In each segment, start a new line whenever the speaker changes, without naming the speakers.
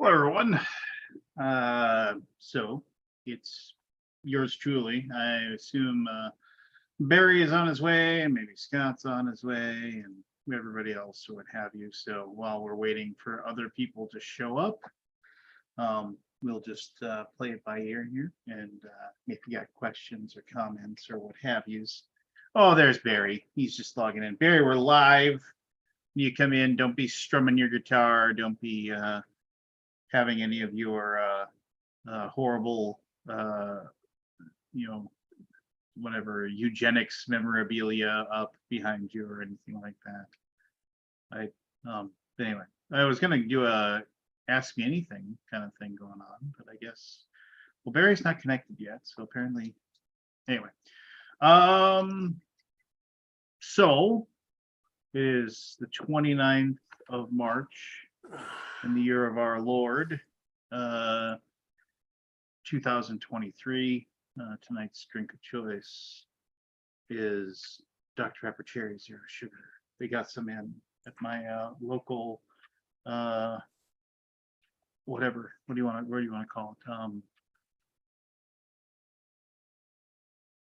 Hello, everyone. So it's yours truly. I assume Barry is on his way, and maybe Scott's on his way, and everybody else, or what have you. So while we're waiting for other people to show up, we'll just play it by ear here. And if you got questions or comments or what have yous. Oh, there's Barry. He's just logging in. Barry, we're live. You come in. Don't be strumming your guitar. Don't be having any of your horrible, whatever eugenics memorabilia up behind you or anything like that. Anyway, I was gonna do a ask me anything kind of thing going on, but I guess, well, Barry's not connected yet, so apparently, anyway. So it is the 29th of March in the year of our Lord, 2023. Tonight's drink of choice is Dr. Pepper Cherry Zero Sugar. They got some in at my local, whatever. What do you want? Where do you want to call it?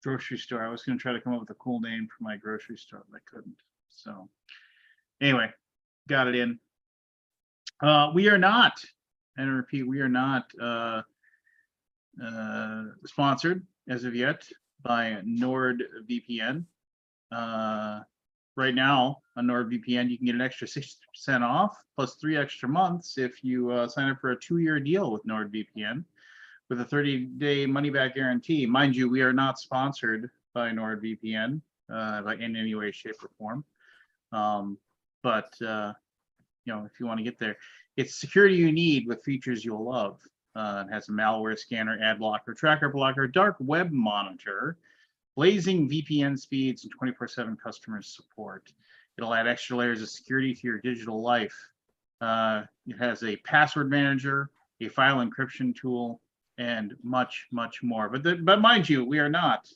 Grocery store. I was going to try to come up with a cool name for my grocery store, but I couldn't. So anyway, got it in. We are not, and I repeat, we are not sponsored as of yet by NordVPN. Right now on NordVPN, you can get an extra 60% off plus 3 extra months if you sign up for a 2-year deal with NordVPN with a 30-day money-back guarantee. Mind you, we are not sponsored by NordVPN in any way, shape, or form. But if you want to get there, it's security you need with features you'll love. It has a malware scanner, ad blocker, tracker blocker, dark web monitor, blazing VPN speeds, and 24/7 customer support. It'll add extra layers of security to your digital life. It has a password manager, a file encryption tool, and much, much more. But mind you, we are not,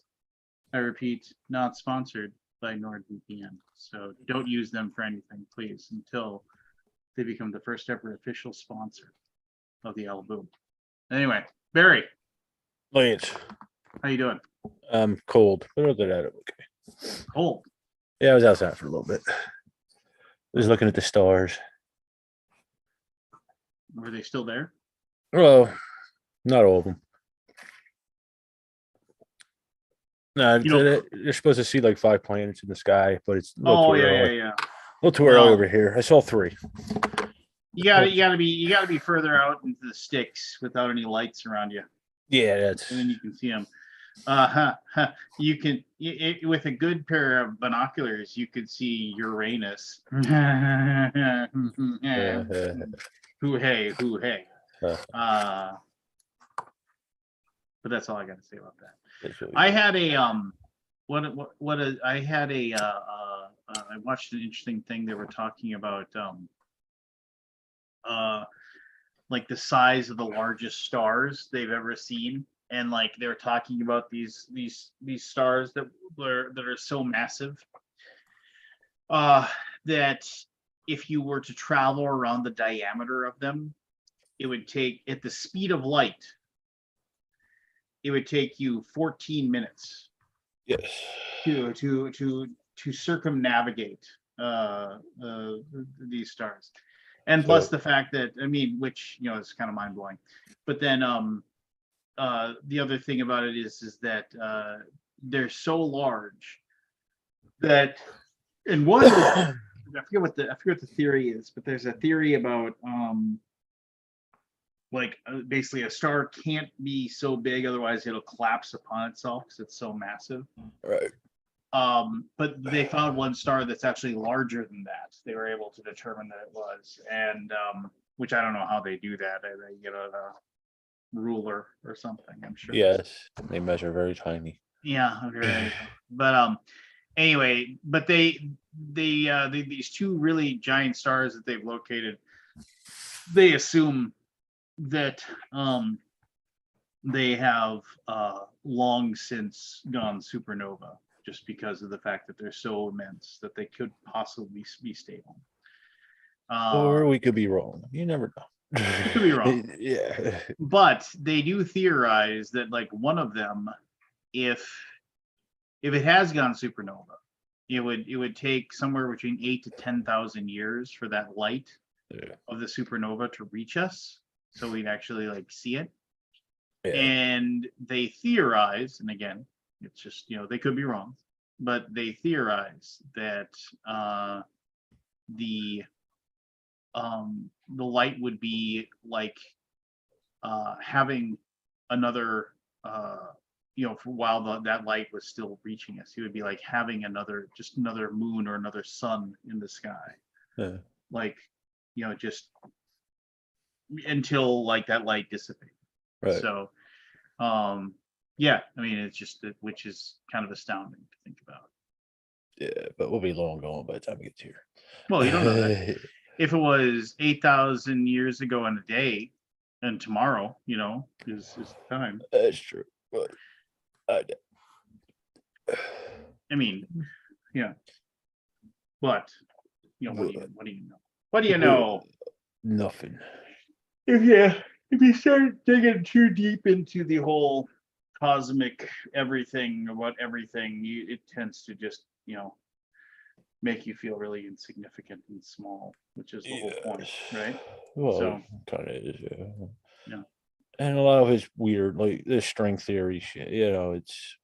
I repeat, not sponsored by NordVPN. So don't use them for anything, please, until they become the first ever official sponsor of the Alaboom. Anyway, Barry.
Lance.
How you doing?
Cold. But other than that, I'm okay.
Cold.
Yeah, I was outside for a little bit. I was looking at the stars.
Were they still there?
Well, not all of them. No, you're supposed to see like 5 planets in the sky, but it's a little too early.
Yeah.
A little too early over here. I saw 3.
You gotta be further out into the sticks without any lights around you.
Yeah, that's.
And then you can see them. You can with a good pair of binoculars, you could see Uranus. Hoo hey. But that's all I got to say about that. Really I had a I watched an interesting thing. They were talking about like the size of the largest stars they've ever seen, and like they were talking about these stars that are so massive that if you were to travel around the diameter of them, it would take, at the speed of light, it would take you 14 minutes.
Yes.
To circumnavigate these stars. And plus the fact that, which, is kind of mind blowing. But then the other thing about it is that they're so large that, and one, I forget what the theory is, but there's a theory about basically a star can't be so big, otherwise it'll collapse upon itself because it's so massive.
Right.
But they found one star that's actually larger than that. They were able to determine that it was, and which I don't know how they do that. They get a ruler or something, I'm sure.
Yes, they measure very tiny.
Yeah, okay. But anyway, but they these 2 really giant stars that they've located, they assume that they have long since gone supernova, just because of the fact that they're so immense that they could possibly be stable.
Or we could be wrong. You never know.
Could be wrong.
Yeah.
But they do theorize that like one of them, if it has gone supernova, it would take somewhere between 8 to 10,000 years for that light
Yeah.
of the supernova to reach us, so we'd actually like see it.
Yeah.
And they theorize, and again, it's just, they could be wrong, but they theorize that the light would be like having another for while that light was still reaching us, it would be like having just another moon or another sun in the sky,
Yeah.
like just until like that light dissipates.
Right.
So yeah, I mean, it's just which is kind of astounding to think about.
Yeah, but we'll be long gone by the time we get here.
Well, you don't know that. If it was 8,000 years ago in a day, and tomorrow, is time.
That's true. But
I mean, yeah. But what do you know? What do you know?
Nothing.
If you start digging too deep into the whole cosmic everything about everything, it tends to just make you feel really insignificant and small, which is the whole point, right?
Well,
So
kind of is, yeah.
Yeah.
And a lot of it's weird, like this string theory shit. It's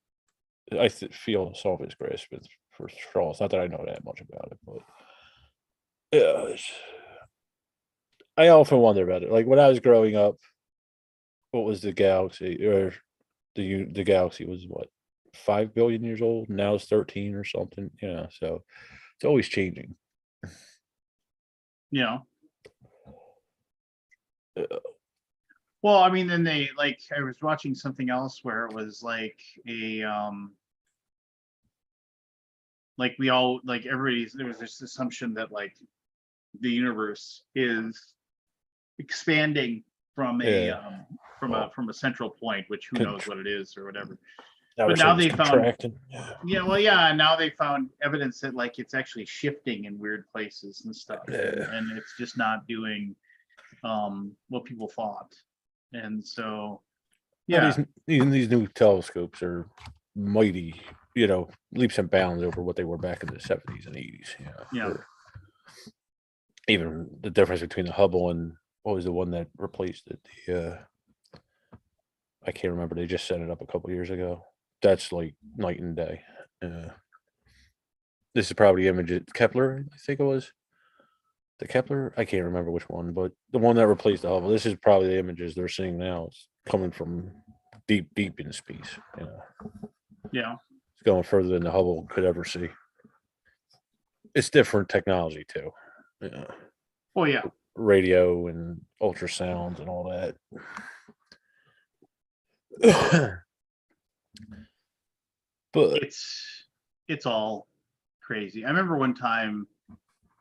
I feel some of it's grasping for straws. Not that I know that much about it, but yeah, I often wonder about it. Like when I was growing up, what was the galaxy or the galaxy was what 5 billion years old. Now it's 13 or something. So it's always changing.
Well, I mean, then I was watching something else where it was like a like we all like there was this assumption that like the universe is expanding from a
Yeah.
from a central point, which who knows what it is or whatever.
But
now they found
Yeah.
now they found evidence that like it's actually shifting in weird places and stuff, and it's just not doing what people thought. And so
these new telescopes are mighty, leaps and bounds over what they were back in the 70s and 80s. Even the difference between the Hubble and what was the one that replaced it? I can't remember. They just set it up a couple years ago. That's like night and day. This is probably image Kepler, I think it was. The Kepler, I can't remember which one, but the one that replaced the Hubble. This is probably the images they're seeing now. It's coming from deep in space.
Yeah.
It's going further than the Hubble could ever see. It's different technology too. Yeah.
Oh yeah.
Radio and ultrasounds and all that. But
it's all crazy. I remember one time,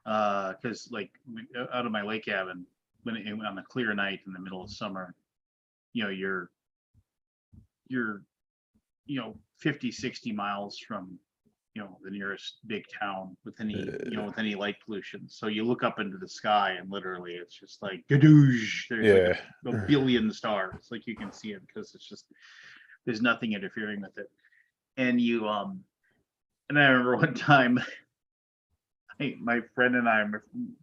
because like out of my lake cabin, when on a clear night in the middle of summer, you're 50, 60 miles from the nearest big town with any light pollution. So you look up into the sky and literally it's just like gadoosh. There's like a billion stars, like you can see it because it's just there's nothing interfering with it. And and I remember one time, my friend and I, my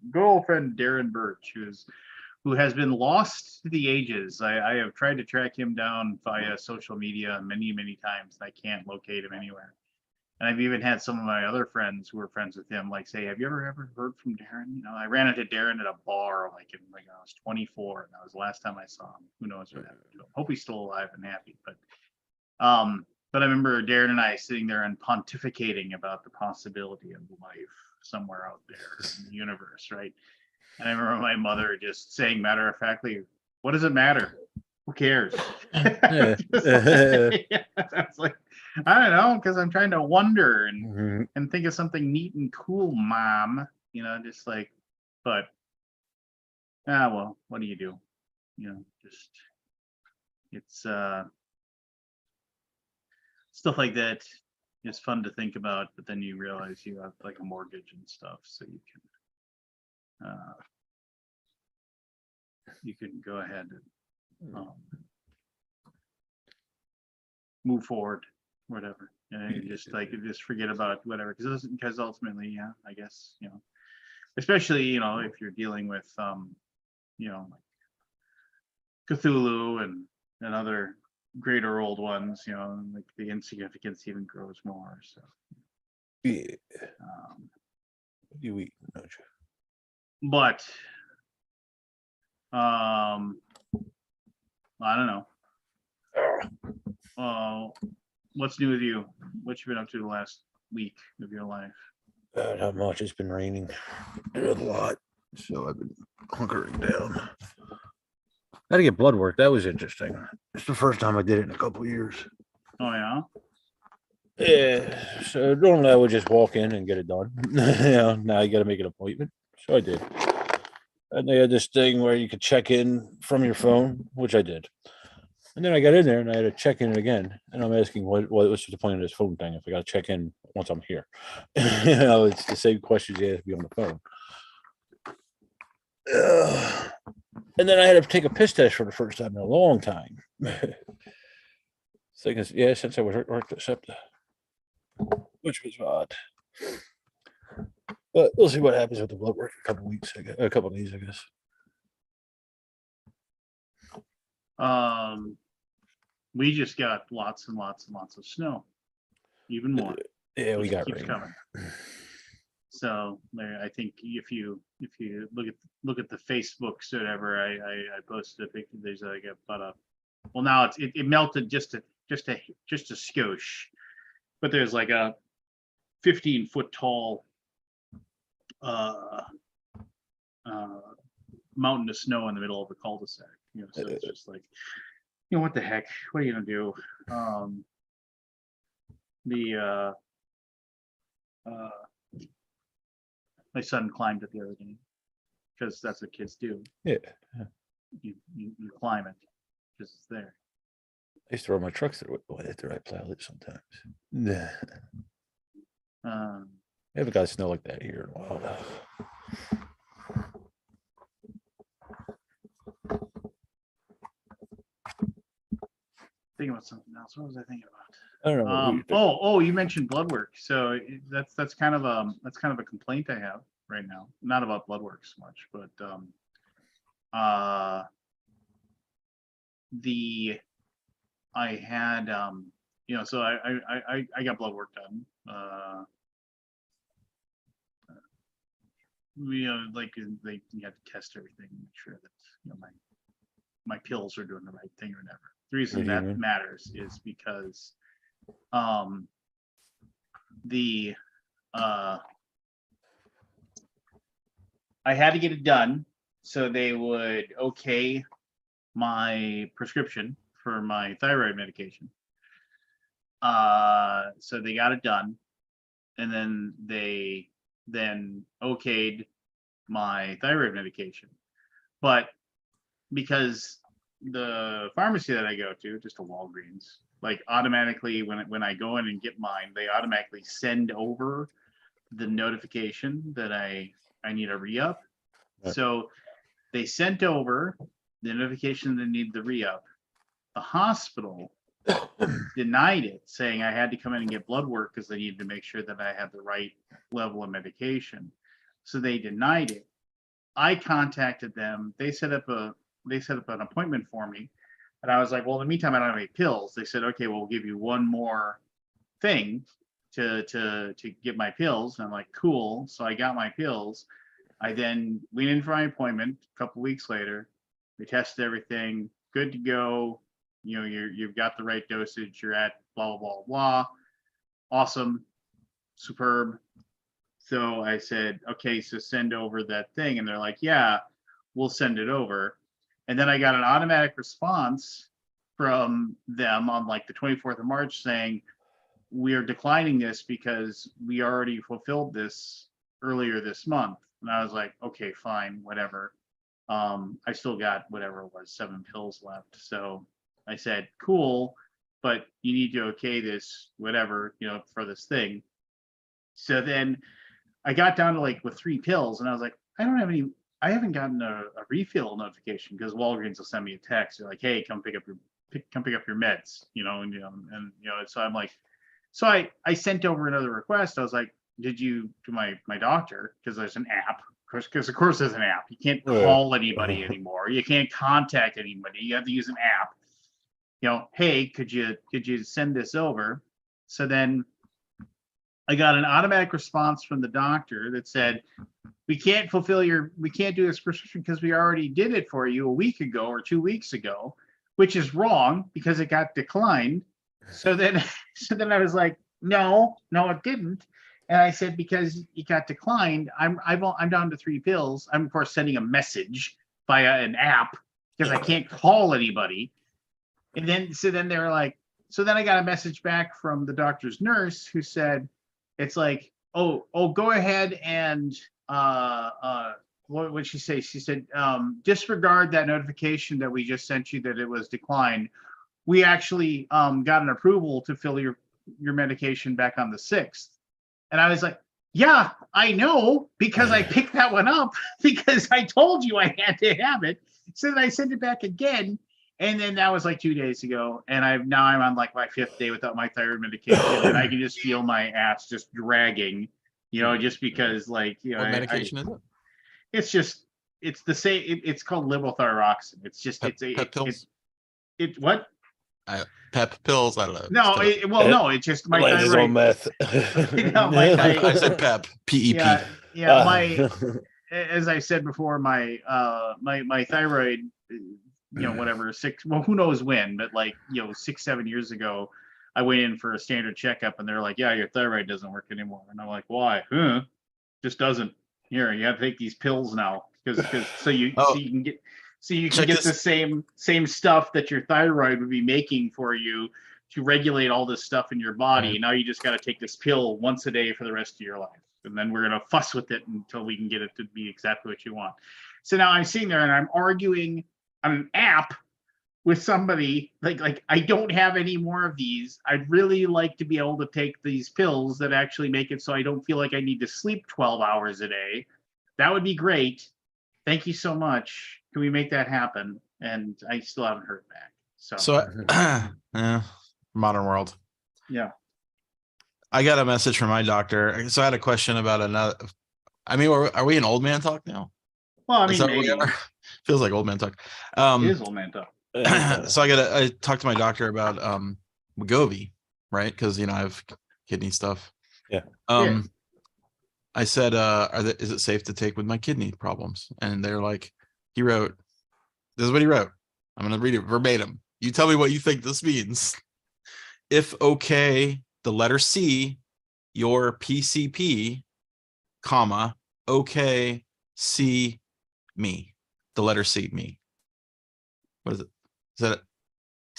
good old friend Darren Birch, who has been lost to the ages. I have tried to track him down via social media many, many times, and I can't locate him anywhere. And I've even had some of my other friends who were friends with him, like say, "Have you ever heard from Darren?" I ran into Darren at a bar, like I was 24, and that was the last time I saw him. Who knows what happened to him? Hope he's still alive and happy. But I remember Darren and I sitting there and pontificating about the possibility of life somewhere out there in the universe, right? And I remember my mother just saying matter-of-factly, "What does it matter? Who cares?" I was like, I don't know, because I'm trying to wonder and think of something neat and cool, Mom. Just like, but well, what do you do? Just it's stuff like that is fun to think about, but then you realize you have like a mortgage and stuff, so you can you can go ahead and move forward, whatever. And you just forget about whatever, because ultimately, yeah, I guess, especially, if you're dealing with, like Cthulhu and other greater old ones, like the insignificance even grows more. So,
Yeah.
um,
What do you eat? Don't you?
but, I don't know. What's new with you? What you been up to the last week of your life?
Not much. It's been raining a lot, so I've been hunkering down. Had to get blood work. That was interesting. It's the first time I did it in a couple of years.
Oh yeah.
Yeah. So normally I would just walk in and get it done. Now you got to make an appointment. So I did. And they had this thing where you could check in from your phone, which I did. And then I got in there and I had to check in again. And I'm asking, what's the point of this phone thing if I got to check in once I'm here? It's the same questions you ask me on the phone. And then I had to take a piss test for the first time in a long time. Since I was worked at SEPTA, which was odd. But we'll see what happens with the blood work in a couple of days, I guess.
We just got lots and lots and lots of snow, even more.
Yeah, we got
keeps
rain.
coming. So I think if you look at the Facebooks or whatever, I posted a picture. There's like well, now it melted just a skosh, but there's like a 15-foot tall mountain of snow in the middle of the cul-de-sac. So it's just like, what the heck? What are you gonna do? My son climbed it the other day because that's what kids do.
Yeah.
You climb it because it's there.
I used to run my trucks through it after I plowed it sometimes. Nah. I haven't got snow like that here in a while.
Thinking about something else. What was I thinking about?
I don't know.
You mentioned blood work. So that's kind of a complaint I have right now. Not about blood work so much, but I had so I got blood work done. Like you have to test everything, make sure that my pills are doing the right thing or whatever. The reason that matters is because I had to get it done so they would okay my prescription for my thyroid medication. So they got it done, and then they okayed my thyroid medication. But because the pharmacy that I go to, just a Walgreens, like automatically when I go in and get mine, they automatically send over the notification that I need a re-up.
Right.
So they sent over the notification that need the re-up. The hospital denied it, saying I had to come in and get blood work because they needed to make sure that I had the right level of medication. So they denied it. I contacted them. They set up an appointment for me, and I was like, well, in the meantime, I don't have any pills. They said, okay, well, we'll give you one more thing to get my pills. And I'm like, cool. So I got my pills. I then went in for my appointment a couple weeks later. They tested everything, good to go. You've got the right dosage. You're at blah, blah, blah, blah. Awesome. Superb. So I said, okay, so send over that thing. And they're like, yeah, we'll send it over. And then I got an automatic response from them on like the 24th of March saying, we are declining this because we already fulfilled this earlier this month. And I was like, okay, fine, whatever. I still got whatever it was, 7 pills left. So I said, cool, but you need to okay this, whatever, for this thing. So then I got down to like with 3 pills, and I was like, I don't have any I haven't gotten a refill notification because Walgreens will send me a text. They're like, "Hey, come pick up your meds," So I'm like, so I sent over another request. I was like, "Did you to my doctor?" Because there's an app. Because of course there's an app. You can't
Yeah.
call anybody anymore. You can't contact anybody. You have to use an app. Hey, could you send this over? So then I got an automatic response from the doctor that said, we can't do this prescription because we already did it for you a week ago or 2 weeks ago, which is wrong because it got declined. So then, I was like, no, it didn't. And I said, because it got declined, I'm down to 3 pills. I'm of course sending a message via an app because I can't call anybody. And then, they were like, so then I got a message back from the doctor's nurse who said, it's like, oh, go ahead and what would she say? She said, disregard that notification that we just sent you that it was declined. We actually got an approval to fill your medication back on the 6th. And I was like, yeah, I know, because I picked that one up because I told you I had to have it. So then I sent it back again. And then that was like 2 days ago. And I'm on like my 5th day without my thyroid medication. And I can just feel my ass just dragging, just because
What medication is it?
It's the same. It's called levothyroxine. It's just,
Pep pills?
What?
Pep pills? I don't know.
No, it's just my
Like his
thyroid.
own meth.
I said Pep, PEP.
Yeah, as I said before, my thyroid, whatever, who knows when, but 6-7 years ago, I went in for a standard checkup and they're like, yeah, your thyroid doesn't work anymore. And I'm like, why? Just doesn't. Here, you have to take these pills now because so you can get the same stuff that your thyroid would be making for you to regulate all this stuff in your body. Now you just got to take this pill once a day for the rest of your life. And then we're going to fuss with it until we can get it to be exactly what you want. So now I'm sitting there and I'm arguing on an app with somebody like I don't have any more of these. I'd really like to be able to take these pills that actually make it so I don't feel like I need to sleep 12 hours a day. That would be great. Thank you so much. Can we make that happen? And I still haven't heard back. So
modern world.
Yeah.
I got a message from my doctor. So I had a question about another. I mean, are we in old man talk now?
Well, I mean, maybe.
Feels like old man talk.
It is old man talk.
So I talked to my doctor about Wegovy, right? Because I have kidney stuff.
Yeah.
I said, is it safe to take with my kidney problems? And they're like, this is what he wrote. I'm going to read it verbatim. You tell me what you think this means. If okay, the letter C, your PCP, comma, okay, C, me. The letter C, me. What is it? Is that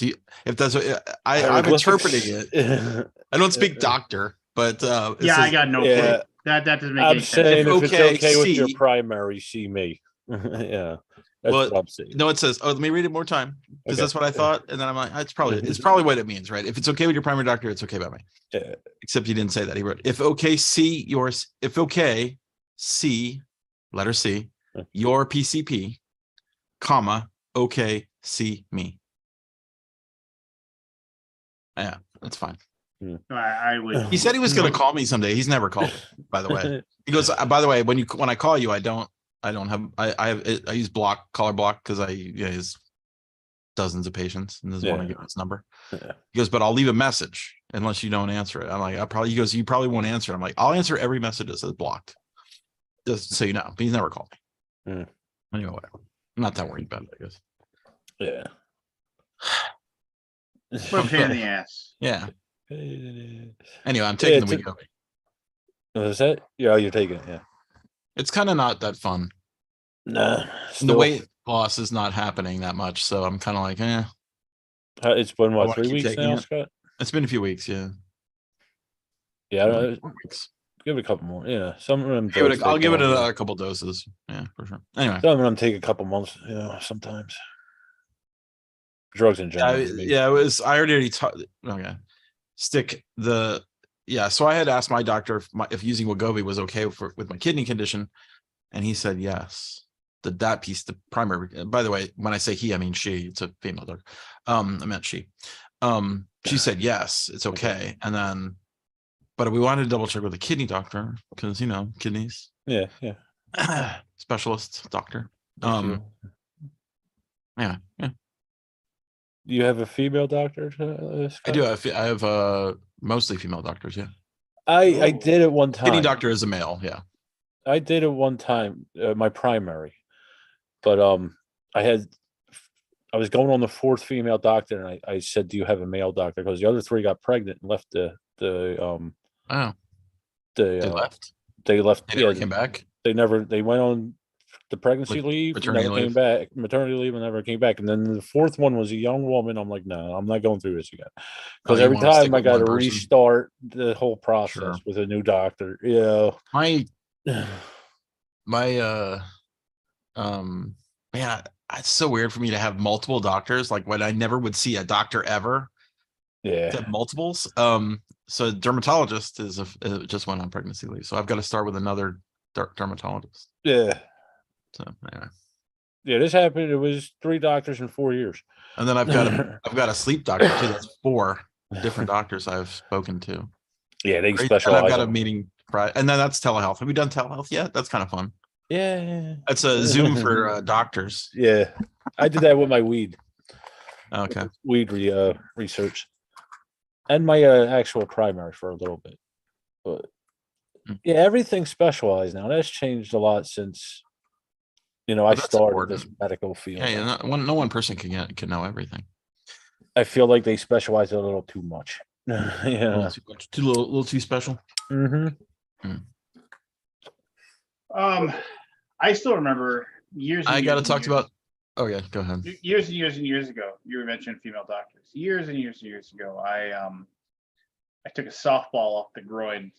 it? If that's what I'm interpreting it. I don't speak doctor, but
I got no clue. That doesn't make any sense.
I'm saying if it's okay with
C,
your primary, see me. Yeah. That's what I'm saying.
No, it says, let me read it more time because that's what I thought. And then I'm like, it's probably what it means, right? If it's okay with your primary doctor, it's okay by me.
Yeah.
Except he didn't say that. He wrote, if okay, C, letter C, your PCP, comma, okay, see me. Yeah, that's fine.
I would.
He said he was going to call me someday. He's never called me, by the way. He goes, by the way, when I call you, I use caller block because he has dozens of patients and doesn't want to give his number. Yeah. He goes, but I'll leave a message unless you don't answer it. I'm like, he goes, you probably won't answer. I'm like, I'll answer every message that says blocked. Just so you know, but he's never called me. Anyway, whatever. I'm not that worried about it, I guess.
Yeah.
What a pain in the ass.
Yeah. Anyway, I'm taking the Wegovy.
Is that? Yeah, you're taking it. Yeah.
It's kind of not that fun.
Nah.
The weight loss is not happening that much, so I'm kind of like,
It's been what, 3 weeks now, Scott?
It's been a few weeks, yeah.
Yeah, give it a couple more. Yeah, some of them.
I'll give it a couple doses. Yeah, for sure. Anyway,
some of them take a couple months. Sometimes. Drugs in general.
Yeah, it was. I already talked. Okay, So I had asked my doctor if using Wegovy was okay with my kidney condition, and he said yes. that piece, the primary. By the way, when I say he, I mean she. It's a female doctor. I meant she. She said yes, it's okay. And then, but we wanted to double check with the kidney doctor because kidneys.
Yeah, yeah.
Specialist doctor.
Issue.
Yeah.
You have a female doctor?
I
Scott?
do. I have mostly female doctors. Yeah.
I did it one
Kidney
time.
doctor is a male. Yeah.
I did it one time, my primary, but I was going on the fourth female doctor, and I said, "Do you have a male doctor?" Because the other three got pregnant and left
Oh,
they
they left.
they left.
They never came back.
They went on the pregnancy
Like
leave,
maternity
never came
leave.
back, maternity leave, and never came back. And then the fourth one was a young woman. I'm like, no, I'm not going through this again.
Oh,
Because
you
every
wanna stick
time I
with
got
one
to
person?
restart the whole process
Sure.
with a new doctor.
My man, it's so weird for me to have multiple doctors. Like when I never would see a doctor ever.
Yeah.
To have multiples. So dermatologist is just went on pregnancy leave, so I've got to start with another dermatologist.
Yeah.
So anyway,
Yeah, this happened. It was 3 doctors in 4 years.
and then I've got a sleep doctor too. That's 4 different doctors I've spoken to.
Yeah, they
Great. And
specialize.
I've got a meeting Friday, and then that's telehealth. Have we done telehealth yet? That's kind of fun.
Yeah.
That's a Zoom for doctors.
Yeah. I did that with my weed.
Okay.
Weed research. And my actual primary for a little bit. But yeah, everything's specialized now. That's changed a lot since I
that's
started this
important.
medical field.
Yeah, no one person can know everything.
I feel like they specialize a little too much. Yeah.
Too little too special.
Mm-hmm.
I still remember years.
I got to talk about. Oh yeah, go ahead.
Years and years and years ago, you were mentioning female doctors. Years and years and years ago, I took a softball off the groin,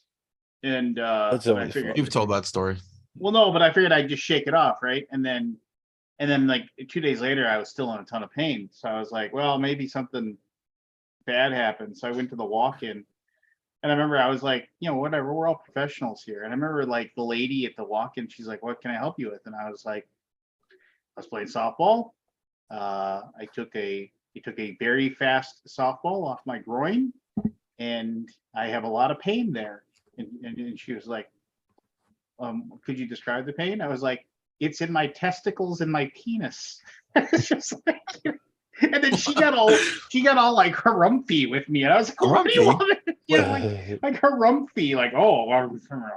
and
That's
I
always
figured,
fun.
You've told that story.
well, no, but I figured I'd just shake it off, right? And then like 2 days later, I was still in a ton of pain. So I was like, well, maybe something bad happened. So I went to the walk-in, and I remember I was like, whatever, we're all professionals here. And I remember like the lady at the walk-in, she's like, what can I help you with? And I was like, I was playing softball. I took a very fast softball off my groin, and I have a lot of pain there. And she was like, could you describe the pain? I was like, it's in my testicles and my penis. It's just like, and then she got all like harumphy with me, and I was like, what do you want? Like harumphy, like, oh, well,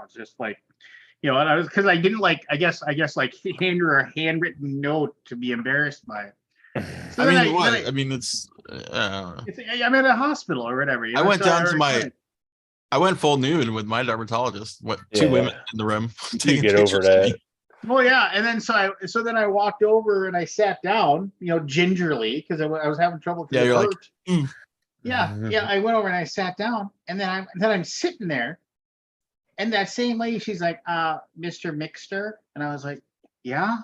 it's just like, and I was, because I didn't like, I guess like hand her a handwritten note to be embarrassed by it. So
I mean, it's.
I'm at a hospital or whatever.
I went down to I went full nude with my dermatologist. What 2 women in the room?
You get over that.
Well, yeah, and then so then I walked over and I sat down, gingerly, because I was having trouble.
Yeah, you're like,
yeah. I went over and I sat down, and then I'm sitting there, and that same lady, she's like, Mr. Mixter, and I was like, yeah,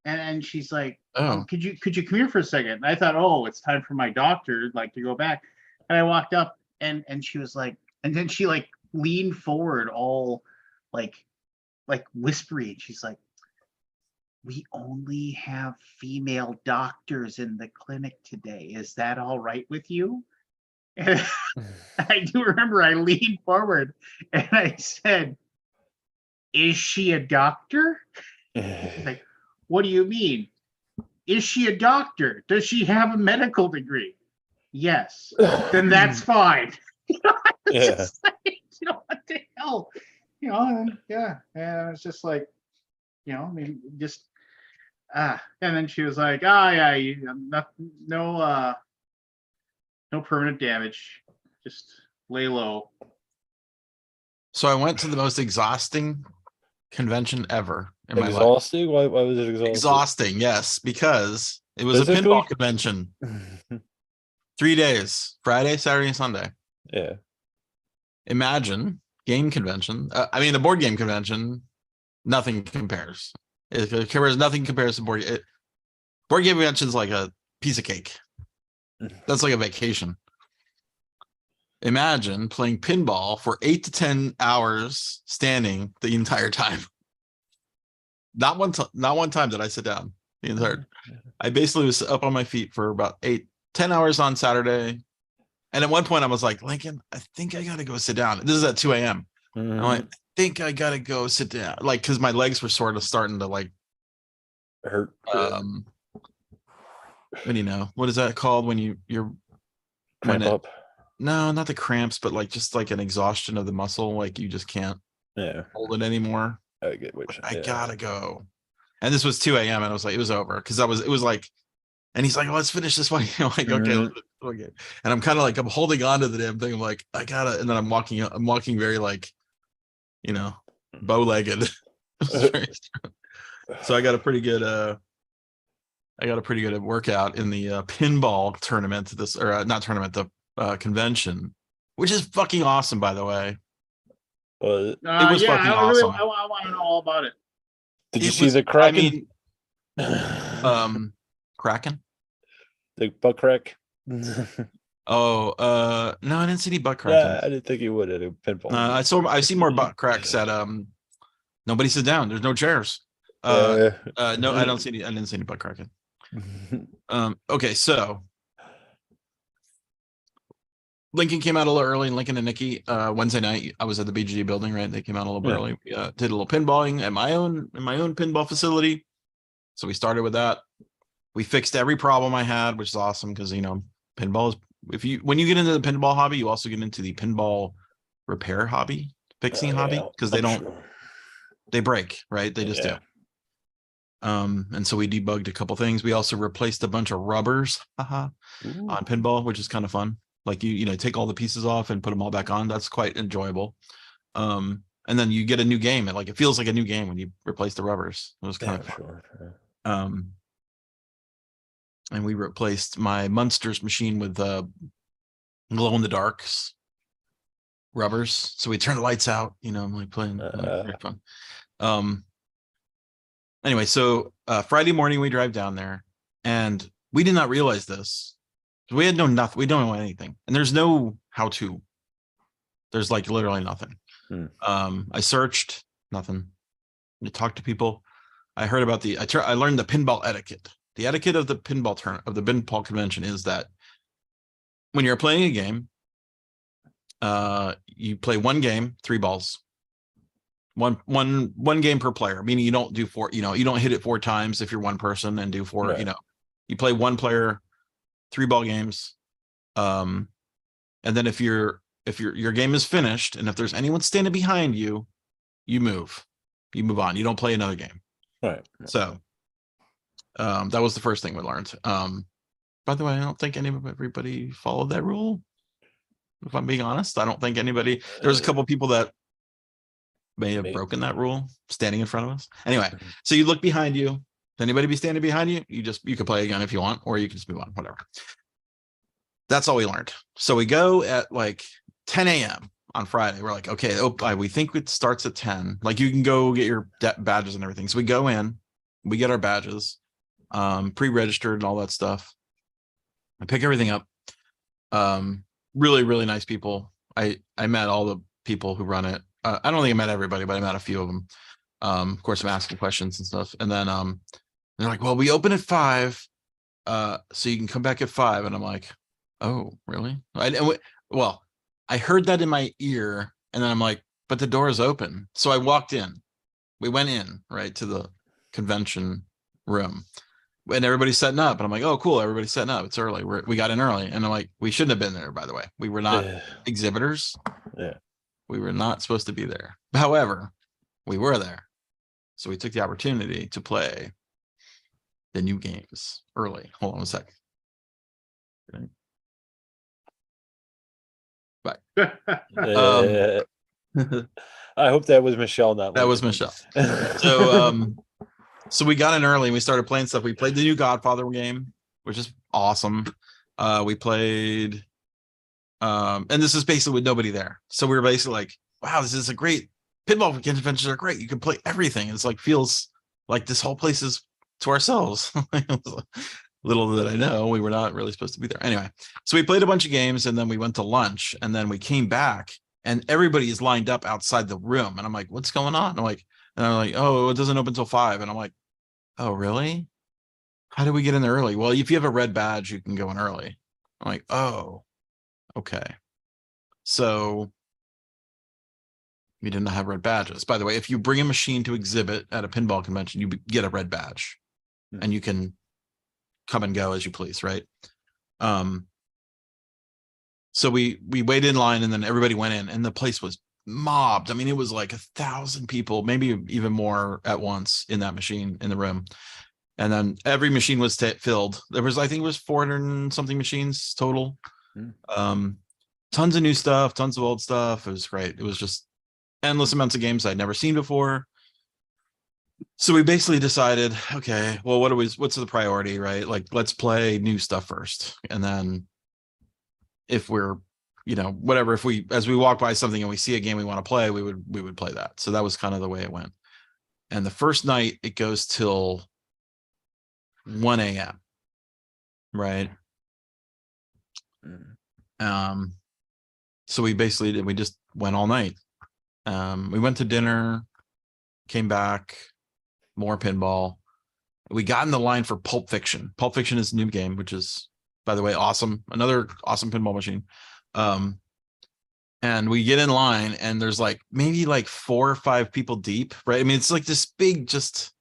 and she's like,
oh,
could you come here for a second? And I thought, oh, it's time for my doctor like to go back, and I walked up, and she was like, and then she like leaned forward, all like whispery. She's like, we only have female doctors in the clinic today. Is that all right with you? And I do remember I leaned forward and I said, is she a doctor? Like, what do you mean? Is she a doctor? Does she have a medical degree? Yes. Then that's fine.
Yeah.
Like, what the hell? Yeah. And it's just like, I mean, just and then she was like, yeah, no permanent damage, just lay low.
So I went to the most exhausting convention ever in my life.
Exhausting? Why was it exhausting?
Exhausting, yes, because it was a pinball convention. 3 days, Friday, Saturday, and Sunday.
Yeah.
Imagine game convention. I mean, the board game convention, nothing compares. Nothing compares to board game convention is like a piece of cake. That's like a vacation. Imagine playing pinball for 8 to 10 hours standing the entire time. Not one time did I sit down the entire. I basically was up on my feet for about 8-10 hours on Saturday. And at one point I was like, Lincoln, I think I gotta go sit down. This is at 2 a.m. I'm like, I think I gotta go sit down. Like, cause my legs were sort of starting to like
hurt.
What do you know? What is that called when you're
Cramp up.
No, not the cramps, but like just like an exhaustion of the muscle, like you just can't hold it anymore.
I get which
I gotta go. And this was 2 a.m. and I was like, it was over because it was like, and he's like, let's finish this one. Like, okay. And I'm kind of like, I'm holding on to the damn thing. I'm like, I gotta, and then I'm walking very like, bow-legged. So I got a pretty good workout in the pinball tournament not tournament, the convention, which is fucking awesome, by the way.
It
was fucking awesome.
I want to know all about it.
Did you see the Kraken?
Kraken?
The butt crack?
No, I didn't see any butt cracks.
Yeah, I didn't think you would at a pinball.
I see more butt cracks at nobody sit down. There's no chairs. No, I didn't see any butt cracking. Okay, so Lincoln came out a little early, and Lincoln and Nikki, Wednesday night, I was at the BGG building, right? They came out a little bit early. We did a little pinballing at my own pinball facility. So we started with that. We fixed every problem I had, which is awesome because pinball is when you get into the pinball hobby, you also get into the pinball repair hobby, fixing hobby, because they break, right? They just do. And so we debugged a couple things. We also replaced a bunch of rubbers on pinball, which is kind of fun. Like you take all the pieces off and put them all back on. That's quite enjoyable. And then you get a new game. It feels like a new game when you replace the rubbers. It was kind of fun. And we replaced my Munsters machine with glow in the darks rubbers. So we turned the lights out. I'm like playing. Very fun. Anyway, so Friday morning we drive down there, and we did not realize this. We had nothing. We don't know anything, and there's no how to. There's like literally nothing. I searched nothing. I talked to people. I heard about I learned the pinball etiquette. The etiquette of the pinball convention is that when you're playing a game, you play one game, 3 balls. One game per player, meaning you don't do 4, you don't hit it 4 times if you're one person and do 4,
right.
You play one player, 3 ball games. And then if your game is finished and if there's anyone standing behind you, you move on. You don't play another game.
Right.
So that was the first thing we learned. By the way, I don't think everybody followed that rule. If I'm being honest, I don't think anybody, there was a couple people that may have broken that rule standing in front of us. Anyway, so you look behind you. If anybody be standing behind you, you can play again if you want, or you can just move on, whatever. That's all we learned. So we go at like 10 a.m. on Friday. We're like, okay, we think it starts at 10. Like you can go get your badges and everything. So we go in, we get our badges, pre-registered and all that stuff. I pick everything up. Really, really nice people. I met all the people who run it. I don't think I met everybody, but I met a few of them. Of course, I'm asking questions and stuff. And then they're like, well, we open at 5. So you can come back at 5. And I'm like, oh, really? Well, I heard that in my ear. And then I'm like, but the door is open. So I walked in. We went in, right, to the convention room. And everybody's setting up. And I'm like, oh, cool. Everybody's setting up. It's early. We got in early. And I'm like, we shouldn't have been there, by the way. We were not exhibitors.
Yeah.
We were not supposed to be there. However, we were there. So we took the opportunity to play the new games early. Hold on a sec. Bye.
I hope that was Michelle.
That was Michelle. So we got in early and we started playing stuff. We played the new Godfather game, which is awesome. We played, and this is basically with nobody there. So we were basically like, wow, this is a great pinball conventions are great. You can play everything. It's like, feels like this whole place is to ourselves. Little did I know, we were not really supposed to be there. Anyway, so we played a bunch of games and then we went to lunch and then we came back and everybody is lined up outside the room. And I'm like, what's going on? And I'm like, And I'm like, oh, it doesn't open till 5. And I'm like, oh, really? How do we get in there early? Well, if you have a red badge, you can go in early. I'm like, oh, okay. So we did not have red badges. By the way, if you bring a machine to exhibit at a pinball convention, you get a red badge and you can come and go as you please, right? So we waited in line and then everybody went in and the place was mobbed. I mean, it was like 1,000 people, maybe even more at once in that machine in the room. And then every machine was filled. There was, I think it was 400 and something machines total. Tons of new stuff, tons of old stuff. It was great. It was just endless amounts of games I'd never seen before. So we basically decided, okay, well, what's the priority, right? Like, let's play new stuff first. And then if we're, whatever, as we walk by something and we see a game we want to play, we would play that. So that was kind of the way it went. And the first night it goes till 1 a.m. Right. So we just went all night. We went to dinner, came back, more pinball. We got in the line for Pulp Fiction. Pulp Fiction is a new game, which is, by the way, awesome. Another awesome pinball machine. And we get in line and there's like maybe like 4 or 5 people deep, right? I mean, it's like this big just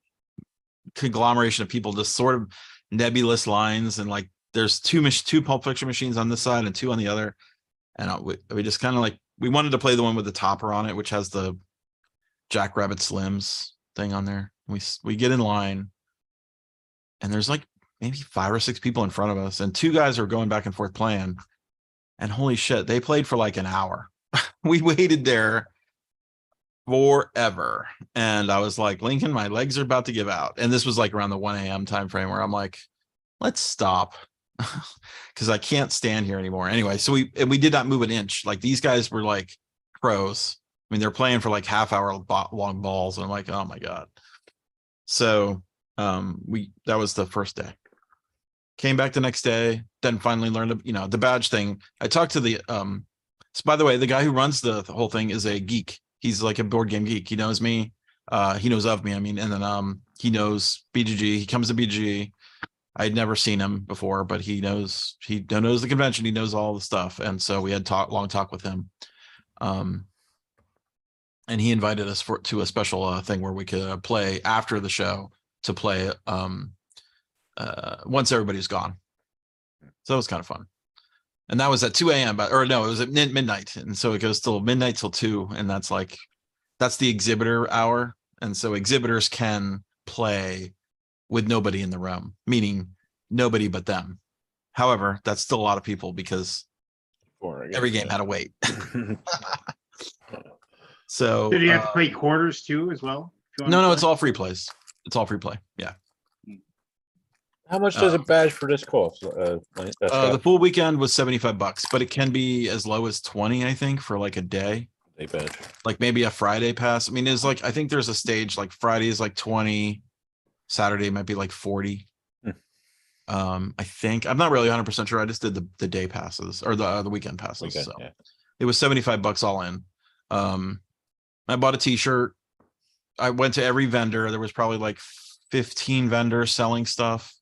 conglomeration of people, just sort of nebulous lines. And like there's two Pulp Fiction machines on this side and 2 on the other. And we just kind of like, we wanted to play the one with the topper on it, which has the Jackrabbit Slims thing on there. We get in line and there's like maybe 5 or 6 people in front of us and 2 guys are going back and forth playing. And holy shit, they played for like an hour. We waited there forever. And I was like, Lincoln, my legs are about to give out. And this was like around the 1 a.m. time frame where I'm like, let's stop. Because I can't stand here anymore. Anyway, so we did not move an inch. Like these guys were like pros. I mean, they're playing for like half-hour long balls. And I'm like, oh my God. So that was the first day. Came back the next day, then finally learned, the badge thing. I talked to the so by the way, the guy who runs the whole thing is a geek. He's like a board game geek. He knows me. He knows of me. I mean, and then he knows BGG. He comes to BGG. I'd never seen him before, but he knows the convention. He knows all the stuff. And so we had long talk with him. And he invited us to a special thing where we could play after the show to play once everybody's gone. So it was kind of fun. And that was at 2 a.m. It was at midnight. And so it goes till midnight till 2. And that's the exhibitor hour. And so exhibitors can play with nobody in the room, meaning nobody but them. However, that's still a lot of people because every game had to wait. So
did you have to play quarters too as well?
No, it's all free plays. It's all free play. Yeah.
How much does a badge for this cost?
The full weekend was $75, but it can be as low as 20, I think, for like a day.
A badge. Like
maybe a Friday pass. I mean, it's like, I think there's a stage like Friday is like 20, Saturday might be like 40. I think I'm not really 100% sure. I just did the day passes or the weekend passes. So yeah. It was $75 all in. I bought a t-shirt. I went to every vendor. There was probably like 15 vendors selling stuff.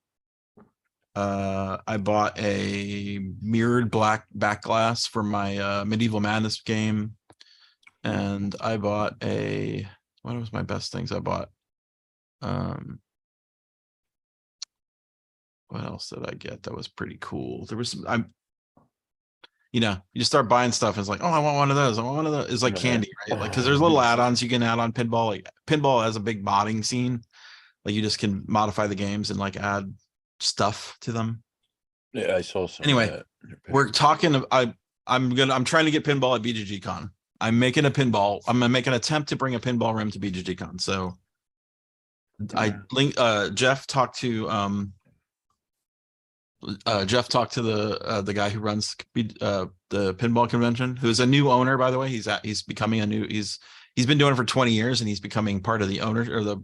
I bought a mirrored black back glass for my Medieval Madness game. And I bought what was my best things I bought? What else did I get that was pretty cool? There was you just start buying stuff and it's like, oh, I want one of those. I want one of those. It's like candy, right? Like, because there's little add-ons you can add on pinball. Like pinball has a big modding scene. Like you just can modify the games and like add stuff to them.
Yeah, I saw some.
Anyway, we're talking. I'm trying to get pinball at BGG Con. I'm making a pinball. I'm gonna make an attempt to bring a pinball room to BGG Con. So Jeff talked to the guy who runs the pinball convention, who's a new owner, by the way. He's becoming he's been doing it for 20 years and he's becoming part of the owner or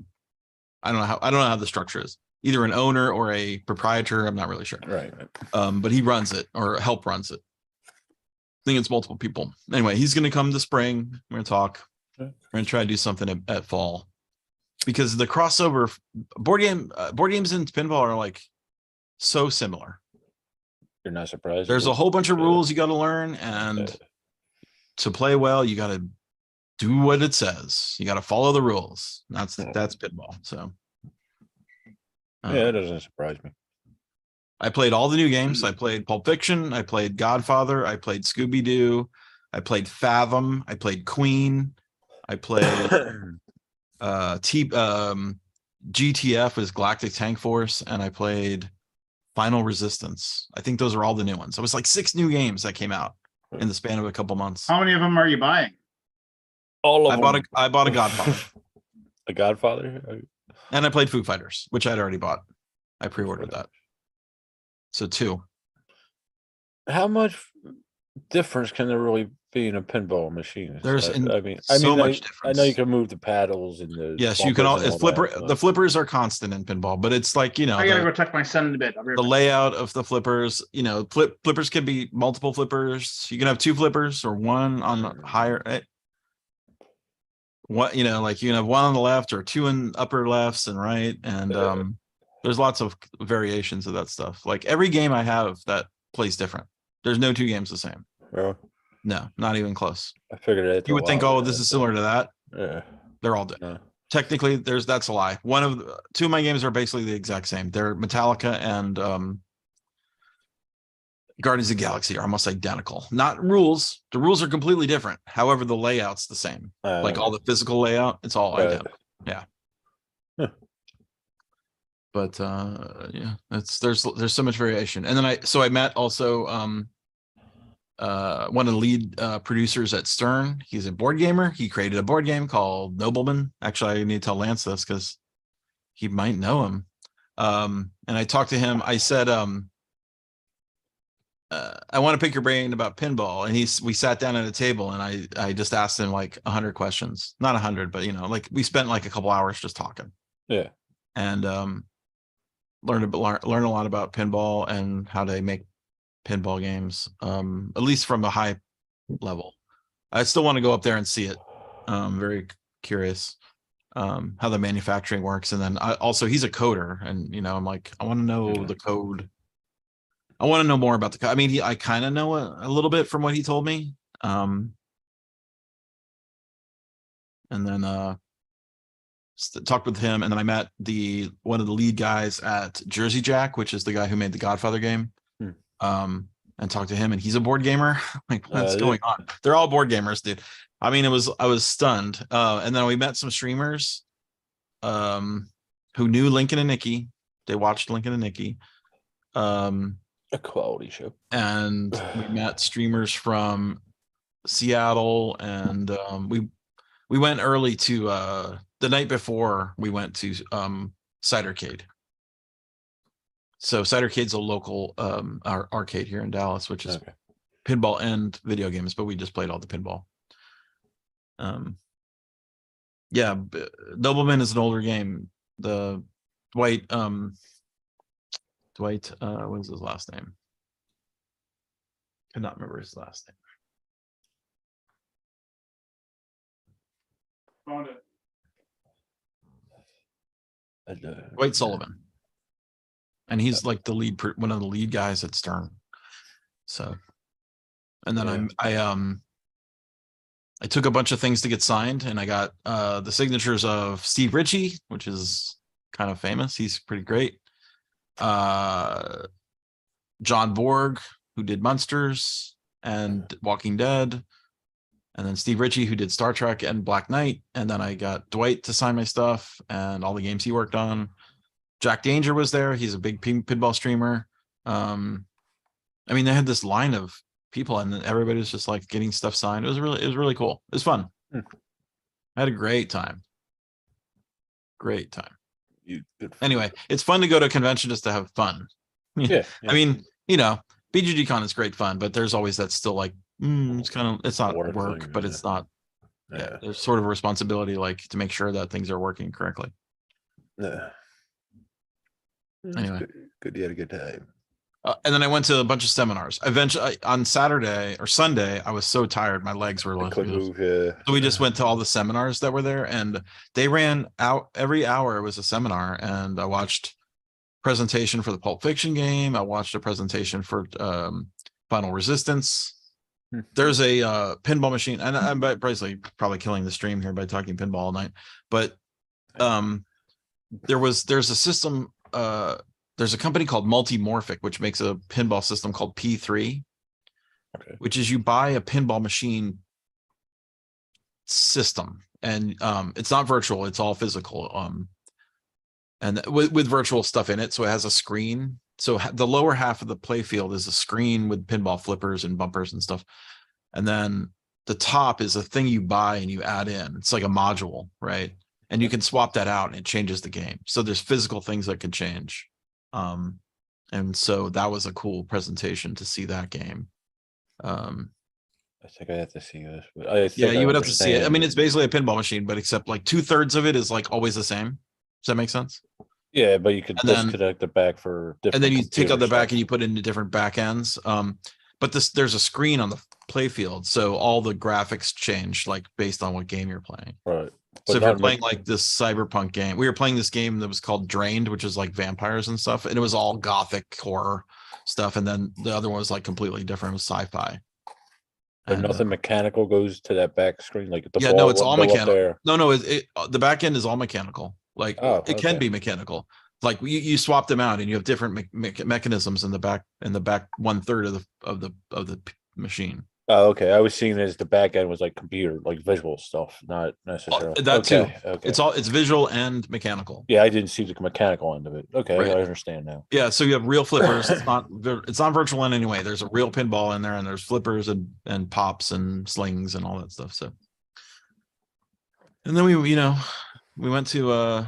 I don't know how the structure is, either an owner or a proprietor. I'm not really sure.
Right.
But he runs it or help runs it. I think it's multiple people. Anyway, he's going to come this spring. We're going to talk. We're going to try to do something at fall. because the crossover board games and pinball are like so similar.
You're not surprised.
There's a whole bunch of
Yeah.
rules you got to learn, and to play well, you got to do what it says. You got to follow the rules. That's pinball. So
Yeah, it doesn't surprise me.
I played all the new games. I played Pulp Fiction. I played Godfather. I played Scooby Doo. I played Fathom. I played Queen. I played GTF was Galactic Tank Force, and I played Final Resistance. I think those are all the new ones. It was like 6 new games that came out in the span of a couple months.
How many of them are you buying?
All of them.
I bought a Godfather.
A Godfather?
And I played Foo Fighters, which I'd already bought. I pre-ordered that. So 2.
How much difference can there really be in a pinball machine?
There's
so
much difference.
I know you can move the paddles and the
yes, you can all
bumpers and
flipper.
that,
The flippers are constant in pinball, but it's like, you know,
I gotta go tuck my son in a bit. I'll be right
the
back.
layout of the flippers, you know, flippers can be multiple flippers. You can have 2 flippers or one on the higher. What, you know, like you can have one on the left or 2 in upper lefts and right, and there's lots of variations of that stuff. Like every game I have that plays different. There's no 2 games the same.
Really?
No, not even close.
I figured it.
You would think, oh, this is similar to that.
Yeah.
They're all different. Technically, that's a lie. 2 of my games are basically the exact same. They're Metallica and Guardians of the Galaxy are almost identical. Not rules. The rules are completely different. However, the layout's the same. Like all the physical layout, it's all identical. Yeah. Huh. But yeah, there's so much variation. And then I met also one of the lead producers at Stern. He's a board gamer. He created a board game called Nobleman. Actually, I need to tell Lance this because he might know him. And I talked to him. I said, I want to pick your brain about pinball. And we sat down at a table, and I just asked him like 100 questions. Not 100, but you know, like we spent like a couple hours just talking.
Yeah.
And learn a lot about pinball and how they make pinball games, at least from a high level. I still want to go up there and see it. Very curious how the manufacturing works. And then also he's a coder, and you know, I'm like, I want to know the code. I want to know more about the code. I mean, I kind of know a little bit from what he told me. And then talked with him, and then I met one of the lead guys at Jersey Jack, which is the guy who made the Godfather game. And talked to him, and he's a board gamer. Like, what's going on? They're all board gamers, dude. I mean, I was stunned. And then we met some streamers who knew Lincoln and Nikki. They watched Lincoln and Nikki.
A quality show.
And we met streamers from Seattle, and we went early to the night before we went to Cidercade. So Cidercade's a local arcade here in Dallas, which is pinball and video games, but we just played all the pinball. Yeah, Nobleman is an older game. The Dwight, what is his last name? Cannot remember his last name.
Found it.
Dwight Sullivan. And he's like the one of the lead guys at Stern. So, and then I took a bunch of things to get signed, and I got the signatures of Steve Ritchie, which is kind of famous. He's pretty great. John Borg, who did Monsters and Walking Dead, and then Steve Ritchie, who did Star Trek and Black Knight. And then I got Dwight to sign my stuff and all the games he worked on. Jack Danger was there. He's a big pinball streamer. I mean, they had this line of people, and everybody was just like getting stuff signed. It was really cool. It was fun. I had a great time. Great time. Anyway, it's fun to go to a convention just to have fun.
Yeah.
I mean, you know, BGG-Con is great fun, but there's always that still like, it's not work,
thing,
but it's not. Yeah, there's sort of a responsibility, like, to make sure that things are working correctly.
Yeah.
Anyway,
good. You had a good time.
And then I went to a bunch of seminars. Eventually, on Saturday or Sunday, I was so tired, my legs were
I
like.
couldn't move. Yeah.
So we just went to all the seminars that were there, and they ran out every hour. It was a seminar, and I watched presentation for the Pulp Fiction game. I watched a presentation for Final Resistance. There's a pinball machine, and I'm probably killing the stream here by talking pinball all night. But there's a system. There's a company called Multimorphic, which makes a pinball system called P3, which is you buy a pinball machine system, and it's not virtual, it's all physical, and with virtual stuff in it. So it has a screen. So the lower half of the play field is a screen with pinball flippers and bumpers and stuff, and then the top is a thing you buy and you add in. It's like a module, right? And you can swap that out and it changes the game. So there's physical things that can change. And so that was a cool presentation to see that game.
I think I have to see this. But I
Yeah,
think
you
I
would have to see it. I
understand.
mean, it's basically a pinball machine, but except like 2/3 of it is like always the same. Does that make sense?
Yeah, but you could
And then-
disconnect the back for different.
And then you take out the
computer
back
stuff.
and you put it into different back ends. But there's a screen on the play field, so all the graphics change like based on what game you're playing.
Right.
So
But
if you're
not
playing like this cyberpunk game, we were playing this game that was called Drained, which is like vampires and stuff, and it was all gothic horror stuff. And then the other one was like completely different, it was sci-fi.
But
And,
nothing mechanical goes to that back screen, like the
Yeah,
ball
no, it's
won't
all
go up
mechanical.
there.
No, the back end is all mechanical. Like
Oh,
it can
okay.
be mechanical. Like you swap them out, and you have different mechanisms in the back 1/3 of the machine.
Oh, okay. I was seeing it as the back end was like computer, like visual stuff, not necessarily.
that too.
Okay, okay.
It's visual and mechanical.
Yeah, I didn't see the mechanical end of it. Okay,
Right.
I understand now.
Yeah, so you have real flippers. It's not virtual in any way. There's a real pinball in there, and there's flippers and pops and slings and all that stuff. So, and then we went to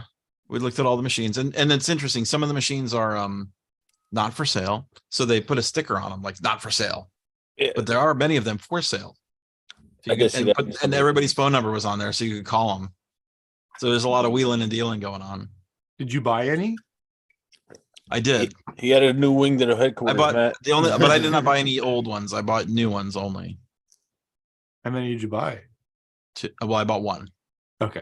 we looked at all the machines, and it's interesting. Some of the machines are not for sale, so they put a sticker on them like not for sale.
Yeah.
But there are many of them for sale.
I guess see that
And everybody's phone number was on there, so you could call them. So there's a lot of wheeling and dealing going on.
Did you buy any?
I did.
He had a new wing to the
I
headquarters,
bought
Matt.
but I did not buy any old ones. I bought new ones only.
How many did you buy?
Well, I bought one.
Okay.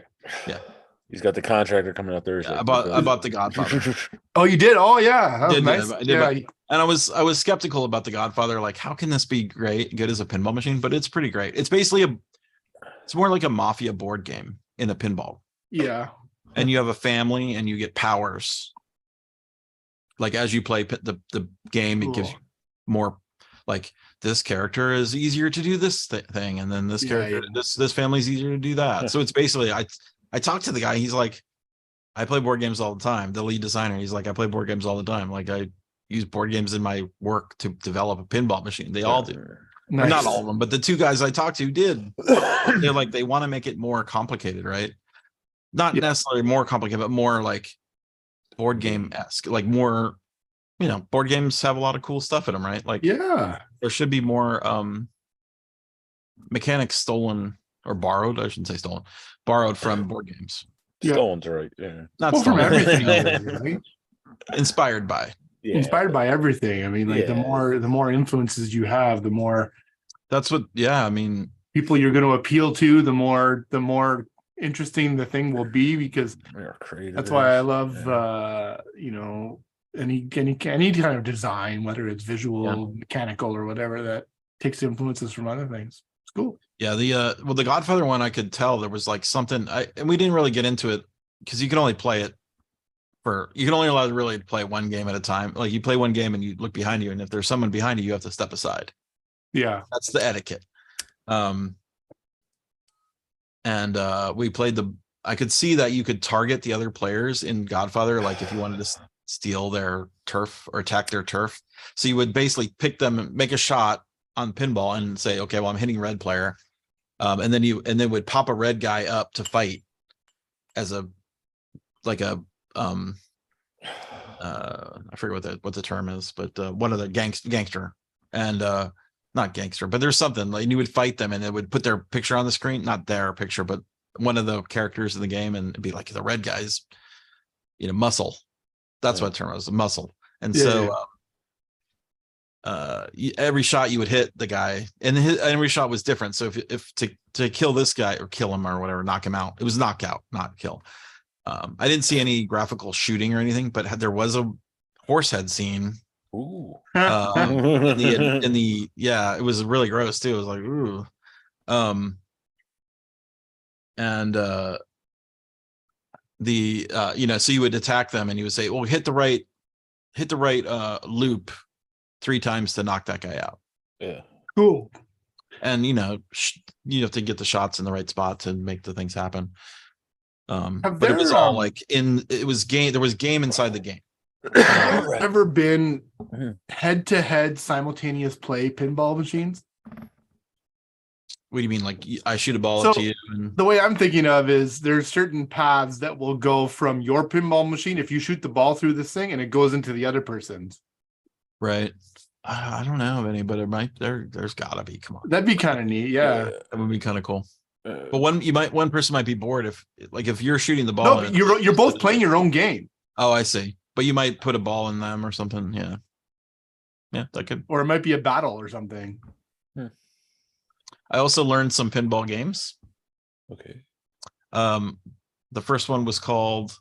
He's got the contractor coming out Thursday.
I bought The Godfather.
Oh, you did? Oh, yeah. That was
Did,
nice.
I did,
Yeah.
And I was skeptical about The Godfather. Like, how can this be good as a pinball machine? But it's pretty great. It's basically it's more like a mafia board game in a pinball.
Yeah.
And you have a family and you get powers. Like as you play the game, it gives you
Cool.
more, like this character is easier to do this thing, and then this
Yeah,
character, this family's easier to do that.
Yeah.
So it's basically I talked to the guy. He's like, I play board games all the time. The lead designer. He's like, I play board games all the time. Like I use board games in my work to develop a pinball machine. They all do. Or
Nice.
not all of them, but the two guys I talked to did. They're like, they want to make it more complicated, right? Not
Yeah.
necessarily more complicated, but more like board game-esque. Like more, board games have a lot of cool stuff in them, right? Like
Yeah.
there should be more mechanics stolen or borrowed. I shouldn't say stolen, borrowed from board games.
Yeah.
Stolen's right. Yeah.
Not
Well, from
stolen,
everything. Right?
inspired by.
Yeah.
Inspired by everything. I mean, like the
Yeah.
more influences you have, the more
That's what, yeah, I mean,
people you're going to appeal to, the more interesting the thing will be, because
They're creative.
that's why I love
Yeah.
any kind of design, whether it's visual, mechanical, or whatever, that takes influences from other things. It's cool.
yeah, the Godfather one, I could tell there was like something, and we didn't really get into it because you can only play it you can only allow to really play one game at a time. Like you play one game and you look behind you, and if there's someone behind you, you have to step aside.
Yeah.
That's the etiquette. And we played I could see that you could target the other players in Godfather, like if you wanted to steal their turf or attack their turf. So you would basically pick them and make a shot on pinball and say, okay, well, I'm hitting red player. And then would pop a red guy up to fight as I forget what the term is, but one of the gangster and not gangster, but there's something like you would fight them and it would put their picture on the screen, not their picture, but one of the characters in the game, and it'd be like the red guy's, muscle. That's what term was, muscle. And
Yeah,
so
yeah.
every shot you would hit the guy, and every shot was different. So if to kill this guy or kill him or whatever, knock him out, it was knockout, not kill. I didn't see any graphical shooting or anything, but there was a horse head scene.
Ooh.
In the yeah, it was really gross too. It was like, ooh. And so you would attack them and you would say, well, hit the right loop 3 times to knock that guy out.
Yeah.
Cool.
And you have to get the shots in the right spot to make the things happen. But it was all like there was game inside the game.
Have there ever been
Mhm.
head-to-head simultaneous play pinball machines?
What do you mean? Like I shoot a ball
So,
up to you? And,
The way I'm thinking of is there's certain paths that will go from your pinball machine if you shoot the ball through this thing and it goes into the other person's.
right. I don't know of any, but it might. There's gotta be. Come on,
That'd be kind of neat. Yeah.
that would be kind of cool.
Uh,
But one person might be bored if you're shooting the ball.
No,
and-
but you're both playing your own game,
Oh, I see. But you might put a ball in them or something. Yeah. Yeah, that could.
or it might be a battle or something.
I also learned some pinball games.
okay.
The first one was called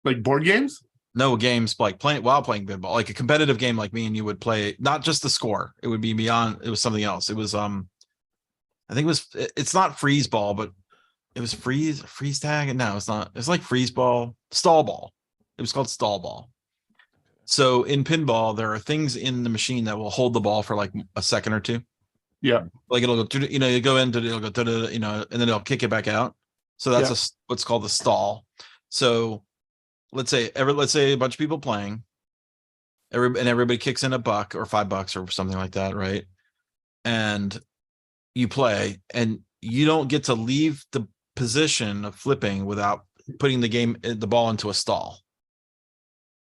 Like board games?
no games like playing pinball, like a competitive game like me and you would play, not just the score. It would be beyond, it was something else. It was I think it's not freeze ball, but it was freeze tag. And no, it's not. It's like freeze ball, stall ball. It was called stall ball. So in pinball, there are things in the machine that will hold the ball for like a second or two.
Yeah.
Like it'll go, you go into, it'll go, and then it'll kick it back out. So that's what's called the stall. So let's say a bunch of people playing, everybody kicks in $1 or $5 or something like that, right? And you play, and you don't get to leave the position of flipping without putting the ball into a stall.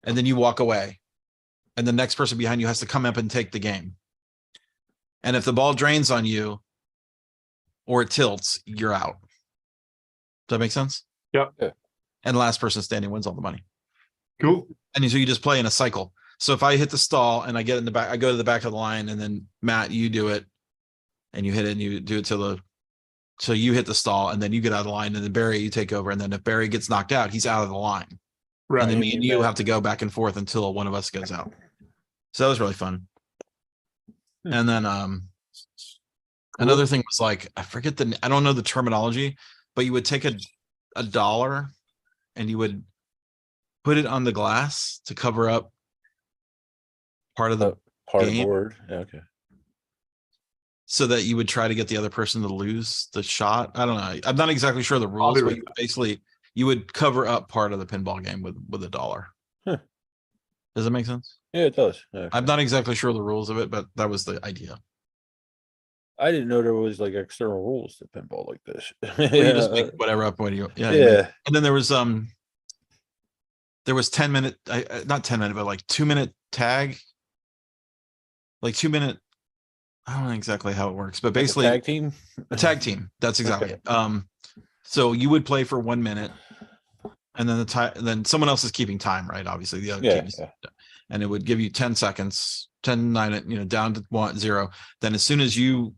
And then you walk away, and the next person behind you has to come up and take the game. And if the ball drains on you or it tilts, you're out. Does that make sense?
Yep.
Yeah.
And the last person standing wins all the money.
Cool.
And so you just play in a cycle. So if I hit the stall and I get in the back, I go to the back of the line, and then Matt, you do it, and you hit it, and you do it so you hit the stall, and then you get out of the line, and then Barry, you take over. And then if Barry gets knocked out, he's out of the line.
Right.
And then me and you have to go back and forth until one of us goes out. So that was really fun. And then another thing was like, I don't know the terminology, but you would take a dollar and you would put it on the glass to cover up part of the
Part of
game.
board. Yeah, okay.
So that you would try to get the other person to lose the shot. I don't know. I'm not exactly sure the rules, but you would cover up part of the pinball game with $1.
Huh.
Does that make sense?
Yeah, it does. Okay.
I'm not exactly sure the rules of it, but that was the idea.
I didn't know there was like external rules to pinball like this.
Well, you just make whatever up when you
Yeah.
And then there was 10-minute, not 10-minute, but like 2-minute tag. Like 2-minute. I don't know exactly how it works, but basically
Like a tag team.
a tag team. That's exactly
Okay.
it. So you would play for 1 minute, and then then someone else is keeping time, right? Obviously, the other
Yeah,
teams,
yeah.
and it would give you 10 seconds, 10, 9, down to 1, 0. Then as soon as your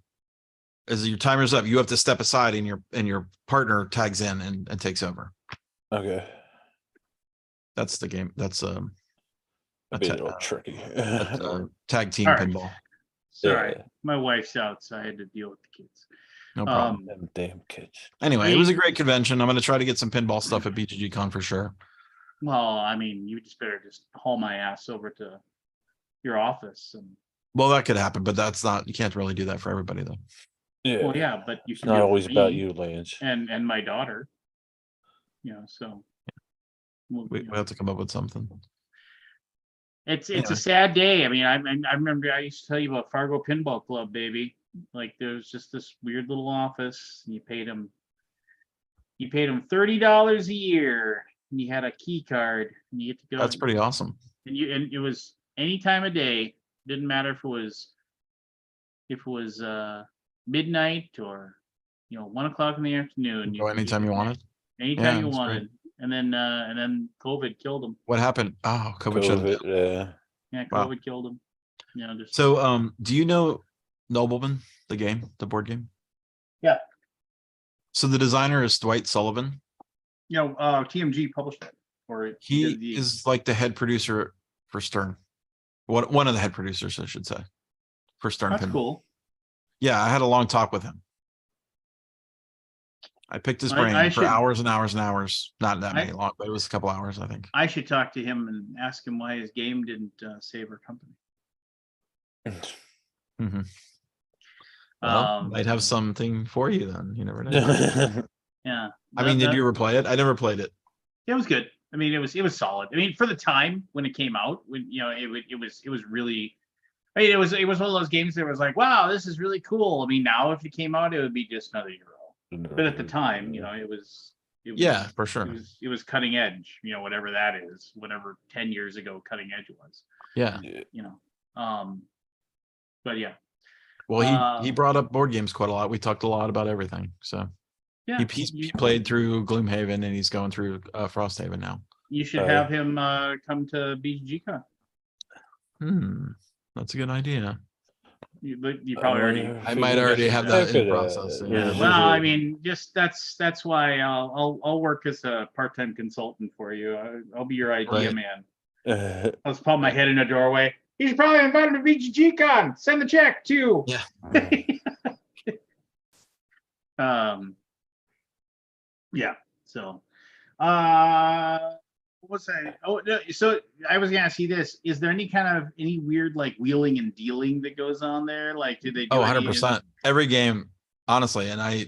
timer's up, you have to step aside, and your partner tags in and takes over.
Okay.
That's the game. That's
That'd be a little tricky.
tag team
All right.
pinball.
Sorry,
Yeah.
my wife's out, so I had to deal with the kids.
No problem.
Them damn kids.
Anyway, it was a great convention. I'm going to try to get some pinball stuff at BGG Con for sure.
Well, I mean, you just better just haul my ass over to your office and.
Well, that could happen, but you can't really do that for everybody though.
Yeah.
Well, yeah, but you
It's
can
not
do it for
always about
me
you, Lance.
and my daughter. So.
We have to come up with something.
It's
Anyway.
a sad day. I mean, I remember I used to tell you about Fargo Pinball Club, baby. Like there was just this weird little office, and you paid him $30 a year, and you had a key card, and you get to go.
That's pretty awesome.
And it was any time of day. Didn't matter if it was midnight or 1 o'clock in the afternoon.
Go anytime you wanted.
Anytime you
that's great.
wanted. And then COVID killed him.
What happened? Oh, COVID shut it down.
COVID,
Yeah,
Wow.
COVID killed him. You know, just
So, do you know Nobleman, the game, the board game?
Yeah.
So the designer is Dwight Sullivan.
TMG published it, or
He
did the
is like the head producer for Stern. One of the head producers, I should say, for Stern.
that's
Pinball.
cool.
Yeah, I had a long talk with him. I picked his brain
I
for
should-
hours and hours and hours. Not that
I-
many long, but it was a couple hours, I think.
I should talk to him and ask him why his game didn't save our company.
Mhm. Well, might have something for you then. You never know.
Yeah.
I mean, did
That-
you ever play it? I never played it.
It was good. I mean, it was solid. I mean, for the time when it came out, when it was really. I mean, it was one of those games that was like, wow, this is really cool. I mean, now if it came out, it would be just another Euro. But at the time, it was.
Yeah, for sure.
It was cutting edge. Whatever that is, whatever 10 years ago cutting edge was.
Yeah.
But yeah.
Well, he brought up board games quite a lot. We talked a lot about everything. So
Yeah.
he played through Gloomhaven and he's going through Frosthaven now.
You should have him come to BGCon.
That's a good idea.
You probably already.
I might already have that in process. Yeah.
Well, I mean, just that's why I'll work as a part-time consultant for you. I'll be your idea man. I'll just pop my head in a doorway. You should probably invite him to BGCon. Send the check too.
Yeah.
Yeah. So, what's that? Oh, no, so I was gonna see this. Is there any weird like wheeling and dealing that goes on there? Like, do they? Do
100%. Every game, honestly, and I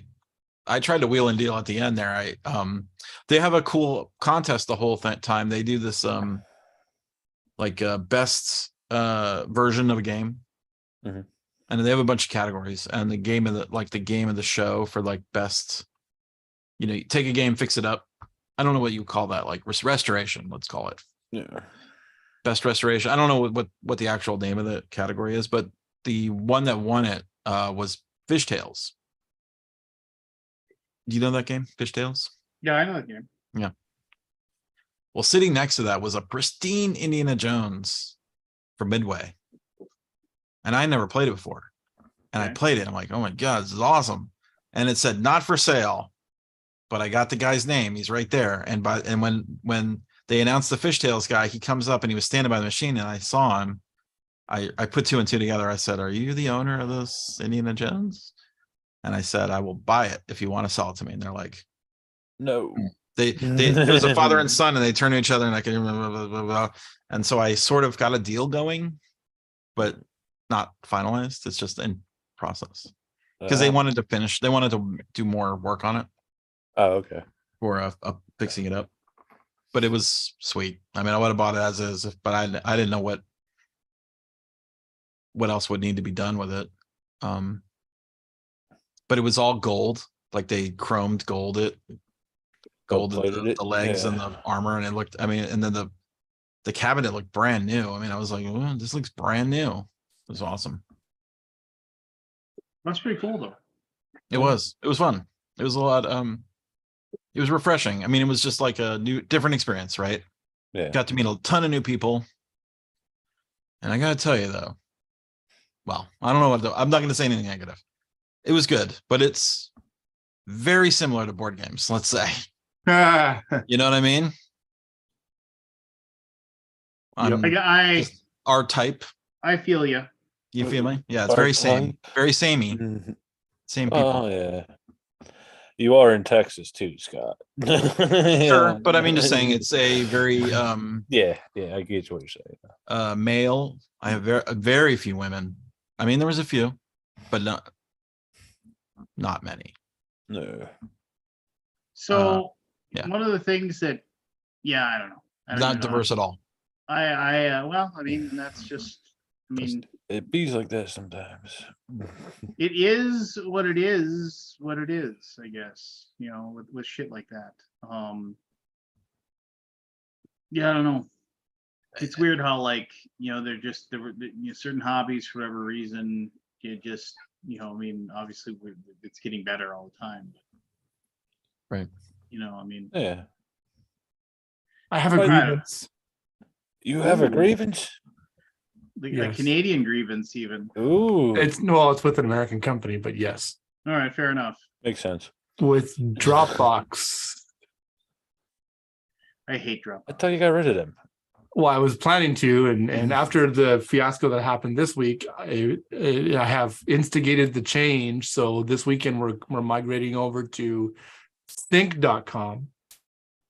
tried to wheel and deal at the end there. They have a cool contest the whole time. They do this best version of a game.
Mm-hmm.
And they have a bunch of categories, and the game of the show for like best, you take a game, fix it up. I don't know what you call that, like restoration, let's call it.
Yeah.
Best restoration. I don't know what the actual name of the category is, but the one that won it was Fishtails. Do you know that game, Fishtails?
Yeah, I know that game.
Yeah. Well, sitting next to that was a pristine Indiana Jones from Midway. And I never played it before. And I played it. I'm like, oh my God, this is awesome. And it said not for sale, but I got the guy's name. He's right there. And when they announced the Fishtails guy, he comes up and he was standing by the machine and I saw him. I put two and two together. I said, are you the owner of this Indiana Jones? And I said, I will buy it if you want to sell it to me. And they're like,
no.
It was a father and son, and they turned to each other and like, blah, blah, blah, blah. And so I sort of got a deal going, but not finalized. It's just in process because they wanted to finish. They wanted to do more work on it.
Oh, okay.
For fixing it up, but it was sweet. I mean, I would have bought it as is, but I didn't know what else would need to be done with it. But it was all gold, like they chromed gold the legs and the armor, and it looked. I mean, and then the cabinet looked brand new. I mean, I was like, oh, this looks brand new. It was awesome.
That's pretty cool, though.
It was fun. It was a lot. It was refreshing. I mean, it was just like a different experience, right?
Yeah.
Got to meet a ton of new people. And I gotta tell you though, well, I don't know I'm not gonna say anything negative. It was good, but it's very similar to board games, let's say. You know what I mean? Our type.
I feel you.
You feel me? Yeah, it's very samey.
Mm-hmm.
Same people.
Oh yeah. You are in Texas too, Scott.
Sure, but I mean, just saying, it's a very
yeah, I get what you're saying.
Male. I have very few women. I mean, there was a few, but not many.
No.
So
yeah.
One of the things that, I don't know.
Not diverse at all.
Well, I mean, that's just. I mean,
it bees like that sometimes.
it is what it is. I guess with shit like that. Yeah, I don't know. It's weird how they're just certain hobbies for whatever reason. You just I mean, obviously it's getting better all the time.
Right.
I mean.
Yeah.
I have a grievance.
You have a grievance?
a
Yes.
Canadian grievance even.
Ooh,
It's with an American company, but yes,
All right, fair enough.
makes sense.
with Dropbox.
I hate Dropbox.
I thought you got rid of them.
Well, I was planning to, and after the fiasco that happened this week, I have instigated the change. So this weekend we're migrating over to Sync.com,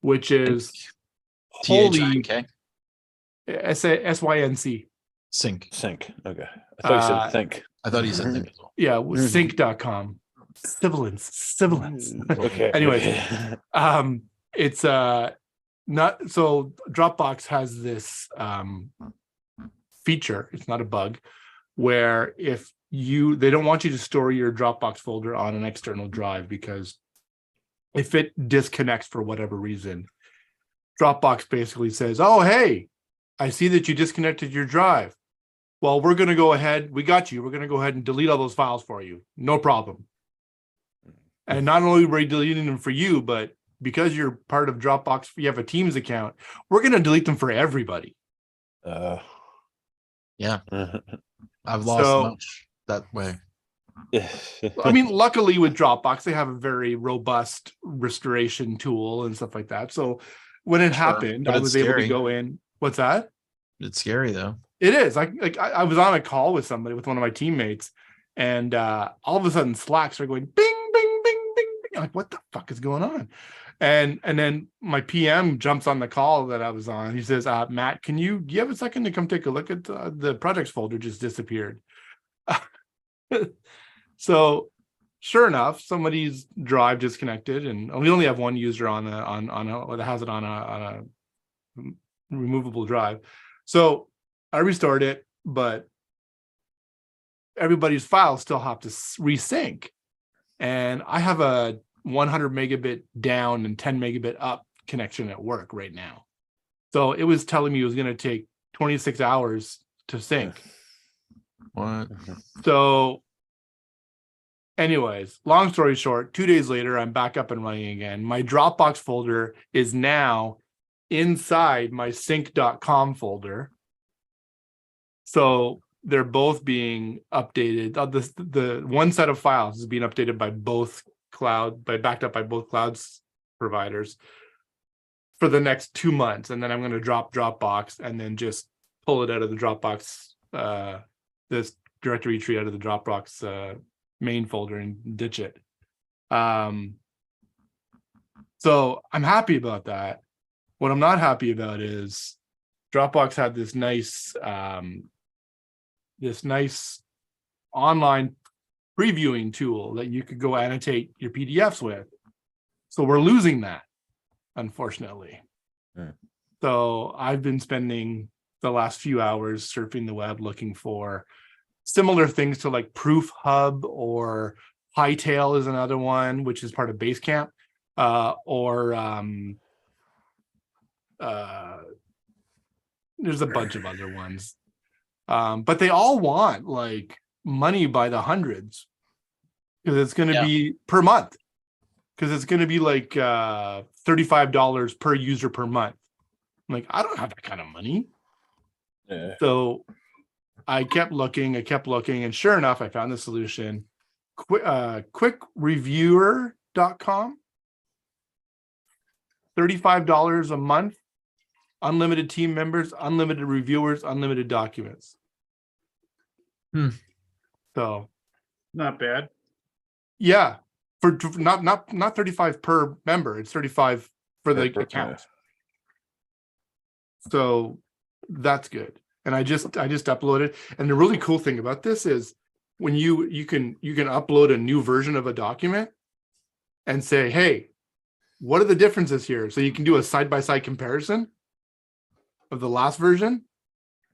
which is holy
THINK.
SYNC.
Sync.
Sync. Okay. I thought you said think.
I thought he said think as well.
Yeah, with Sync.com. Sibilance.
Okay.
Anyways,
okay.
it's not so Dropbox has this feature, it's not a bug, where if they don't want you to store your Dropbox folder on an external drive, because if it disconnects for whatever reason, Dropbox basically says, oh, hey, I see that you disconnected your drive. Well, we're going to go ahead. We got you. We're going to go ahead and delete all those files for you. No problem. And not only were we deleting them for you, but because you're part of Dropbox, you have a Teams account, we're going to delete them for everybody.
Yeah. I've lost much that way.
I mean, luckily with Dropbox, they have a very robust restoration tool and stuff like that. So when it happened,
but
I
it's
was able
scary.
to go in. What's that?
It's scary though.
It is. I was on a call with somebody, with one of my teammates, and all of a sudden Slack started going bing, bing, bing, bing, bing. I'm like, what the fuck is going on? And then my PM jumps on the call that I was on. He says, Matt, do you have a second to come take a look at the projects folder just disappeared? So sure enough, somebody's drive disconnected, and we only have one user on that has it on a removable drive. So I restored it, but everybody's files still have to resync. And I have a 100 megabit down and 10 megabit up connection at work right now. So it was telling me it was going to take 26 hours to sync.
What?
So anyways, long story short, 2 days later, I'm back up and running again. My Dropbox folder is now inside my sync.com folder. So they're both being updated. The one set of files is being updated by backed up by both clouds providers for the next 2 months. And then I'm going to drop Dropbox and then just pull it out of the Dropbox, this directory tree out of the Dropbox main folder and ditch it. So I'm happy about that. What I'm not happy about is Dropbox had this nice online previewing tool that you could go annotate your PDFs with. So we're losing that, unfortunately. So I've been spending the last few hours surfing the web looking for similar things to like Proof Hub, or Hightail is another one, which is part of Basecamp, there's a bunch of other ones. But they all want like money by the hundreds, because it's going to be per month, because it's going to be like $35 per user per month. I'm like, I don't have that kind of money.
Yeah.
So I kept looking, and sure enough, I found the solution. Quickreviewer.com, $35 a month, unlimited team members, unlimited reviewers, unlimited documents. So
Not bad.
yeah, for not 35 per member, it's 35 for the account. So that's good. And I just uploaded. And the really cool thing about this is when you can upload a new version of a document and say, hey, what are the differences here? So you can do a side-by-side comparison of the last version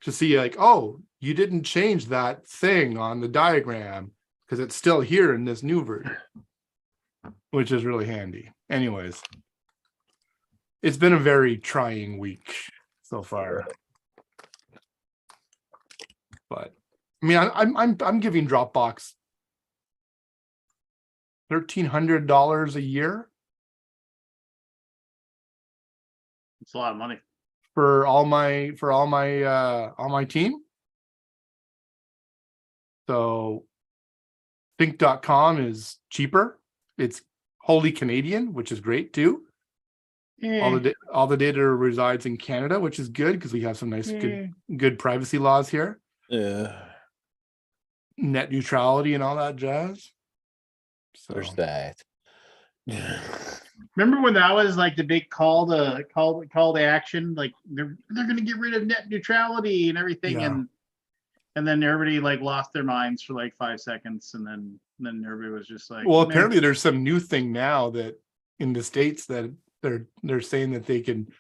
to see like, oh, you didn't change that thing on the diagram because it's still here in this new version, which is really handy. Anyways, it's been a very trying week so far. But I mean, I'm giving Dropbox $1,300 a year
It's a lot of money.
for all my team. So think.com is cheaper. It's wholly Canadian, which is great too. All the data resides in Canada, which is good because we have some nice good privacy laws here.
Yeah,
Net neutrality and all that jazz. So
there's that.
Remember when that was like the big call to action? Like they're going to get rid of net neutrality and everything,
Yeah.
and then everybody like lost their minds for like 5 seconds, and then everybody was just like,
well,
"Man,
apparently there's some new thing now that in the States that they're saying that they can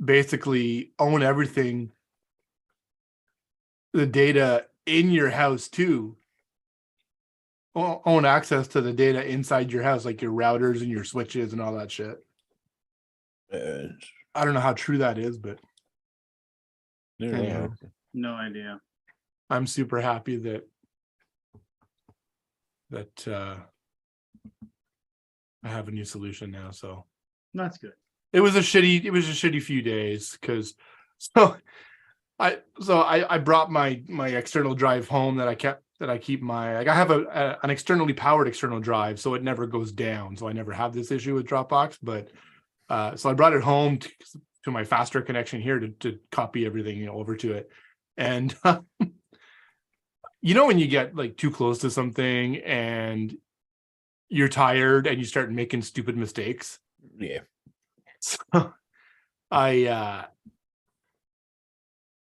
basically own everything, the data in your house too. Own access to the data inside your house, like your routers and your switches and all that shit. I don't know how true that is, but anyhow,
no idea."
I'm super happy that I have a new solution now. So
That's good.
it was a shitty few days because I brought my external drive home that I keep my, like I have an externally powered external drive, so it never goes down. So I never have this issue with Dropbox, but so I brought it home to my faster connection here to copy everything over to it. And you know when you get like too close to something and you're tired and you start making stupid mistakes.
Yeah.
So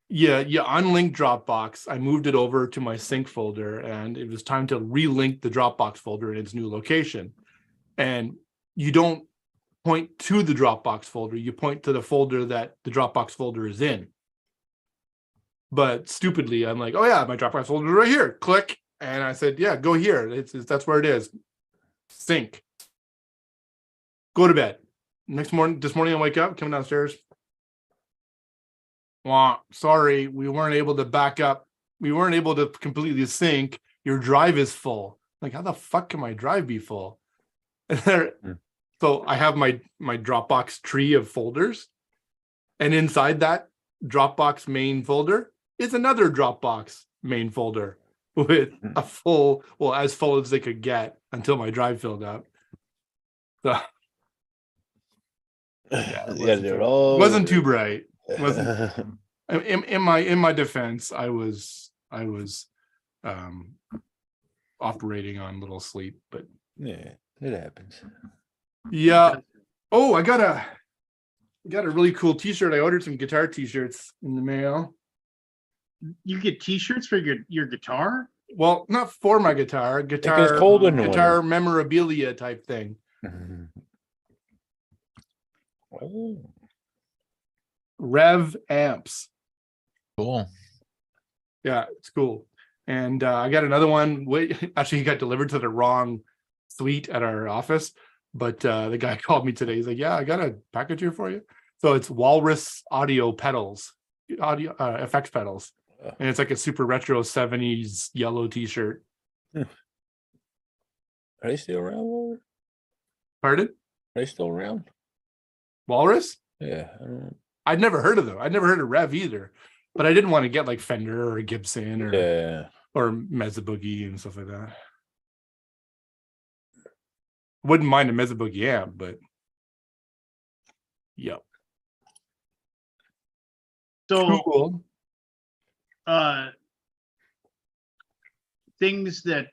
you unlink Dropbox. I moved it over to my sync folder, and it was time to relink the Dropbox folder in its new location. And you don't point to the Dropbox folder, you point to the folder that the Dropbox folder is in. But stupidly, I'm like, oh yeah, my Dropbox folder is right here. Click. And I said, yeah, go here. That's where it is. Sync. Go to bed. This morning I wake up, come downstairs. Well, sorry, we weren't able to back up. We weren't able to completely sync. Your drive is full. Like, how the fuck can my drive be full? So I have my Dropbox tree of folders. And inside that Dropbox main folder is another Dropbox main folder with a full, well, as full as they could get until my drive filled up. So yeah, it wasn't too bright. In my defense, I was operating on little sleep, but
Yeah, it happens.
yeah. Oh, I got a really cool t-shirt. I ordered some guitar t-shirts in the mail.
You get t-shirts for your guitar?
Well, not for my guitar
cold in the
guitar
winter.
memorabilia type thing.
Oh,
Rev amps.
Cool.
Yeah, it's cool. And I got another one. Actually, he got delivered to the wrong suite at our office. But the guy called me today. He's like, yeah, I got a package here for you. So it's Walrus audio pedals, audio effects pedals. And it's like a super retro 70s yellow t-shirt.
Are they still around?
Pardon?
Are they still around?
Walrus?
Yeah. I don't know.
I'd never heard of them. I'd never heard of Rev either. But I didn't want to get like Fender or Gibson or Mezza Boogie and stuff like that. Wouldn't mind a Mezza Boogie amp, but yep.
So
cool.
Things that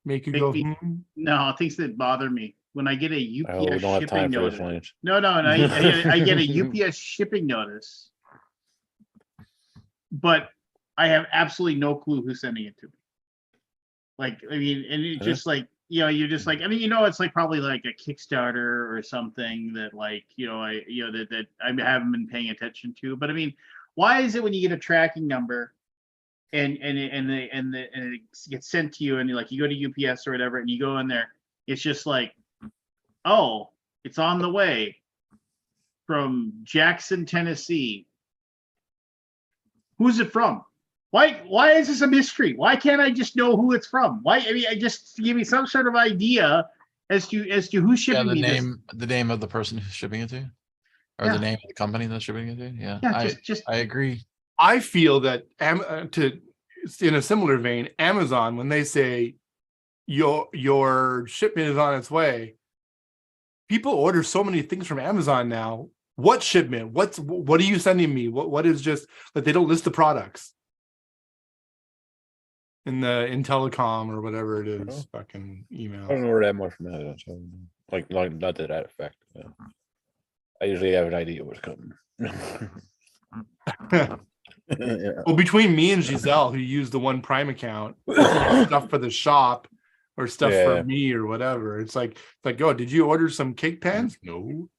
Make you
make
go
me- no, things that bother me when I get a
We
UPS
don't have
shipping
time for this,
notice.
Lance.
No, and I get a UPS shipping notice, but I have absolutely no clue who's sending it to me. Like, I mean, and it's just like, you're just like, I mean, it's like probably like a Kickstarter or something that like, that I haven't been paying attention to. But I mean, why is it when you get a tracking number and it gets sent to you and you go to UPS or whatever and you go in there, it's just like, oh, it's on the way from Jackson, Tennessee. Who's it from? Why is this a mystery? Why can't I just know who it's from? Why? I mean, I just give me some sort of idea as to who's shipping me
the name of the person who's shipping it to you, or the name of the company that's shipping it to you. Yeah,
Yeah,
I agree.
I feel that in a similar vein, Amazon, when they say your shipment is on its way, people order so many things from Amazon now. What shipment? What are you sending me? What is just like they don't list the products in telecom or whatever it is, fucking
I don't
email.
order that much from Amazon, so like not to that effect. Yeah. I usually have an idea what's coming. Yeah.
Well, between me and Giselle, who used the One Prime account for stuff for the shop or stuff
Yeah.
for me or whatever, it's like, oh, did you order some cake pans? No.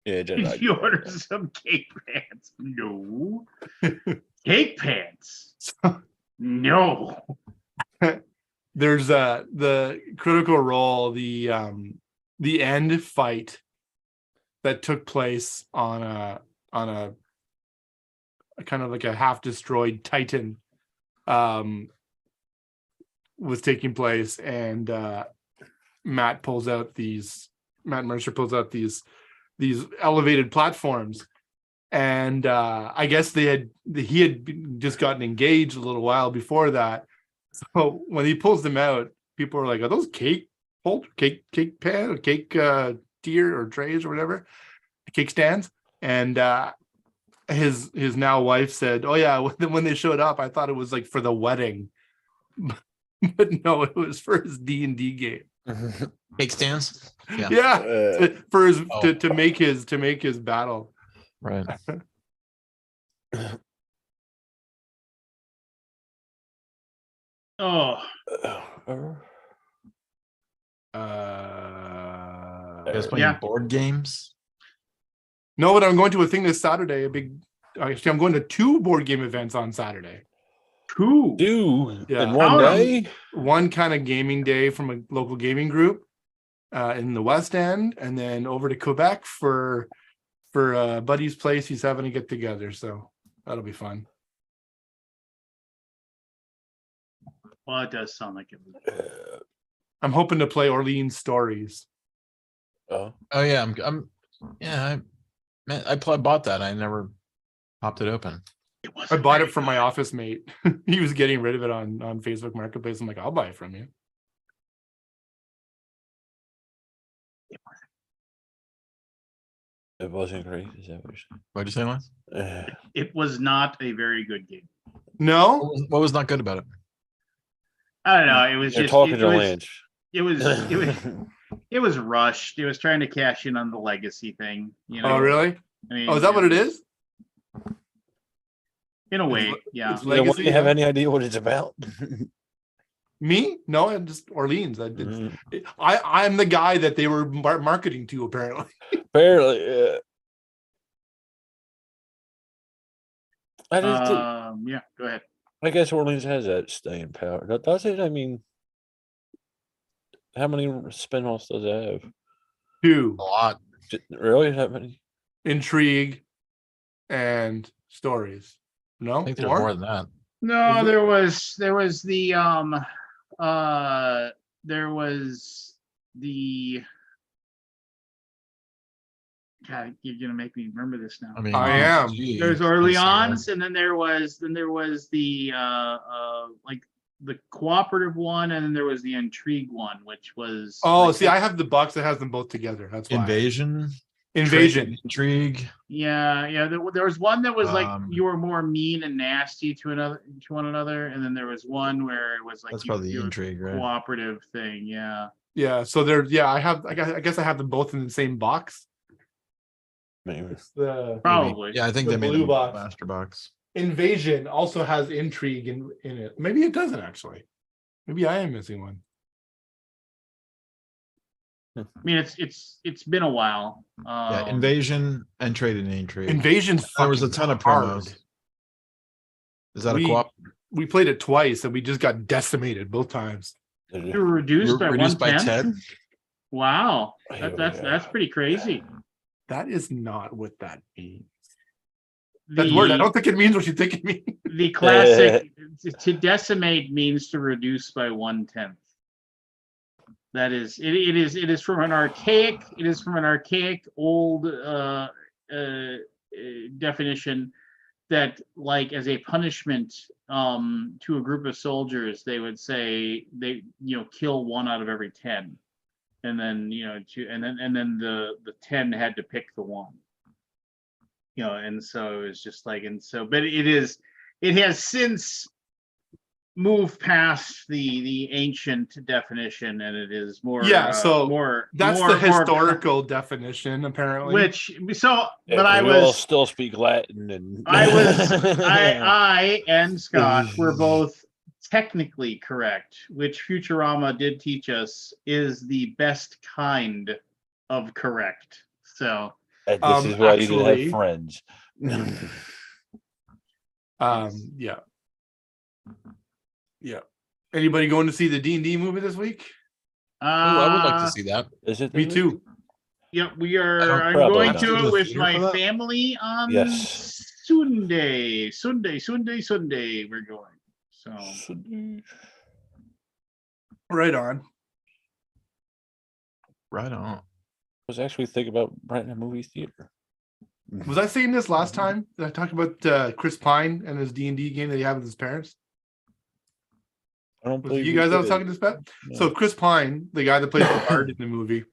Yeah,
Did you order some cake pants? No. Cake pants? No.
There's the Critical Role, the end fight that took place on a kind of like a half destroyed Titan was taking place, and Matt Mercer pulls out these elevated platforms, and I guess he had just gotten engaged a little while before that. So when he pulls them out, people are like, "Are those cake pan or cake tier or trays or whatever, cake stands?" And his now wife said, "Oh yeah, when they showed up, I thought it was like for the wedding." But no, it was for his D&D game.
Cake stands. Yeah.
Yeah, for his
Oh.
to make his battle.
Right.
Oh,
You guys playing
Yeah.
board games?
No, but I'm going to a thing this Saturday. Actually, I'm going to 2 board game events on Saturday.
two.
Yeah.
in one day.
One kind of gaming day from a local gaming group in the West End, and then over to Quebec for Buddy's place. He's having a get together, so that'll be fun.
Well, it does sound like it.
I'm hoping to play Orleans Stories.
Oh,
Oh yeah, I bought that. I never popped it open.
I bought it from my office mate. He was getting rid of it on Facebook Marketplace. I'm like, I'll buy it from you.
it wasn't great. Is that what you're
What'd you say, Lance?
saying?
It was not a very good game.
No,
What was not good about it?
I don't know. It was
You're
just
talking
it
to
was,
Lance.
it was rushed. It was trying to cash in on the legacy thing. You know.
oh really?
I mean,
Oh, is that what it is?
In a way, yeah.
It's
You don't
legacy.
have
Yeah.
any idea what it's about?
Me? No, I'm just Orleans.
Mm,
I'm the guy that they were marketing to, apparently.
Barely. I just,
Yeah. Go ahead.
I guess Orleans has that staying power. Does it? I mean, how many spin-offs does it have?
2,
A lot.
Really, that many?
Intrigue and Stories. No,
I think there's more than that.
No,
Is it-
there was the there was the God, you're gonna make me remember this now.
I mean,
I am.
gee,
There's
let's see,
Orleans, and then there was the like the cooperative one, and then there was the intrigue one, which was
Oh,
like,
see, I have the box that has them both together. That's why.
Invasion,
Invasion.
Trade, Intrigue.
yeah. There was one that was like you
Um,
were more mean and nasty to one another, and then there was one where it was like
That's
you
probably the
were
Intrigue, right?
cooperative thing. Yeah.
Yeah. So there. Yeah, I guess I have them both in the same box.
Maybe.
It's the
Probably.
Yeah, I think
The
they made
blue
a
box.
master box.
Invasion also has Intrigue in it. Maybe it doesn't actually. Maybe I am missing one.
I mean, it's been a while.
Yeah, Invasion and Trade and Intrigue.
Invasion's
There was a
fucking
ton of
hard.
promos. Is that
We-
a co-op?
We played it twice and we just got decimated both times.
You were reduced by
Reduced by
1/10?
10?
Wow,
Here we
that's
go.
pretty crazy.
That is not what that means. That word, I don't think it means what you think it means.
The classic to decimate means to reduce by 1/10. That is it is from an archaic old definition that like as a punishment to a group of soldiers, they would say they kill 1 out of every 10, and then the 10 had to pick the 1. And so it was just like, but it has since moved past the ancient definition, and it is more
that's
more
the historical definition apparently.
But
I
we all
was
still speak Latin, and
I and Scott were both technically correct, which Futurama did teach us is the best kind of correct. So
And this is why you didn't
actually-
have friends.
Yeah. Anybody going to see the D&D movie this week?
Ooh, I would like to see that.
Is it?
Me too.
Yeah, we are.
don't
I'm
probably
going
not.
to
To
it
the
with
theater
my
for that?
family on
Yes.
Sunday. We're going. So
Right on.
Right on.
I was actually thinking about renting a movie theater.
Was I saying this last time? Did I talk about Chris Pine and his D&D game that he had with his parents?
I don't
Was it
believe
you guys I was
did.
talking to this about?
No.
So Chris Pine, the guy that plays the bard in the movie,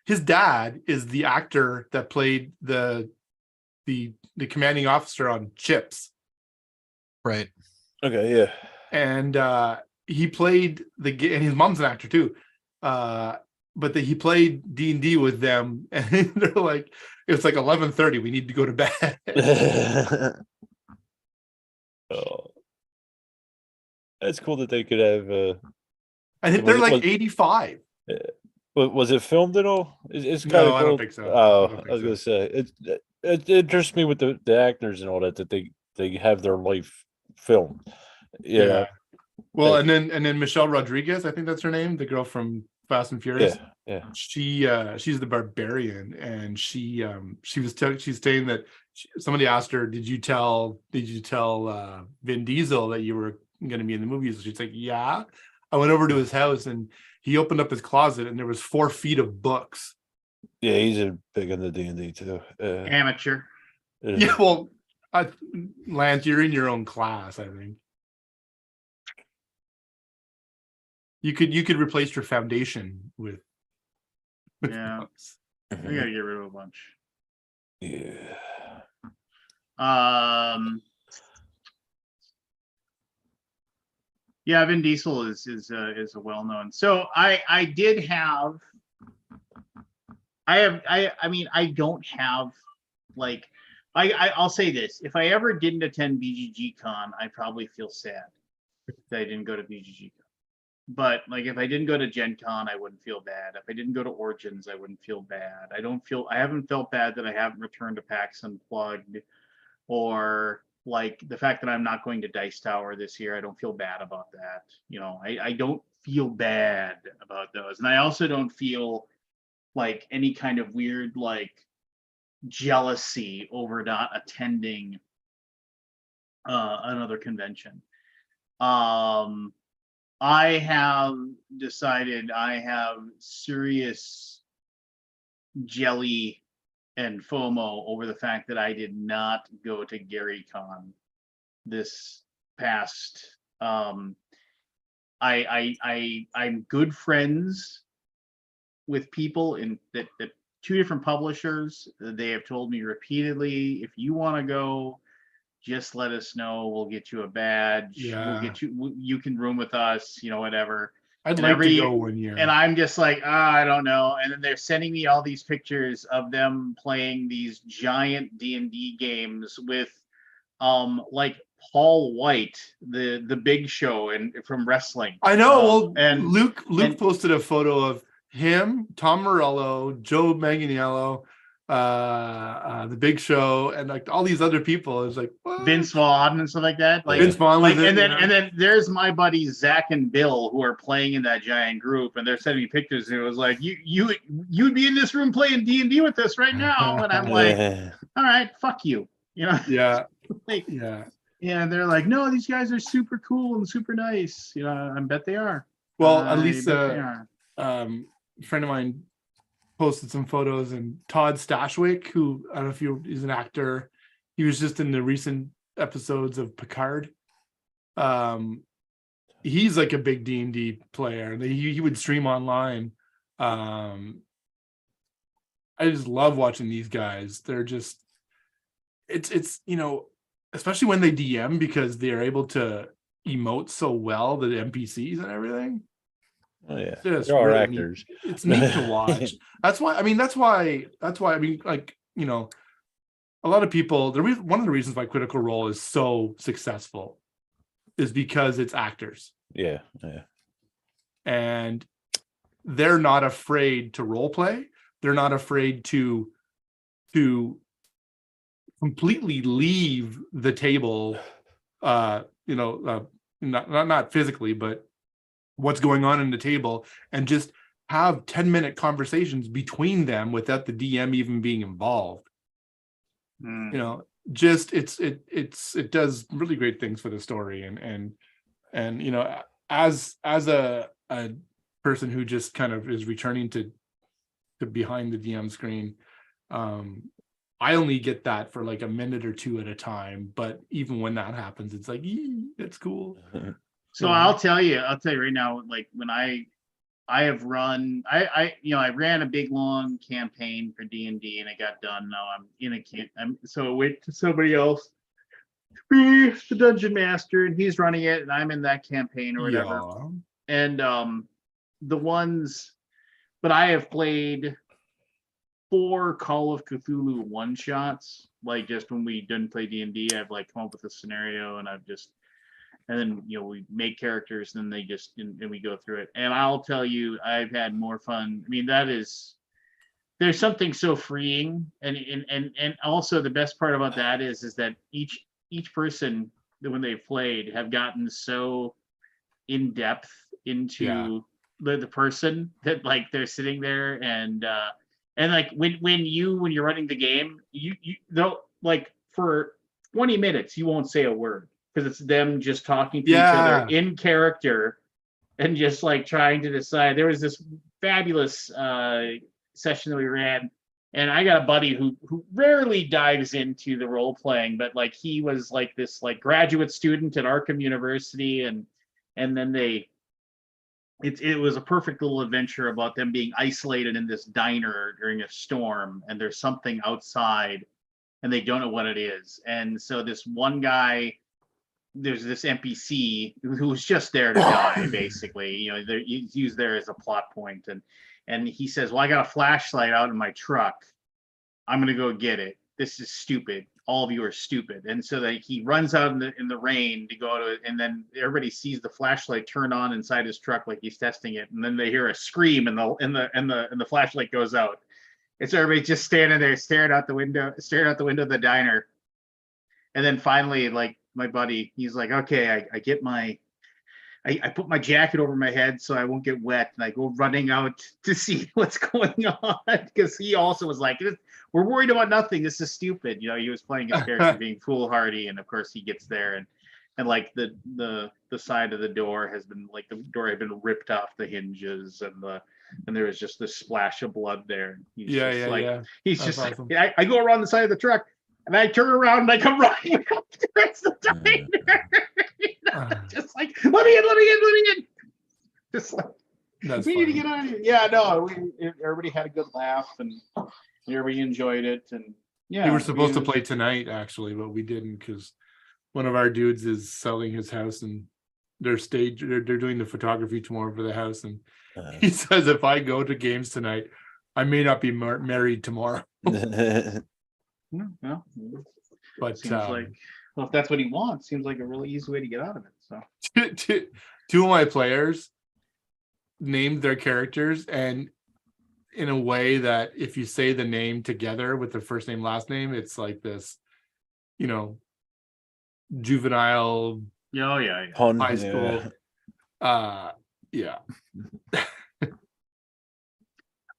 his dad is the actor that played the commanding officer on Chips,
Right.
Okay, yeah.
and he played and his mom's an actor too. But he played D&D with them, and they're like, it's like 11:30. We need to go to bed.
Oh. That's cool that they could have.
I think they're like 85.
Was it filmed at all? It's
No,
kind of cool.
I don't think so.
Oh,
I don't think
I was
so.
gonna say it interests me with the actors and all that they have their life filmed. Yeah,
Well,
Thank
and then Michelle Rodriguez, I think that's her name, the girl from Fast and Furious.
yeah.
She's the barbarian, and she's saying that somebody asked her, did you tell Vin Diesel that you were going to be in the movies? She's like, yeah. I went over to his house and he opened up his closet and there was 4 feet of books.
Yeah, he's a big into D&D too.
amateur.
Yeah, well, Lance, you're in your own class, I think. You could replace your foundation with
Yeah.
books.
We gotta get rid of a bunch.
Yeah.
Yeah, Vin Diesel is a well known. So I did have. I mean, I don't have like I'll say this: if I ever didn't attend BGG Con, I'd probably feel sad that I didn't go to BGG Con. But like if I didn't go to Gen Con, I wouldn't feel bad. If I didn't go to Origins, I wouldn't feel bad. I haven't felt bad that I haven't returned to PAX Unplugged, or like the fact that I'm not going to Dice Tower this year. I don't feel bad about that. I don't feel bad about those. And I also don't feel like any kind of weird like jealousy over not attending another convention. I have decided I have serious jelly and FOMO over the fact that I did not go to GaryCon this past. I'm good friends with people in that 2 different publishers. They have told me repeatedly, if you want to go, just let us know. We'll get you a badge.
Yeah.
We'll get you can room with us, whatever.
I'd
And
like
every
to go one year.
And I'm just like, I don't know. And then they're sending me all these pictures of them playing these giant D&D games with like Paul White, the Big Show and from wrestling.
I know.
And
Luke
and-
posted a photo of him, Tom Morello, Joe Manganiello, the Big Show, and like all these other people. It's like what?
Vince Vaughn and stuff like that. Like
Vince Vaughn was
like,
in,
and then there's my buddies Zach and Bill who are playing in that giant group, and they're sending me pictures. And it was like, you'd be in this room playing D&D with us right now, and I'm like, all right, fuck you,
Yeah,
like,
yeah.
yeah. They're like, no, these guys are super cool and super nice. I bet they are.
Well,
I
at least
bet they are.
a friend of mine posted some photos, and Todd Stashwick, who I don't know if he's an actor, He was just in the recent episodes of Picard. He's like a big D&D player. He would stream online. I just love watching these guys. They're just, it's especially when they DM, because they're able to emote so well, the NPCs and everything.
Oh yeah,
Just
there are
really
actors.
neat. It's neat to watch. That's why I mean, like, a lot of people, one of the reasons why Critical Role is so successful is because it's actors,
Yeah.
and they're not afraid to role play. They're not afraid to completely leave the table, not physically, but what's going on in the table, and just have 10-minute conversations between them without the DM even being involved. Just it does really great things for the story, and as a person who just kind of is returning to behind the DM screen, I only get that for like a minute or two at a time, but even when that happens, it's like, it's cool.
So I'll tell you right now, like when I have run, I ran a big long campaign for D&D and it got done. Now I'm in a so I went to somebody else, be the dungeon master, and he's running it, and I'm in that campaign or whatever. And the ones, but I have played 4 Call of Cthulhu one shots. Like just when we didn't play D&D, I've like come up with a scenario, and and then we make characters, and then and we go through it. And I'll tell you, I've had more fun. I mean, there's something so freeing, and also the best part about that is that each person that when they've played have gotten so in depth into the person that like they're sitting there, and like when you're running the game, they'll like for 20 minutes you won't say a word, because it's them just talking to each other in character and just like trying to decide. There was this fabulous session that we ran, and I got a buddy who rarely dives into the role playing, but like he was like this like graduate student at Arkham University, and then it was a perfect little adventure about them being isolated in this diner during a storm, and there's something outside and they don't know what it is. And so this one guy, there's this NPC who's just there to die, basically. He's used there as a plot point, and he says, "Well, I got a flashlight out in my truck. I'm gonna go get it. This is stupid. All of you are stupid." And so that he runs out in the rain to go to it, and then everybody sees the flashlight turn on inside his truck like he's testing it, and then they hear a scream, and the flashlight goes out. And so everybody's just standing there staring out the window of the diner. And then finally, like my buddy, he's like, "Okay, I get I put my jacket over my head so I won't get wet, and I go running out to see what's going on," because he also was like, "We're worried about nothing. This is stupid." He was playing his character being foolhardy, and of course he gets there, and like the side of the door has been like the door had been ripped off the hinges, and there was just this splash of blood there. He's He's That's just awesome. I go around the side of the truck, and I turn around and I come running up to the rest of the diner. Just like, let me in. Just like, we need to get out of here. Yeah, no, everybody had a good laugh, and everybody enjoyed it. And
we were supposed to play tonight, actually, but we didn't, because one of our dudes is selling his house, and they're doing the photography tomorrow for the house, and he says, if I go to games tonight, I may not be married tomorrow.
No,
but
seems like, well, if that's what he wants, seems like a really easy way to get out of it. So
two of my players named their characters, and in a way that if you say the name together with the first name last name, it's like this juvenile high school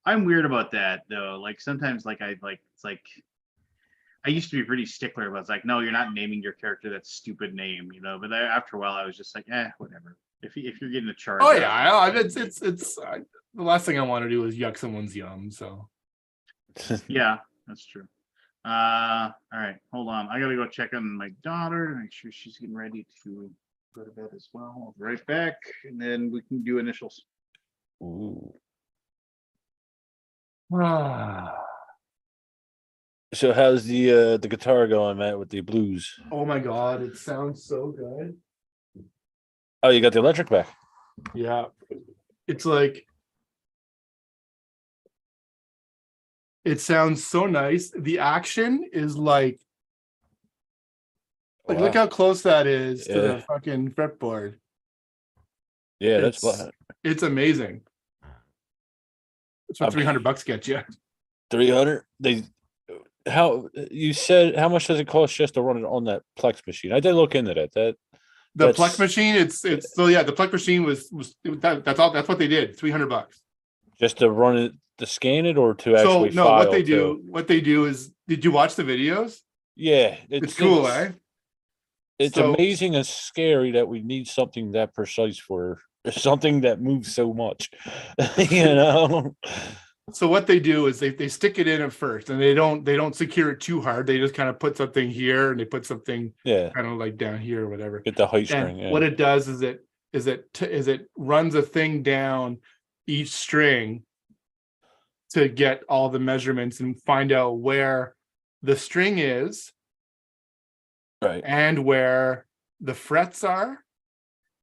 I'm weird about that though. Like sometimes it's like I used to be pretty stickler about, it's like, no, you're not naming your character that stupid name, but after a while I was just like, whatever. If you're getting a charge.
It's the last thing I want to do is yuck someone's yum. So
yeah, that's true. All right, hold on. I gotta go check on my daughter, make sure she's getting ready to go to bed as well. I'll be right back, and then we can do initials.
Ooh.
Oh
So how's the guitar going, Matt, with the blues?
my God, it sounds so good.
Oh, you got the electric back.
Yeah. It's like, it sounds so nice. The action is like look
Wow.
how close that is to
Yeah.
the fucking fretboard.
Yeah, that's
It's amazing. It's what
I'm-
$300 get you.
300. How you said how much does it cost just to run it on that Plex machine? I did look into that.
The
That's-
Plex machine, it's so yeah, the Plex machine was that's all, that's what they did, $300.
Just to run it, to scan it, or to
So
actually
no,
file
what they do is, did you watch the videos?
Yeah,
It's cool, eh?
It's
So-
amazing and scary that we need something that precise for something that moves so much. You know?
So what they do is they stick it in at first, and they don't secure it too hard. They just kind of put something here, and they put something
Yeah,
kind of like down here or whatever.
get the height
And
string. Yeah.
what it does is it runs a thing down each string to get all the measurements and find out where the string is
Right.
and where the frets are,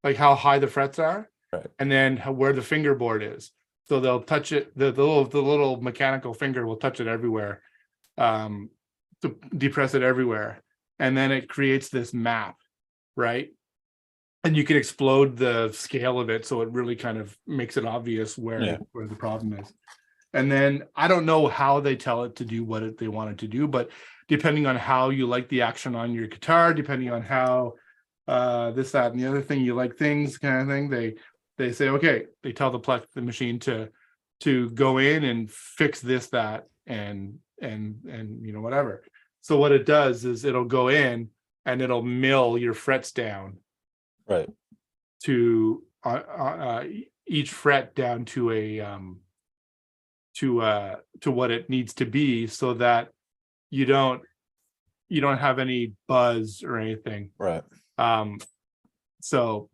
like how high the frets are,
Right.
and then where the fingerboard is. So they'll touch it. The little mechanical finger will touch it everywhere, to depress it everywhere, and then it creates this map, right? And you can explode the scale of it, so it really kind of makes it obvious where the problem is. And then I don't know how they tell it to do what they want it to do, but depending on how you like the action on your guitar, depending on how this, that, and the other thing you like, things kind of thing, they say, okay, they tell the machine to go in and fix this, that, and whatever. So what it does is it'll go in and it'll mill your frets down,
Right.
to each fret down to what it needs to be, so that you don't have any buzz or anything.
Right.
So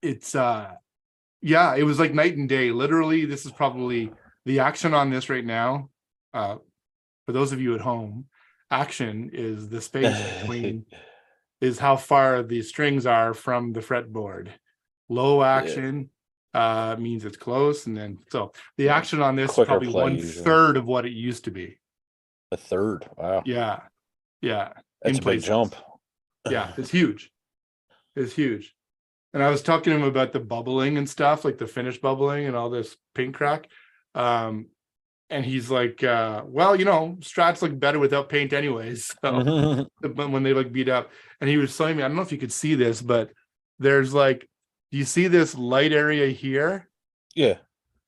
it's yeah, it was like night and day. Literally, this is probably the action on this right now. For those of you at home, action is the space between is how far the strings are from the fretboard. Low action means it's close, and then so the action on this is
Quicker
probably
play,
1/3 of what it used to be.
A third. Wow.
Yeah.
That's a big
places.
jump.
Yeah, it's huge. It's huge. And I was talking to him about the bubbling and stuff, like the finish bubbling and all this paint crack. And he's like, well, Strats look better without paint anyways. So when they look beat up. And he was telling me, I don't know if you could see this, but there's like, do you see this light area here?
Yeah.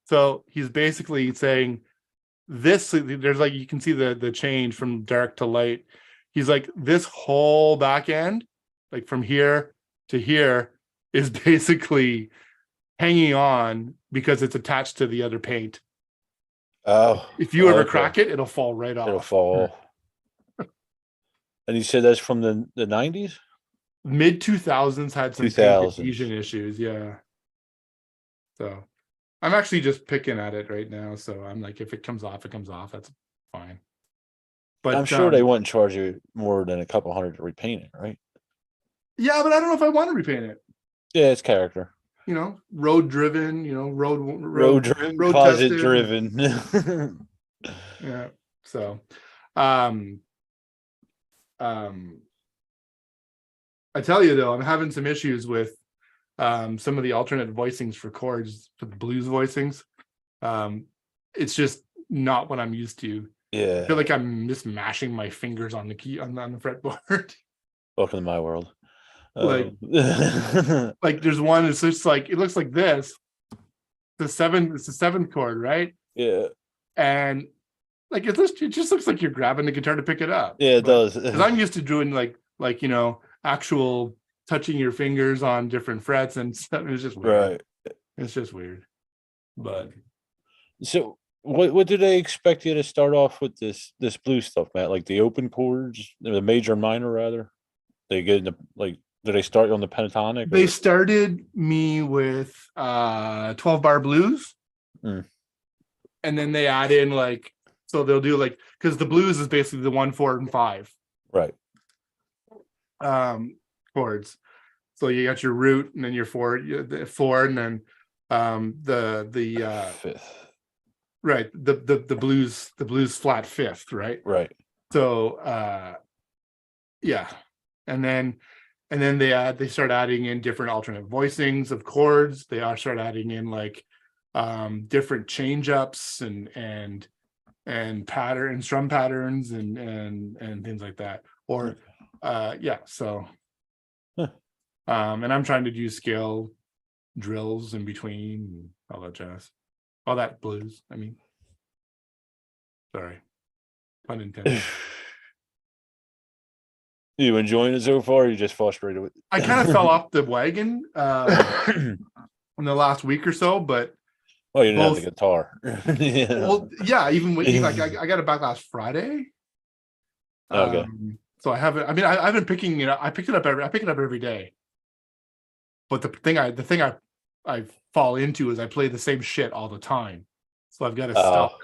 So he's basically saying this, there's like, you can see the change from dark to light. He's like, this whole back end, like from here to here, is basically hanging on because it's attached to the other paint.
Oh.
If you ever
okay.
crack it, it'll fall right off.
It'll fall. And you said that's from the 90s?
Mid 2000s had some
2000s.
adhesion issues. Yeah. So I'm actually just picking at it right now. So I'm like, if it comes off, it comes off. That's fine. But
I'm sure they wouldn't charge you more than a couple hundred to repaint it, right?
Yeah, but I don't know if I want to repaint it.
Yeah, it's character.
Road driven,
Road driven,
road
closet
tested.
driven.
Yeah. So I tell you though, I'm having some issues with some of the alternate voicings for chords, for the blues voicings. It's just not what I'm used to.
Yeah.
I feel like I'm just mashing my fingers on the key on the fretboard.
Welcome to my world.
Like there's one, it's just like, it looks like this. It's the seventh chord, right?
Yeah.
And like it just looks like you're grabbing the guitar to pick it up.
Yeah, it does.
Because I'm used to doing like actual touching your fingers on different frets and stuff. It's just weird.
Right.
It's just weird. But
So what do they expect you to start off with this blue stuff, Matt? Like the open chords, the major and minor rather? They get into like do they start you on the pentatonic?
They
or-
started me with 12 bar blues.
Mm.
And then they add in like, so they'll do like, because the blues is basically the 1, 4, and 5
Right.
chords. So you got your root and then your the 4 and then the
Fifth.
right, the blues flat fifth, right?
Right.
So yeah. And then they start adding in different alternate voicings of chords. They are start adding in like different change ups and pattern strum patterns and things like that. Or yeah, so
Huh.
and I'm trying to do scale drills in between and all that jazz. All that blues. I mean, sorry. Pun intended.
You enjoying it so far? Or you just frustrated with?
I kind of fell off the wagon in the last week or so, but
Well, you didn't have
both-
the guitar. Yeah.
well, yeah, even with like I got it back last Friday.
Okay.
So I haven't. I mean, I've been picking it up. I pick it up every day. But the thing I fall into is I play the same shit all the time. So I've got to stop.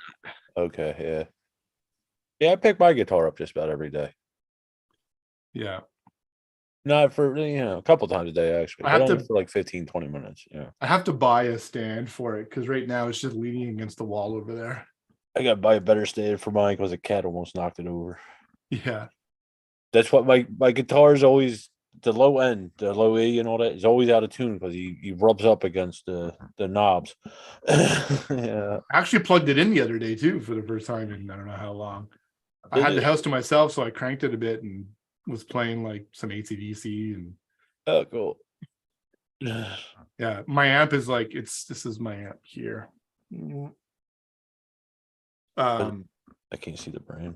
Okay. Yeah. Yeah, I pick my guitar up just about every day.
Yeah.
Not for a couple times a day actually.
I have
But only
to-
for like 15-20 minutes. Yeah.
I have to buy a stand for it because right now it's just leaning against the wall over there.
I gotta buy a better stand for mine because a cat almost knocked it over.
Yeah.
That's what my guitar is always the low end, the low E and all that is always out of tune because he rubs up against the knobs. Yeah.
I actually plugged it in the other day too for the first time in I don't know how long. I
Did
had the
you?
house to myself, so I cranked it a bit and was playing like some AC/DC and
Oh, cool.
yeah, my amp is like this is my amp here.
I can't see the brand.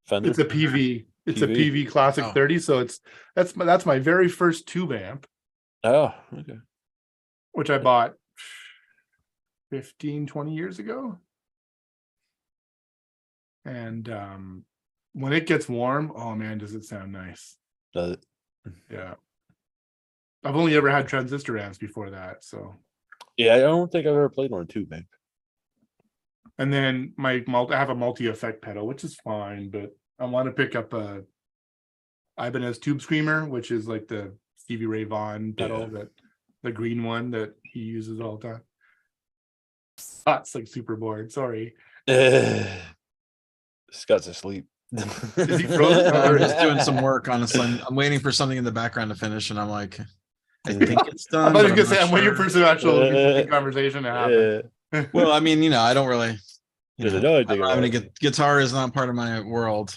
Fender.
It's a PV. It's a
PV?
PV Classic
Oh.
30. So that's my very first tube amp,
Oh, okay.
which I bought 15-20 years ago. And when it gets warm, oh man, does it sound nice.
Does it?
Yeah. I've only ever had transistor amps before that. So
Yeah, I don't think I've ever played on a tube amp.
and then I have a multi-effect pedal, which is fine, but I want to pick up a Ibanez Tube Screamer, which is like the Stevie Ray Vaughan pedal, that the green one that he uses all the time. Scott's like super bored. Sorry.
Scott's asleep.
Is he frozen?
I'm just doing some work, honestly. I'm waiting for something in the background to finish, and I'm like, I think it's
I
done.
thought you
but
were gonna say
not
I'm waiting
sure.
for some actual interesting conversation to happen.
Yeah.
Well, I mean, I don't really.
There's
I
another
don't
thing
have any
about it.
guitar is not part of my world.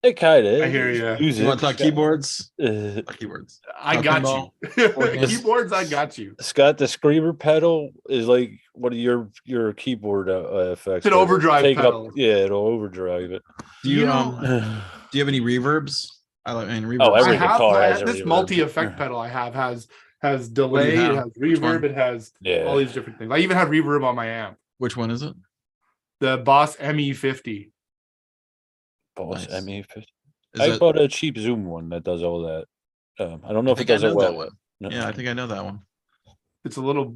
It kind of.
I hear ya.
You want to talk keyboards? Talk keyboards.
I
Talk
got
pinball.
you. Keyboards, I got you.
Scott, the screamer pedal is like one of your keyboard effects.
It's an overdrive
Take
pedal.
Up, yeah, it'll overdrive it.
Do you
You know-
do you have any reverbs? Reverbs.
Oh, every
I have
guitar has a
this
reverb.
multi-effect pedal I have has
do
delay,
you
it
have?
has
Which one?
reverb, it has
Yeah.
all these different things. I even have reverb on my amp.
Which one is it?
The Boss ME50.
Boss
Nice.
ME50.
Is
I
it?
bought a cheap Zoom one that does all that. I don't know
I
if it
think I
does it
know
well.
that one.
No.
Yeah, I think I know that one.
It's a little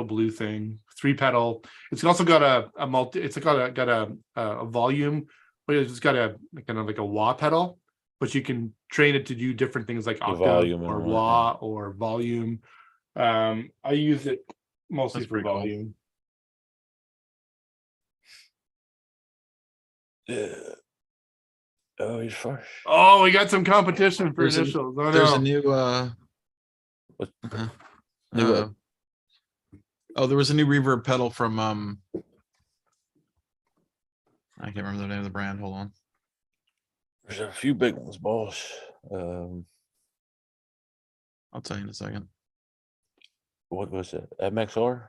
blue thing, 3-pedal. It's also got a multi. It's got a volume, but it's got a kind of like a wah pedal. But you can train it to do different things like octave
volume and
or
all that,
wah or volume. I use it mostly
That's
for
pretty cool.
volume.
Yeah. Oh, he's fresh.
Oh, we got some competition for
There's a-
initials. Oh
There's
no.
a new
What?
uh,
New what?
oh, there was a new reverb pedal from I can't remember the name of the brand. Hold on.
There's a few big ones, boss.
I'll tell you in a second.
What was it? MXR?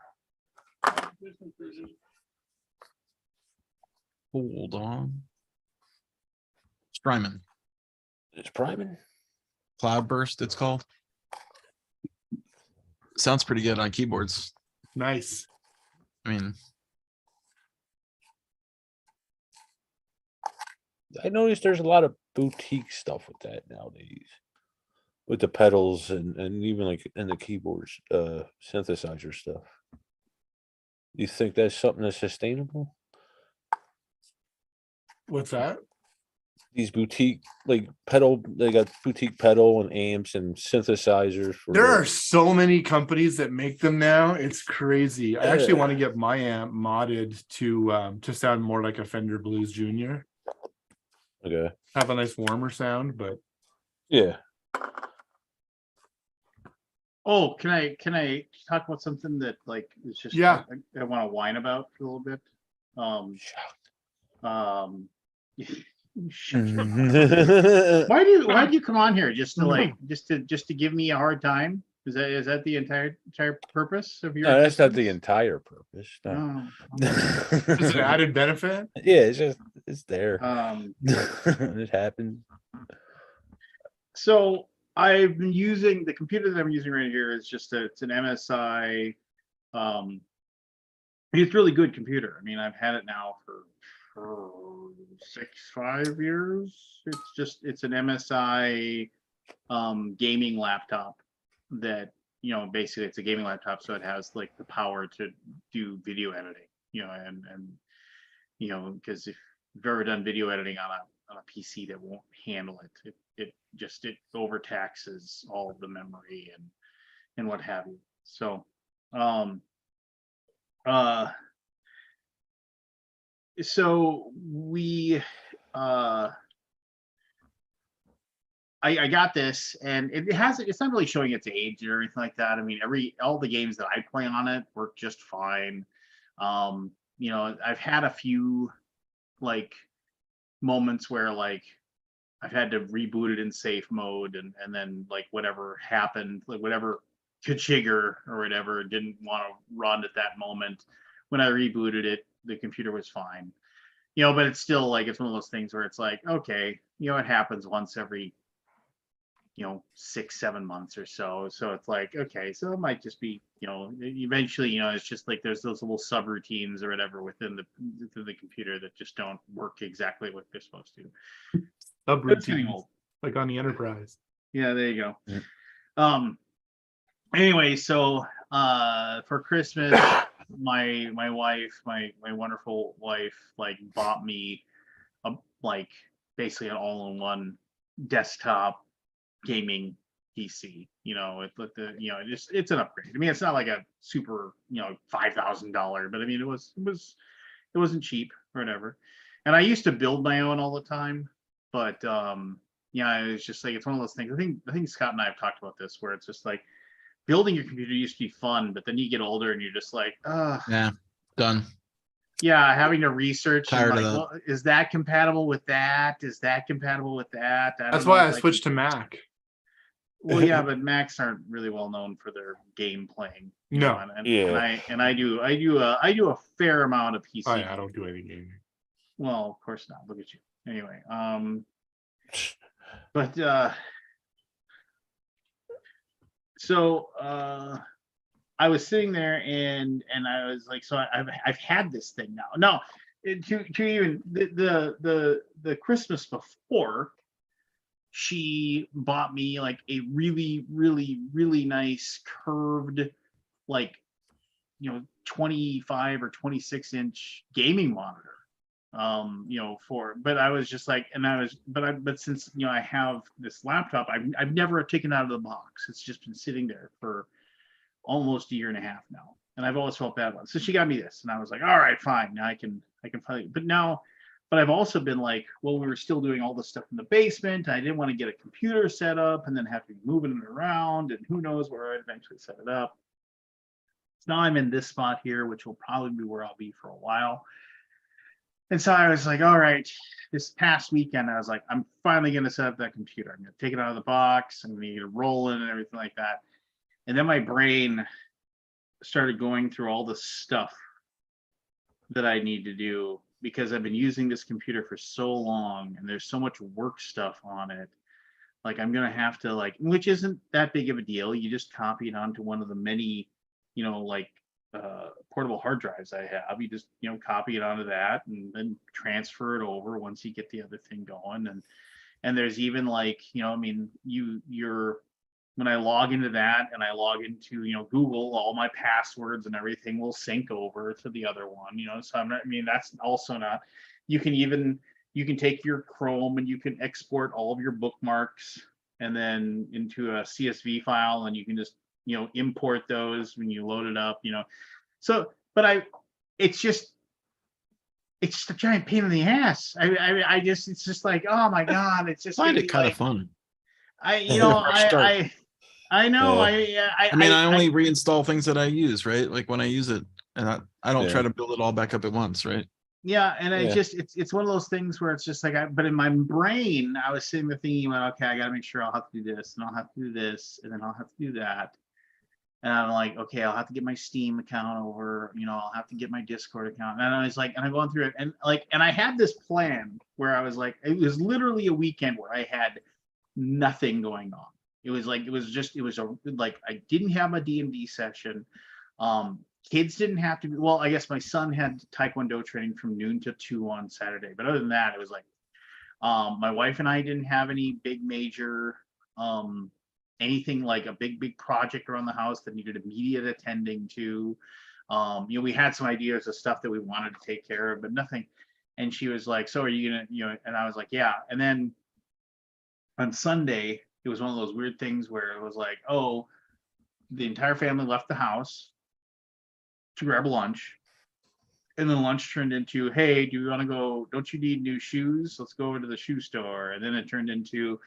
Hold on. Strymon.
It's priming.
Cloudburst, it's called. Sounds pretty good on keyboards.
Nice.
I mean,
I noticed there's a lot of boutique stuff with that nowadays. With the pedals and even like in the keyboards, synthesizer stuff. You think that's something that's sustainable?
What's that?
These boutique like pedal, they got boutique pedal and amps and synthesizers for
There
the-
are so many companies that make them now. It's crazy. I actually
Yeah.
want to get my amp modded to sound more like a Fender Blues Junior.
Okay.
Have a nice warmer sound, but
Yeah.
Oh, can I talk about something that like is just
Yeah.
I want to whine about for a little bit. Shut up.
No,
Why do you come on here just to like just to give me a hard time? Is that the entire purpose of your
that's not the
existence?
entire purpose. No.
Oh,
it's an added benefit.
Yeah, it's just it's there.
um,
It happens.
so I've been using the computer that I'm using right here is just it's an MSI. It's a really good computer. I mean, I've had it now for 5 years. It's an MSI gaming laptop that, basically it's a gaming laptop, so it has like the power to do video editing, and because if you've ever done video editing on a PC that won't handle it, it overtaxes all of the memory and what have you. So so we I got this, and it's not really showing its age or anything like that. I mean, all the games that I play on it work just fine. I've had a few like moments where like I've had to reboot it in safe mode, and then like whatever happened, like whatever configure or whatever didn't want to run at that moment. When I rebooted it, the computer was fine. But it's still like it's one of those things where it's like, okay, it happens once every 6-7 months or so. So it's like, okay, so it might just be, eventually, it's just like there's those little subroutines or whatever within the computer that just don't work exactly what they're supposed to. It's getting
Subroutines,
old.
like on the Enterprise.
Yeah, there you go.
Yeah.
Anyway, so for Christmas, my wife, my wonderful wife, like bought me like basically an all-in-one desktop gaming PC. It's an upgrade. I mean, it's not like a super $5,000, but I mean it wasn't cheap or whatever. And I used to build my own all the time, but it's just like it's one of those things. I think Scott and I have talked about this, where it's just like building your computer used to be fun, but then you get older and you're just like,
Yeah, done.
yeah, having to research and
Tired of
like,
that.
well, is that compatible with that? Is that compatible with that?
That's why I switched to Mac.
Well, yeah, but Macs aren't really well known for their game playing.
No.
And I do a fair amount of PC.
Oh, yeah, I don't do any gaming.
Well, of course not. Look at you. Anyway, but so I was sitting there and I was like, so I've had this thing now. No, to even the Christmas before, she bought me like a really, really, really nice curved, like 25 or 26-inch gaming monitor. But I was just like, but since I have this laptop, I've never taken it out of the box. It's just been sitting there for almost a year and a half now, and I've always felt bad about it. So she got me this, and I was like, all right, fine, now I can play. But I've also been like, well, we were still doing all this stuff in the basement. I didn't want to get a computer set up and then have to be moving it around, and who knows where I'd eventually set it up. So now I'm in this spot here, which will probably be where I'll be for a while. And so I was like, all right, this past weekend, I was like, I'm finally going to set up that computer. I'm going to take it out of the box. I'm going to get it rolling and everything like that. And then my brain started going through all the stuff that I need to do, because I've been using this computer for so long and there's so much work stuff on it. Like I'm going to have to which isn't that big of a deal. You just copy it onto one of the many, portable hard drives I have. You just, copy it onto that and then transfer it over once you get the other thing going. And there's even like, you're when I log into that and I log into, Google, all my passwords and everything will sync over to the other one, so that's also not, you can take your Chrome and you can export all of your bookmarks and then into a CSV file, and you can just, import those when you load it up, so, but it's just a giant pain in the ass. It's just like, oh my God, it's just
I find
gonna
it
be
kind
like,
of fun.
Fresh start.
I know.
Yeah.
I mean, I only reinstall things that I use, right? Like when I use it, and I don't try
Yeah.
to build it all back up at once, right?
yeah, and
Yeah.
it's one of those things where it's just like, but in my brain, I was sitting there thinking about, okay, I got to make sure I'll have to do this, and I'll have to do this, and then I'll have to do that. And I'm like, okay, I'll have to get my Steam account over, I'll have to get my Discord account. And I was like, and I'm going through it, and I had this plan where I was like, it was literally a weekend where I had nothing going on. It was like, I didn't have a D&D session. Kids didn't have to be, well, I guess my son had Taekwondo training from noon to 2 on Saturday. But other than that, it was like, my wife and I didn't have any big major, anything like a big project around the house that needed immediate attending to. We had some ideas of stuff that we wanted to take care of, but nothing. And she was like, so are you gonna, and I was like, yeah. And then on Sunday, it was one of those weird things where it was like, oh, the entire family left the house to grab lunch. And then lunch turned into, hey, do you want to go? Don't you need new shoes? Let's go over to the shoe store. And then it turned into,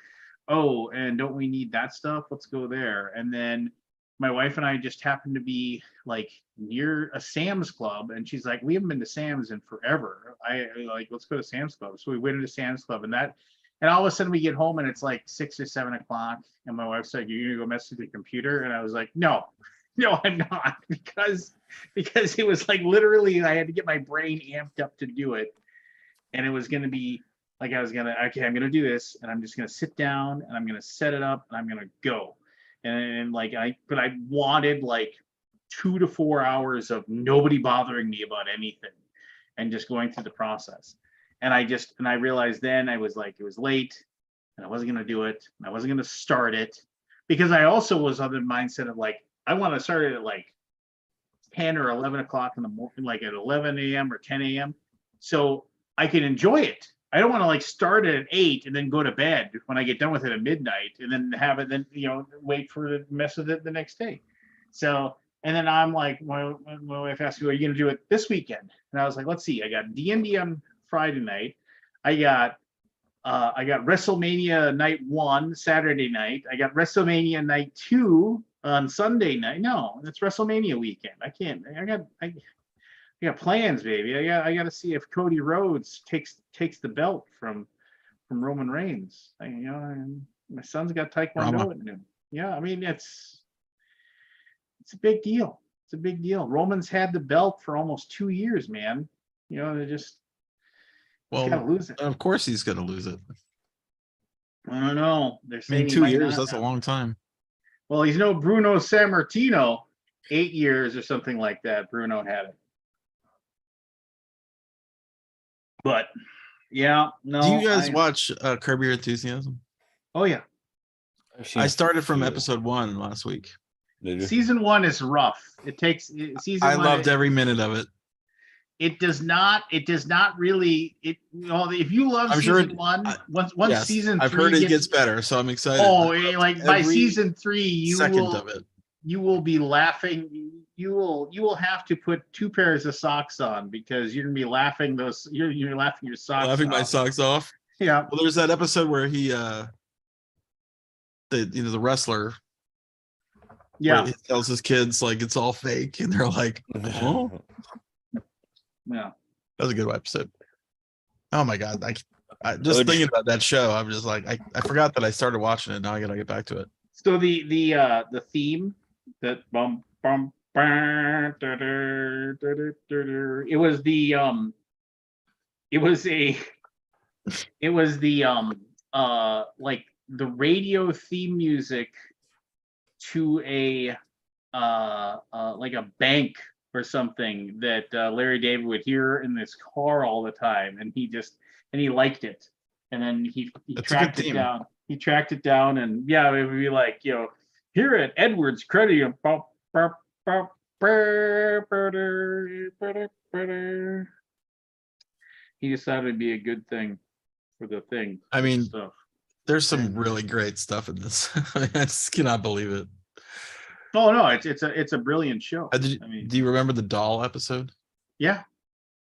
oh, and don't we need that stuff? Let's go there. And then my wife and I just happened to be like near a Sam's Club, and she's like, we haven't been to Sam's in forever. I like, let's go to Sam's Club. So we went into Sam's Club, and all of a sudden we get home and it's like 6 or 7 o'clock, and my wife's like, you're gonna go mess with the computer? And I was like, no, I'm not, because it was like literally I had to get my brain amped up to do it, and it was gonna be like I'm gonna do this, and I'm just gonna sit down and I'm gonna set it up and I'm gonna go. And like I wanted like 2 to 4 hours of nobody bothering me about anything and just going through the process. And I realized then I was like, it was late and I wasn't gonna do it. And I wasn't gonna start it, because I also was on the mindset of like, I want to start it at like 10 or 11 o'clock in the morning, like at 11 a.m. or 10 a.m. so I can enjoy it. I don't want to like start it at 8 and then go to bed when I get done with it at midnight and then have it, then, wait for the mess of it the next day. So, and then I'm like, my wife asked me, are you going to do it this weekend? And I was like, let's see, I got D&D on Friday night. I got WrestleMania night 1 Saturday night. I got WrestleMania night 2 on Sunday night. No, it's WrestleMania weekend. I got plans, baby. I got to see if Cody Rhodes takes the belt from Roman Reigns. And my son's got Taekwondo at noon. Yeah, I mean it's a big deal. It's a big deal. Roman's had the belt for almost 2 years, man. They just gotta lose it.
Of course he's gonna lose it.
I don't know. They're
I
saying
mean,
he
2
might
years,
not
that's a
now.
long time.
Well, he's no Bruno Sammartino. 8 years or something like that. Bruno had it. But yeah, no.
Do you guys watch Curb Your Enthusiasm?
Oh yeah.
I started from
Yeah.
episode 1 last week.
Did you?
Season 1 is rough.
I loved every minute of it.
It does not really, if you love
I'm sure
season 1, once
Yes,
season 3
I've heard it gets better, so I'm excited.
like by
Every
season 3
second of it.
you will be laughing. You will have to put 2 pairs of socks on, because you're gonna be laughing you're laughing your socks
Laughing my
off.
socks off.
Yeah.
Well, there's that episode where he the wrestler,
Yeah.
where he tells his kids like it's all fake, and they're like, oh,
Yeah.
that was a good episode. Oh my god, I just thinking about that show, I'm just like, I forgot that I started watching it. Now I gotta get back to it.
So the theme that bum bum bum, da, da, da, da, da, da, it was the like the radio theme music to a like a bank or something that Larry David would hear in this car all the time, and he liked it, and then he
That's a good
tracked it
theme.
down. He tracked it down, and yeah, it would be like, here at Edwards Credit. He decided it'd be a good thing for the thing.
I mean,
stuff.
There's some really great stuff in this. I just cannot believe it.
Oh no, it's a brilliant show. I mean,
Do you remember the doll episode?
yeah.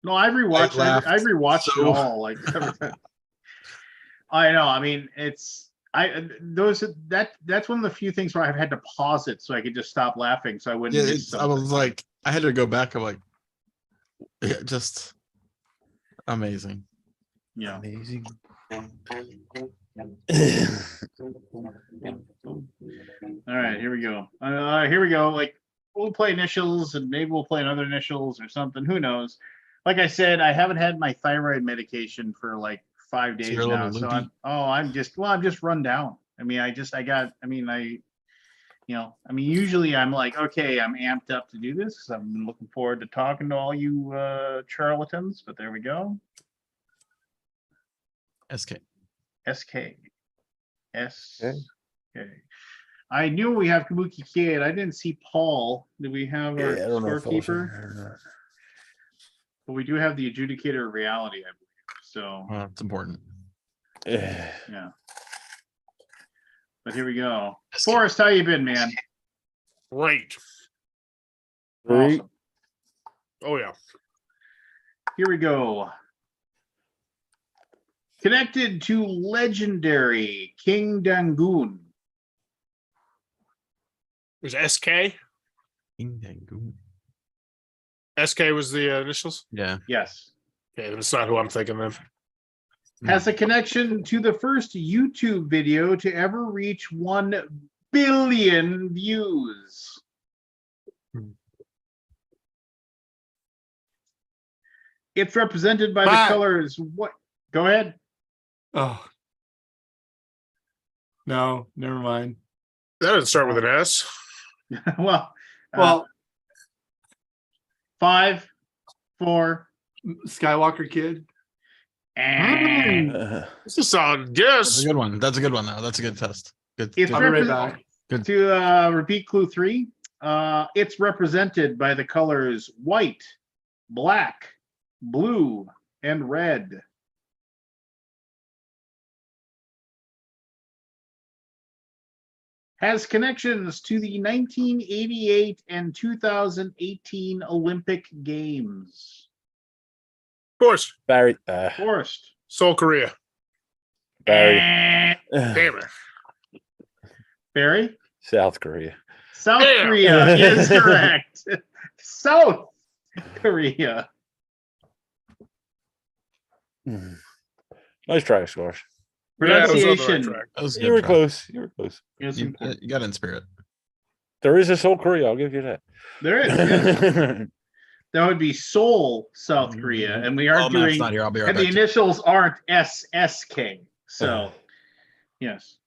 No, I've rewatched
laughed
I've rewatched it
so-
all like every time. I know. I mean, that's one of the few things where I've had to pause it so I could just stop laughing so I wouldn't
Yeah,
miss
I
something.
was like, I had to go back. I'm like, yeah, just amazing.
Yeah.
Amazing.
All right, here we go. Here we go. Like, we'll play initials, and maybe we'll play another initials or something. Who knows? Like I said, I haven't had my thyroid medication for like 5 days
you're a
now.
little
So
loopy?
I'm just run down. I mean, usually I'm like, okay, I'm amped up to do this because I've been looking forward to talking to all you charlatans. But there we go.
SK.
SK. I knew we have Kabuki Kid. I didn't see Paul. Do we have our
I don't know if I was in
scorekeeper?
there or not.
But we do have the adjudicator of reality, I believe. So
Well, it's important.
yeah. But here we go.
SK.
Forrest, how you been, man?
Great.
Three.
Awesome.
Oh yeah.
Here we go. Connected to legendary King Dangoon.
There's SK. SK was the initials.
Yeah.
Yes.
Okay, that's not who I'm thinking then.
Has a connection to the first YouTube video to ever reach 1 billion views. It's represented by
Matt.
the colors. What? Go ahead.
Oh. No, never mind.
That doesn't start with an S.
Well,
Well,
5, 4.
Skywalker Kid.
This is solid
That's
guess.
a good one. That's a good one, though. That's a good test. Good.
It's
I'll be right
represent-
back.
Good.
To repeat clue 3, it's represented by the colors white, black, blue, and red. Has connections to the 1988 and 2018 Olympic Games.
Of course.
Barry.
Forrest.
Seoul, Korea.
Barry.
Damn it.
Barry.
South Korea.
South
Damn.
Korea is correct. South Korea.
Nice try, Scores.
Yeah, it was on the right
Pronunciation.
track.
That was a
You
good
were
try.
close. You were close.
is
You,
important.
you got in spirit.
There is a Seoul Korea. I'll give you that.
There is. Yes. That would be Seoul, South Korea, and we
Oh,
aren't
Matt's
doing.
not here. I'll be right
And the
back.
initials aren't SSK. So, yes,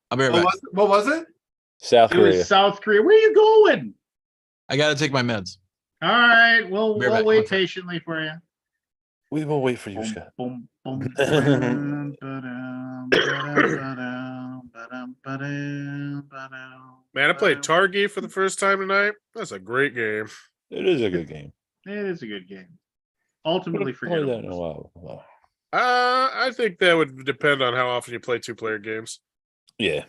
I'll be right
What
back.
was it?
South
it was
Korea.
South Korea. Where are you going?
I got to take my meds.
All right, we'll
Be right back.
wait
One sec.
patiently for you.
We will wait for you,
Boom,
Scott.
boom, boom, ba-dum, ba-dum, ba-dum, ba-dum, ba-dum, ba-dum,
Man, I played
ba-dum.
Targi for the first time tonight. That's a great game.
It is a good game.
It is a good game.
But
Ultimately
I've played that in a
forgettable.
while.
I think that would depend on how often you play 2-player games.
Yeah.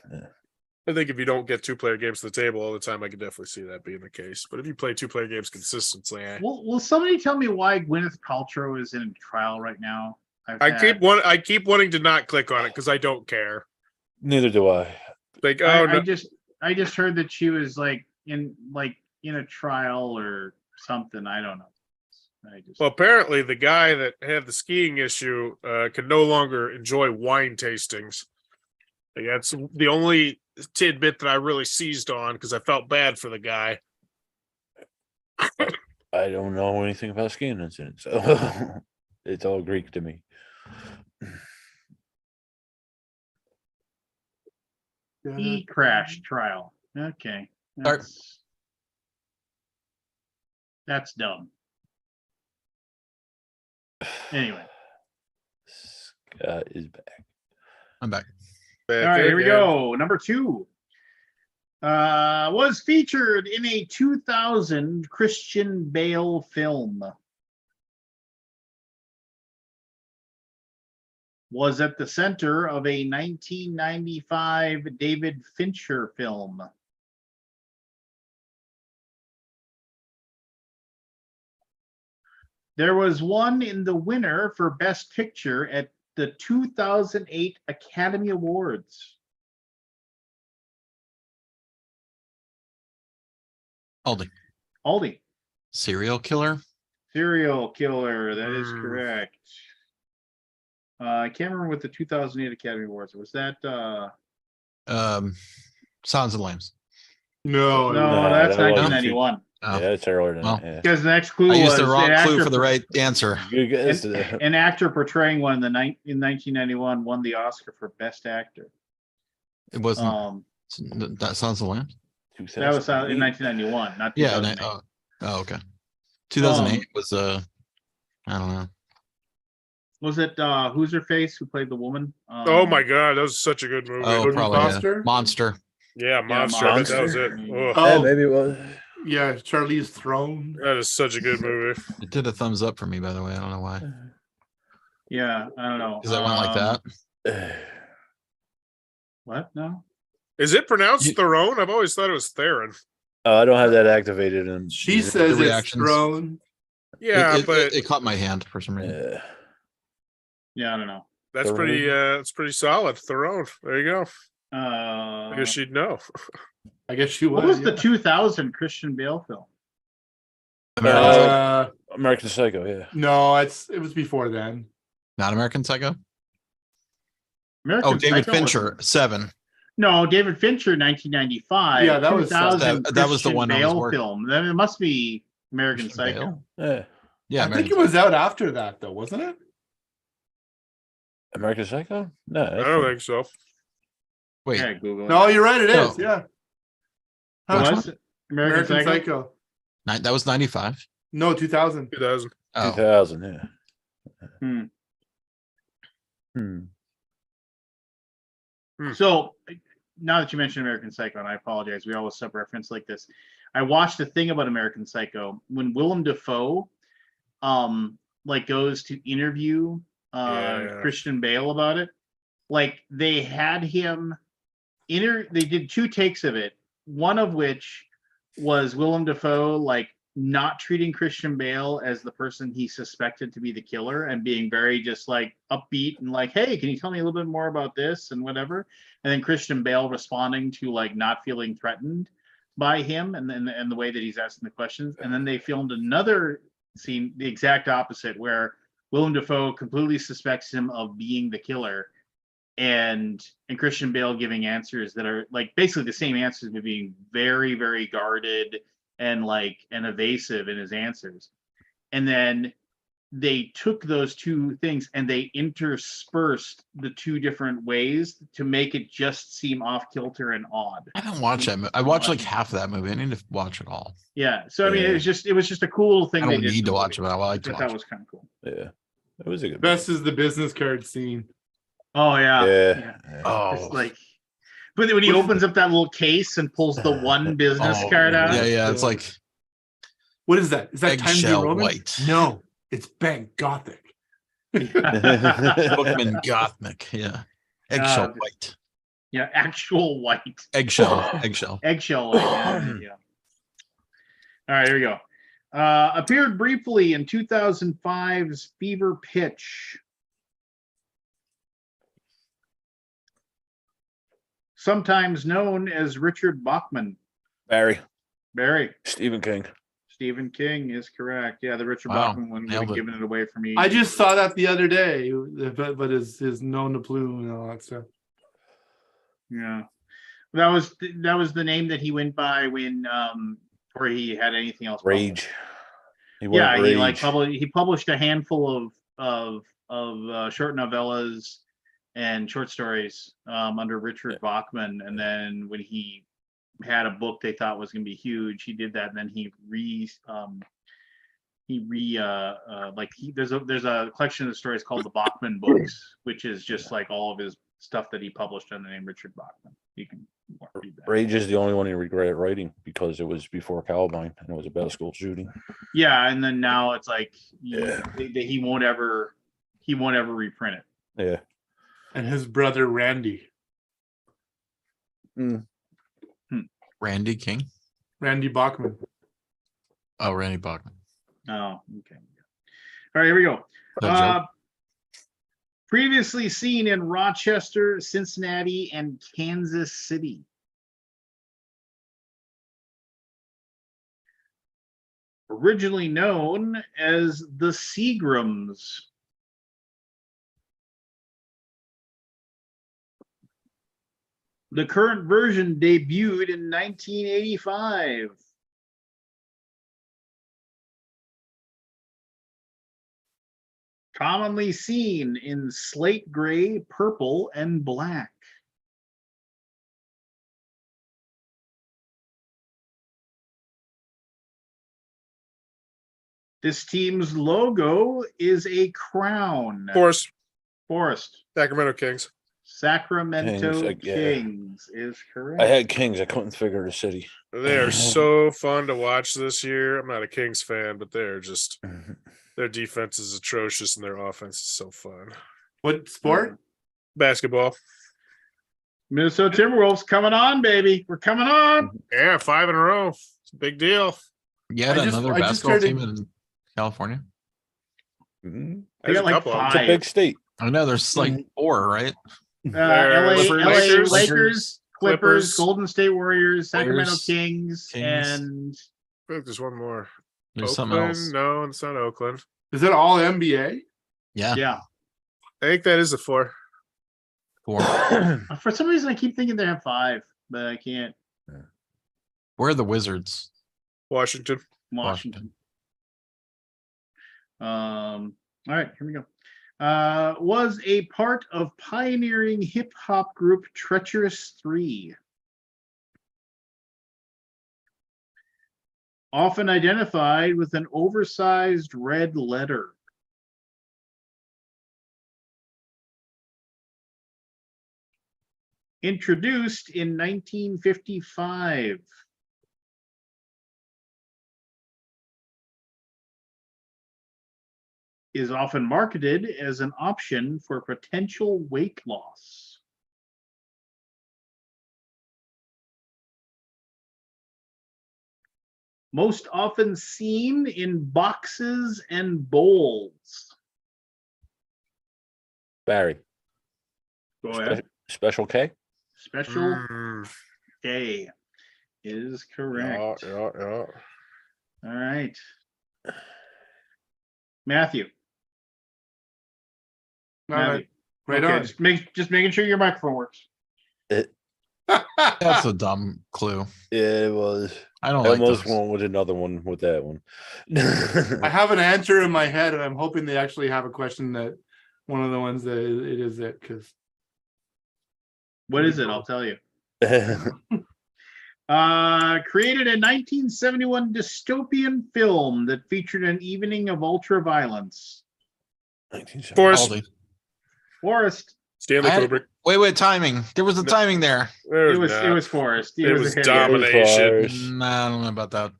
I think if you don't get 2-player games to the table all the time, I could definitely see that being the case. But if you play 2-player games consistently,
Will somebody tell me why Gwyneth Paltrow is in trial right now?
I keep wanting to not click on it because I don't care.
Neither do I.
Like,
I
oh no,
I just heard that she was in a trial or something. I don't know.
well, apparently the guy that had the skiing issue can no longer enjoy wine tastings. Like, that's the only tidbit that I really seized on because I felt bad for the guy.
I don't know anything about skiing incidents, so it's all Greek to me.
E crash trial. Okay.
Sorry.
That's- That's dumb. Anyway,
Scott is back.
I'm back.
all right, here we go. Number 2. Was featured in a 2000 Christian Bale film. Was at the center of a 1995 David Fincher film. There was one in the winner for Best Picture at the 2008 Academy Awards. Aldi.
Serial killer.
Serial killer. That is
Mm.
correct. I can't remember what the 2008 Academy Awards was. That
Silence of the Lambs.
No,
no,
No,
that's
that wasn't
1991.
Oh,
Yeah, it's earlier than
well,
that. Yeah.
Because the next clue
I used
was
the wrong
an
clue
actor
for the right answer.
You guys,
An actor portraying one in the in 1991 won the Oscar for Best Actor.
It wasn't that Silence of the Lambs.
That was in
2008.
1991, not
Yeah.
2008.
Okay. 2008 was I don't know.
Was it who's her face who played the woman?
Oh my god, that was such a good movie.
Oh,
Jodie
probably
Foster?
Monster.
Yeah, Monster. I bet that was it.
Monster.
Ugh,
Yeah,
Oh,
maybe it was.
yeah, Charlize Theron.
that is such a good movie.
It did a thumbs up for me, by the way. I don't know why.
Yeah, I don't know.
Because I went like that.
What? No.
Is it pronounced
You-
Theron? I've always thought it was Theron.
Oh, I don't have that activated. And
She says
The
it's
reactions.
Theron.
Yeah,
it,
but
it caught my hand for some reason.
Yeah.
Yeah, I don't know.
that's
Theron.
pretty. It's pretty solid. Theron. There you go. I
Uh,
guess you'd know.
I guess she
what
was.
was the 2000 Christian Bale film?
American Psycho.
American Psycho. Yeah.
No, it was before then.
Not American Psycho.
American
Oh, David
Psycho
Fincher.
was-
7.
No, David Fincher, 1995.
Yeah, that was-
2000
that was the
Christian
one I was
Bale
working-
film. Then it must be American
Christian
Psycho.
Bale?
Yeah.
Yeah,
I
American
think it was out after that, though, wasn't it?
American Psycho. No.
I
that's
don't
not-
think so.
Wait,
Yeah, Google it.
No, you're right. It
No.
is. Yeah.
It
Which
was American,
American
Psycho.
Psycho.
that was 95.
No, 2000.
2000.
Oh,
2000. Yeah.
Hmm.
Hmm.
So now that you mentioned American Psycho, and I apologize, we always sub-reference like this. I watched a thing about American Psycho when Willem Dafoe, like goes to interview
Yeah.
Christian Bale about it. Like they had him they did 2 takes of it. One of which was Willem Dafoe like not treating Christian Bale as the person he suspected to be the killer and being very just like upbeat and like, hey, can you tell me a little bit more about this and whatever? And then Christian Bale responding to like not feeling threatened by him and then and the way that he's asking the questions. And then they filmed another scene, the exact opposite, where Willem Dafoe completely suspects him of being the killer and Christian Bale giving answers that are like basically the same answers, but being very, very guarded and evasive in his answers. And then they took those 2 things and they interspersed the 2 different ways to make it just seem off kilter and odd.
I didn't watch that. I watched like half of that movie. I need to watch it all.
Yeah. So I mean,
Yeah.
it was just a cool thing.
I
they
don't
did
need
in
to
the
watch it,
movie.
but I like to
I
watch
thought
it.
was kind of cool.
Yeah. It was a good.
Best is the business card scene.
Oh yeah.
Yeah.
Oh,
It's like, but then when he opens up that little case and pulls the one business
Oh,
card out.
yeah. It's like
What is that? Is that Times New
eggshell
Roman?
white.
No, it's Bank Gothic.
Bookman Gothmic. Yeah. Eggshell
Uh,
white.
Yeah, actual white.
Eggshell.
Eggshell white. Yeah. All right, here we go. Appeared briefly in 2005's Fever Pitch. Sometimes known as Richard Bachman.
Barry.
Stephen King is correct. Yeah, the Richard
Wow,
Bachman one would
nailed
have
it.
given it away for me.
I just saw that the other day, but his known to plume and all that stuff.
Yeah, that was the name that he went by when before he had anything else.
Rage. He went
Yeah, he like
Rage.
published a handful of short novellas and short stories under Richard Bachman, and then when he had a book they thought was going to be huge, he did that, and then he there's a collection of stories called the Bachman books, which is just like all of his stuff that he published under the name Richard Bachman. You can read that.
Rage is the only one he regretted writing because it was before Columbine and it was about a school shooting.
Yeah, and then now it's like
Yeah.
he won't ever reprint it.
Yeah.
And his brother Randy
Randy King.
Randy Bachman.
Oh, Randy Bachman.
Oh, okay. All right, here we go.
That joke?
Previously seen in Rochester, Cincinnati, and Kansas City. Originally known as the Seagrams. The current version debuted in 1985. Commonly seen in slate gray, purple, and black. This team's logo is a crown. Forest.
Sacramento Kings.
Sacramento
Kings, yeah.
Kings is correct.
I had Kings. I couldn't figure the city.
They are so fun to watch this year. I'm not a Kings fan, but they're just their defense is atrocious and their offense is so fun.
What sport?
Basketball.
Minnesota Timberwolves coming on, baby. We're coming on.
Yeah, 5 in a row. It's a big deal.
Yeah,
I just
another basketball
started-
team in California.
Mhm.
They
There's
got
a
like
couple of them.
It's a
5.
big state.
I know there's like 4, right?
There's
LA
Lakers,
Lakers, Clippers,
Clippers,
Golden State Warriors, Sacramento
Warriors,
Kings,
Kings.
and
I feel like there's one more.
There's something
Oakland?
else.
No, it's not Oakland.
Is that all NBA?
Yeah,
yeah.
I think that is the 4.
4.
For some reason, I keep thinking they have 5, but I can't.
Where are the Wizards?
Washington.
Washington. All right, here we go. Was a part of pioneering hip hop group Treacherous 3. Often identified with an oversized red letter. Introduced in 1955. Is often marketed as an option for potential weight loss. Most often seen in boxes and bowls.
Barry.
Go ahead.
Special K.
Special
Mm,
K is
yeah,
correct.
yeah.
All right. Matthew.
All right. Right
Okay,
on.
just making sure your microphone works.
That's a dumb clue.
Yeah, it was.
I don't
I
like
almost
those.
went with another one with that one.
I have an answer in my head, and I'm hoping they actually have a question that one of the ones that it is it because
What is it? I'll tell you. Created a 1971 dystopian film that featured an evening of ultra-violence.
1970.
Forrest.
Aldi.
Forrest.
Stanley
I had-
Kubrick.
Wait, timing. There was a timing there.
There's
It was
not.
Forrest.
It was
a hit.
domination.
Forrest.
Nah, I don't know about that.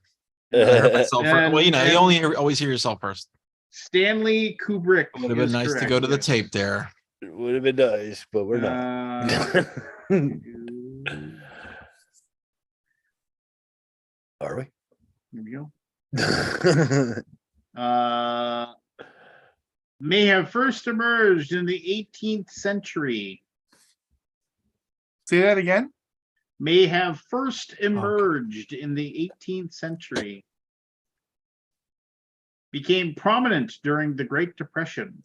I heard myself first. Well, you know, you always hear yourself first.
Stanley Kubrick.
It would have been
is
nice to
correct,
go to the
yes.
tape there.
It would have been nice, but we're not. Are we?
Here we go. May have first emerged in the 18th century.
say that again.
May have first emerged in the 18th century. Became prominent during the Great Depression.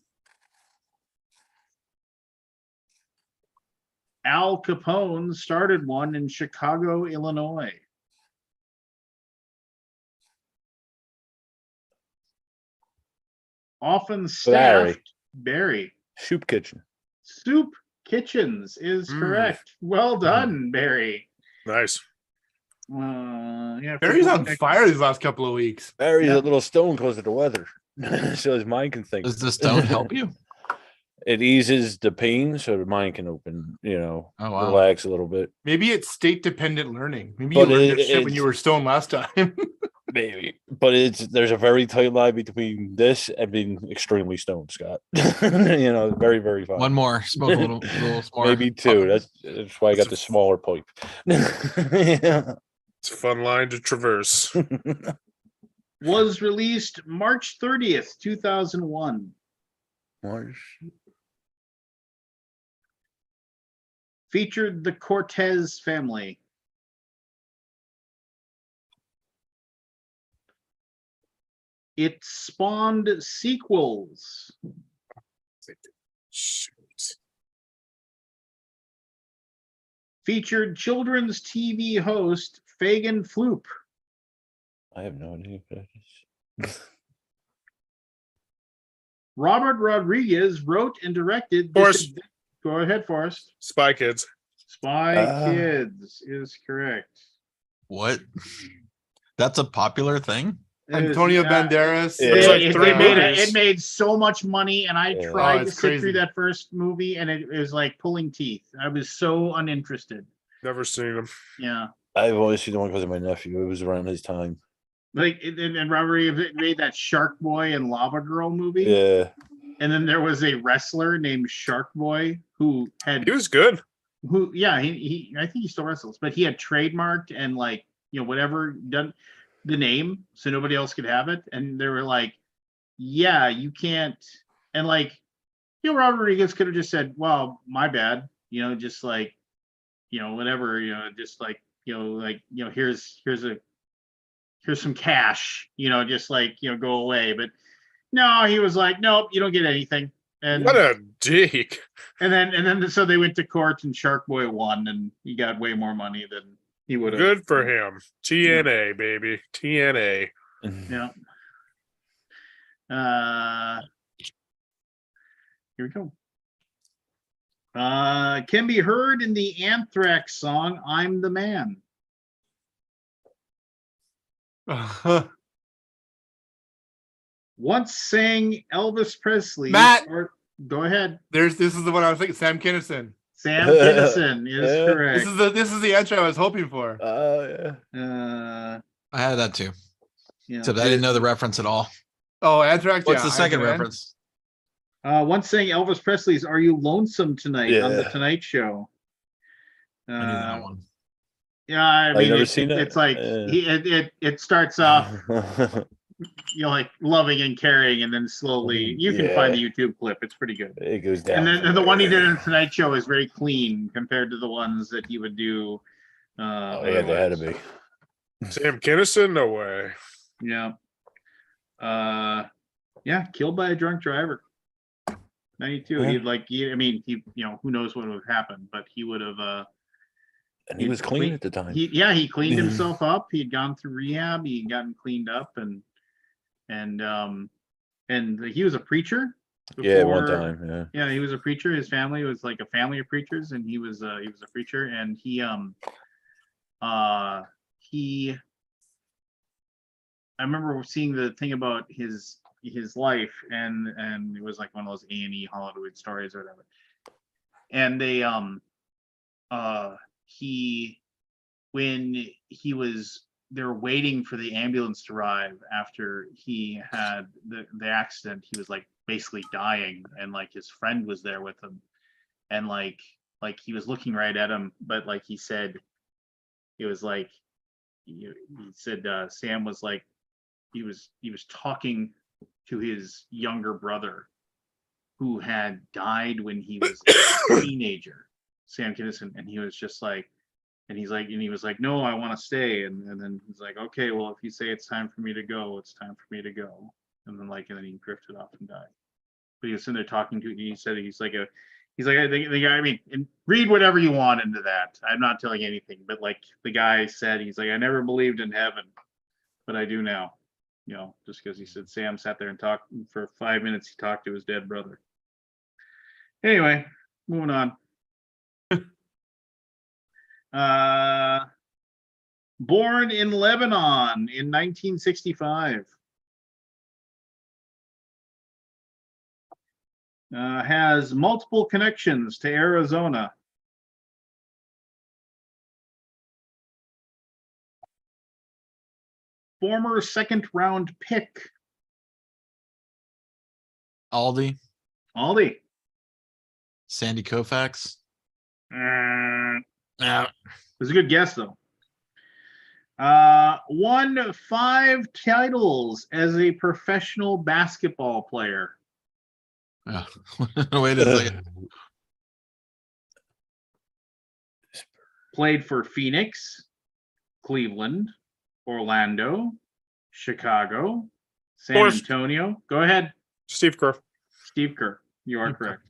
Al Capone started one in Chicago, Illinois. Often staffed. Barry.
Soup Kitchen.
Soup Kitchens is correct. Well done, Barry.
Nice.
Yeah.
Barry's
Football
on
Tech-
fire these last couple of weeks.
Barry's
Yeah.
a little stone because of the weather, so his mind can think.
Does the stone help you?
It eases the pain, so the mind can open.
Oh, wow.
Relax a little bit.
Maybe it's state dependent learning. Maybe
But
you learned that shit when
it's-
you were stoned last time.
Maybe, but there's a very tight line between this and being extremely stoned, Scott. Very, very fine.
One more. Smoke a little more.
Maybe two. That's why I got the smaller pipe. Yeah.
It's a fun line to traverse.
was released March 30th, 2001.
Marsh.
Featured the Cortez family. It spawned sequels.
Shoot.
Featured children's TV host Fagin Floop.
I have no idea what that is.
Robert Rodriguez wrote and directed.
Forrest.
Go ahead, Forrest.
Spy Kids.
Spy
Ah.
Kids is correct.
What? That's a popular thing?
Antonio
It is,
Banderas.
Yeah.
There's like
it,
three
it made,
movies.
it made so much money, and I
Yeah.
tried
Oh,
to
it's
sit
crazy.
through that first movie, and it was like pulling teeth. I was so uninterested.
Never seen them.
Yeah,
I've always seen the one because of my nephew. It was around his time.
like and Robert Reeves made that Shark Boy and Lava Girl movie,
Yeah.
and then there was a wrestler named Shark Boy who had
He was good.
he I think he still wrestles, but he had trademarked and like whatever done the name so nobody else could have it, and they were like, yeah, you can't, and like Robert Rodriguez could have just said, well, my bad, just like whatever, just like here's some cash, just like go away, but no, he was like, nope, you don't get anything. And
What a dick.
and then so they went to court and Shark Boy won, and he got way more money than he would have.
Good for him. TNA, baby. TNA.
Yeah. Here we go. Can be heard in the Anthrax song "I'm the Man." Once sang Elvis Presley.
Matt!
Go ahead.
This is the one I was thinking. Sam Kinison.
Sam Kinison is
Yeah.
correct.
This is the answer I was hoping for.
Yeah.
I had that too.
Yeah.
Except I didn't know the reference at all.
Oh, Anthrax.
What's
yeah,
the
I'm
second
Man.
reference?
Once saying Elvis Presley's "Are You Lonesome Tonight" on the
Yeah.
Tonight Show.
I knew that one.
Yeah, I
you
mean,
never seen it?
it's like
Yeah.
it starts off, like loving and caring, and then slowly you can find the YouTube clip. It's pretty good.
It goes down.
And then
from
the one he
there.
did in Tonight Show is very clean compared to the ones that he would do.
Oh, yeah, they had to
otherwise.
be.
Sam Kinison? No way.
Yeah. Yeah, killed by a drunk driver. 92.
Yeah.
Who knows what would have happened, but he would have.
And he was clean at the time.
He cleaned himself up. He had gone through rehab. He had gotten cleaned up, and he was a preacher.
Yeah, one
before-
time. Yeah.
Yeah, he was a preacher. His family was like a family of preachers, and he was a preacher. And I remember seeing the thing about his life, and it was like one of those A&E Hollywood stories or whatever. And they they were waiting for the ambulance to arrive after he had the accident. He was like basically dying, and like his friend was there with him, and like he was looking right at him, but like he said, it was like he said Sam was like he was talking to his younger brother who had died when he was a teenager, Sam Kinison, and he was just like, and he was like, no, I want to stay, and then he's like, okay, well, if you say it's time for me to go, it's time for me to go, and then he drifted off and died. But he was sitting there talking to, he said he's like the guy. I mean, and read whatever you want into that. I'm not telling anything, but like the guy said, he's like, I never believed in heaven, but I do now. Just because he said Sam sat there and talked for 5 minutes, he talked to his dead brother. Anyway, moving on. Born in Lebanon in 1965. Has multiple connections to Arizona. Former second-round pick.
Aldi,
Aldi.
Sandy Koufax.
Uh,
Yeah.
it was a good guess, though. Won 5 titles as a professional basketball player.
Wait a second.
Played for Phoenix, Cleveland, Orlando, Chicago, San
Forrest.
Antonio. Go ahead,
Steve Kerr.
Steve Kerr. You are correct.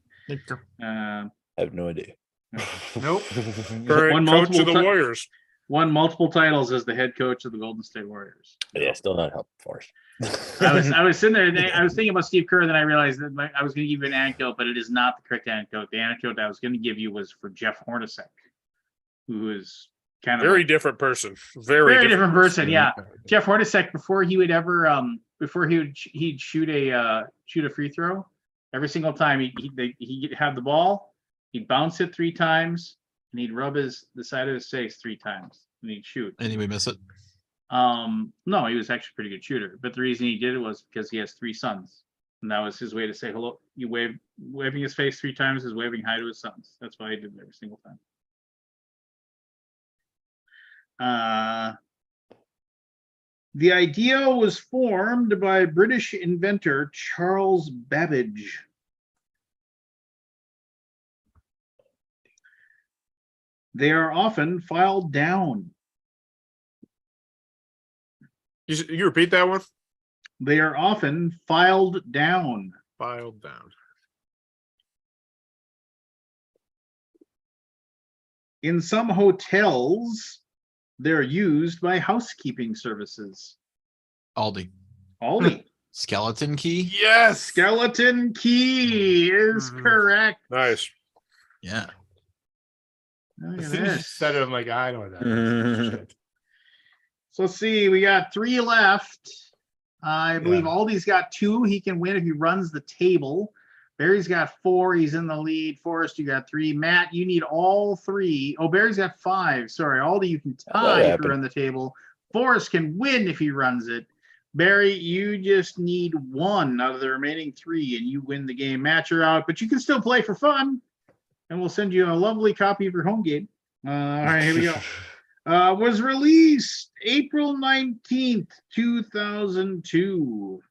I have no idea.
Nope.
Current
Won
coach of the
multiple
Warriors.
won multiple titles as the head coach of the Golden State Warriors.
Yeah, still not helpful for us.
I was sitting there and I was thinking about Steve Kerr, and then I realized that I was going to give you an anecdote, but it is not the correct anecdote. The anecdote I was going to give you was for Jeff Hornacek, who is kind of
Very different person. Very,
different person. Yeah, Jeff Hornacek, before he would ever he'd shoot a free throw, every single time he'd have the ball, he'd bounce it 3 times, and he'd rub the side of his face 3 times, and he'd shoot.
And we miss it.
No, he was actually a pretty good shooter, but the reason he did it was because he has 3 sons, and that was his way to say hello. You waving his face 3 times is waving hi to his sons. That's why he did it every single time. The idea was formed by British inventor Charles Babbage. They are often filed down.
You repeat that one?
They are often filed down.
Filed down.
In some hotels, they're used by housekeeping services.
Aldi.
Aldi.
Skeleton key.
Yes.
Skeleton key is correct.
Nice.
Yeah.
Look
As
at
soon as you
this.
said it, I'm like, I know what that is. Shit.
So let's see, we got 3 left. I believe
Yeah.
Aldi's got 2. He can win if he runs the table. Barry's got 4. He's in the lead. Forrest, you got 3. Matt, you need all 3. Oh, Barry's got 5. Sorry, Aldi, you can tie if you run the table. Forrest can win if he runs it. Barry, you just need 1 out of the remaining 3, and you win the game. Matt, you're out, but you can still play for fun, and we'll send you a lovely copy of your home game. All right, here we go. Was released April 19th, 2002.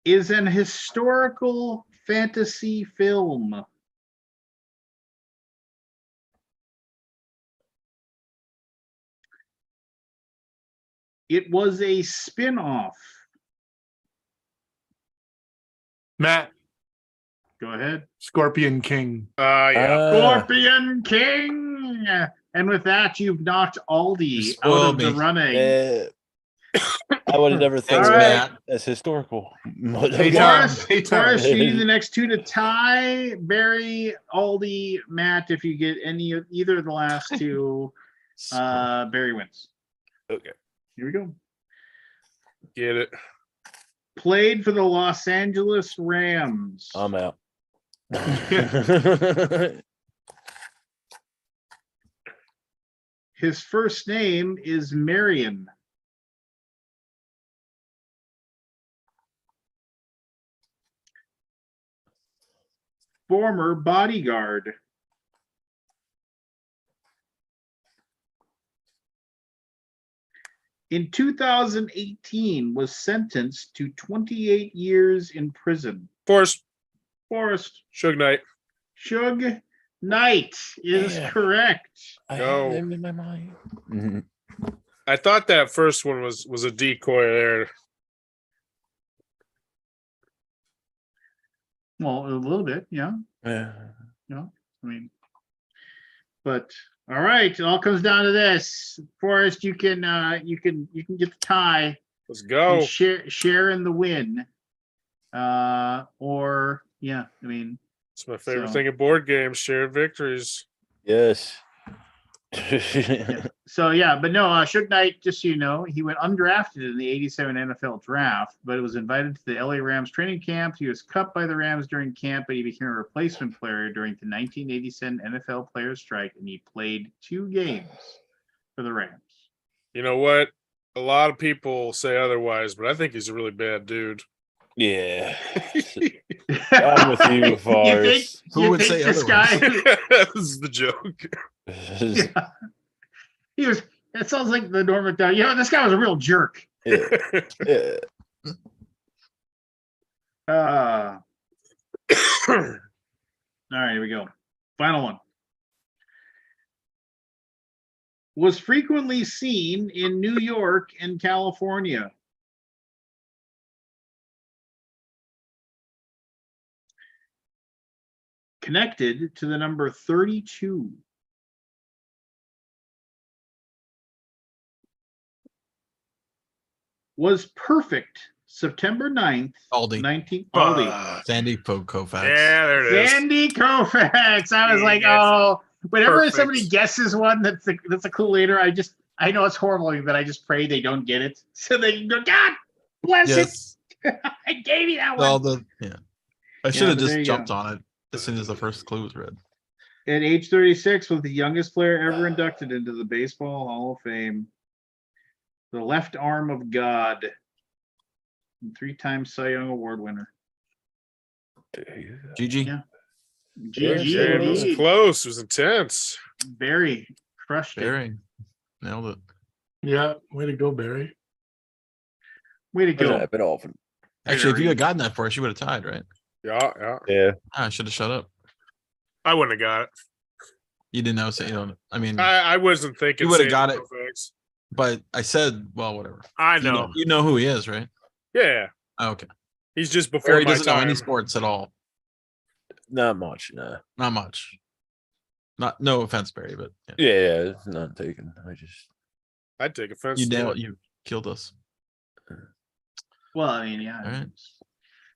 Is an historical fantasy film. It was a spin-off.
Matt,
Go ahead.
Scorpion King.
Yeah.
Scorpion King. And with that, you've knocked Aldi out
spoiled
of the
me.
running.
I would have never thought
Thanks,
of that
Matt.
as historical.
Hey, Tom.
Forrest,
Hey, Tom.
Forrest, you need the next 2 to tie. Barry, Aldi, Matt, if you get either of the last 2, Barry wins.
Okay.
Here we go.
Get it.
Played for the Los Angeles Rams.
I'm out.
His first name is Marion. Former bodyguard. In 2018, was sentenced to 28 years in prison.
Forrest.
Forrest.
Knight.
Suge Knight is
Yeah.
correct.
I
Go.
have him in my mind. Mhm.
I thought that first one was a decoy there.
Well, a little bit, yeah.
Yeah.
I mean, but all right, it all comes down to this. Forrest, you can get the tie
Let's
and
go.
share in the win. Or yeah, I mean,
It's my favorite
So-
thing in board games, shared victories.
Yes.
So yeah, but no, Suge Knight, just so you know, he went undrafted in the '87 NFL draft, but was invited to the LA Rams training camp. He was cut by the Rams during camp, but he became a replacement player during the 1987 NFL players strike, and he played 2 games for the Rams.
You know what? A lot of people say otherwise, but I think he's a really bad dude.
Yeah. I'm with you,
You think,
Forrest.
Who
you
would
think
say
this
otherwise?
guy?
This is the joke.
Yeah. He was. It sounds like the Norm Macdonald. You know, this guy was a real jerk.
Yeah. Yeah.
All right, here we go. Final one. Was frequently seen in New York and California. Connected to the number 32. Was perfect September 9th,
Aldi.
19. Aldi.
Sandy Koufax.
Yeah, there it is.
Sandy Koufax. I was like,
Yes.
oh, whenever
Perfect.
somebody guesses one that's a clue later, I know it's horrible, but I just pray they don't get it. So they can go, God bless
Yes.
it. I gave you that one.
All the I should have
but there
just
you
jumped
go.
on it as soon as the first clue was read.
At age 36, was the youngest player ever inducted into the Baseball Hall of Fame. The left arm of God. 3-time Cy Young Award winner.
GG.
Yeah.
Yeah,
GG.
sure.
It was
indeed.
close. It was intense.
Barry crushed it.
Barry. Nailed it.
Yeah, way to go, Barry.
Way to
Doesn't
go.
happen often.
Actually, if you had gotten that for us, you would have tied, right?
Yeah, yeah.
Yeah.
I should have shut up.
I wouldn't have got it.
You didn't know, so you don't. I mean,
I wasn't thinking.
You would've
Sandy
got it.
Koufax.
but I said, well, whatever.
I
You
know.
you know who he is, right?
Yeah,
Oh, okay.
he's just before
Barry
my
doesn't know
time.
any sports at all.
Not much, no.
Not much. Not no offense, Barry, but yeah.
Yeah, it's not taken. I just
I'd take offense.
You
to
nailed
it.
you killed us.
Well, I mean, yeah.
All right.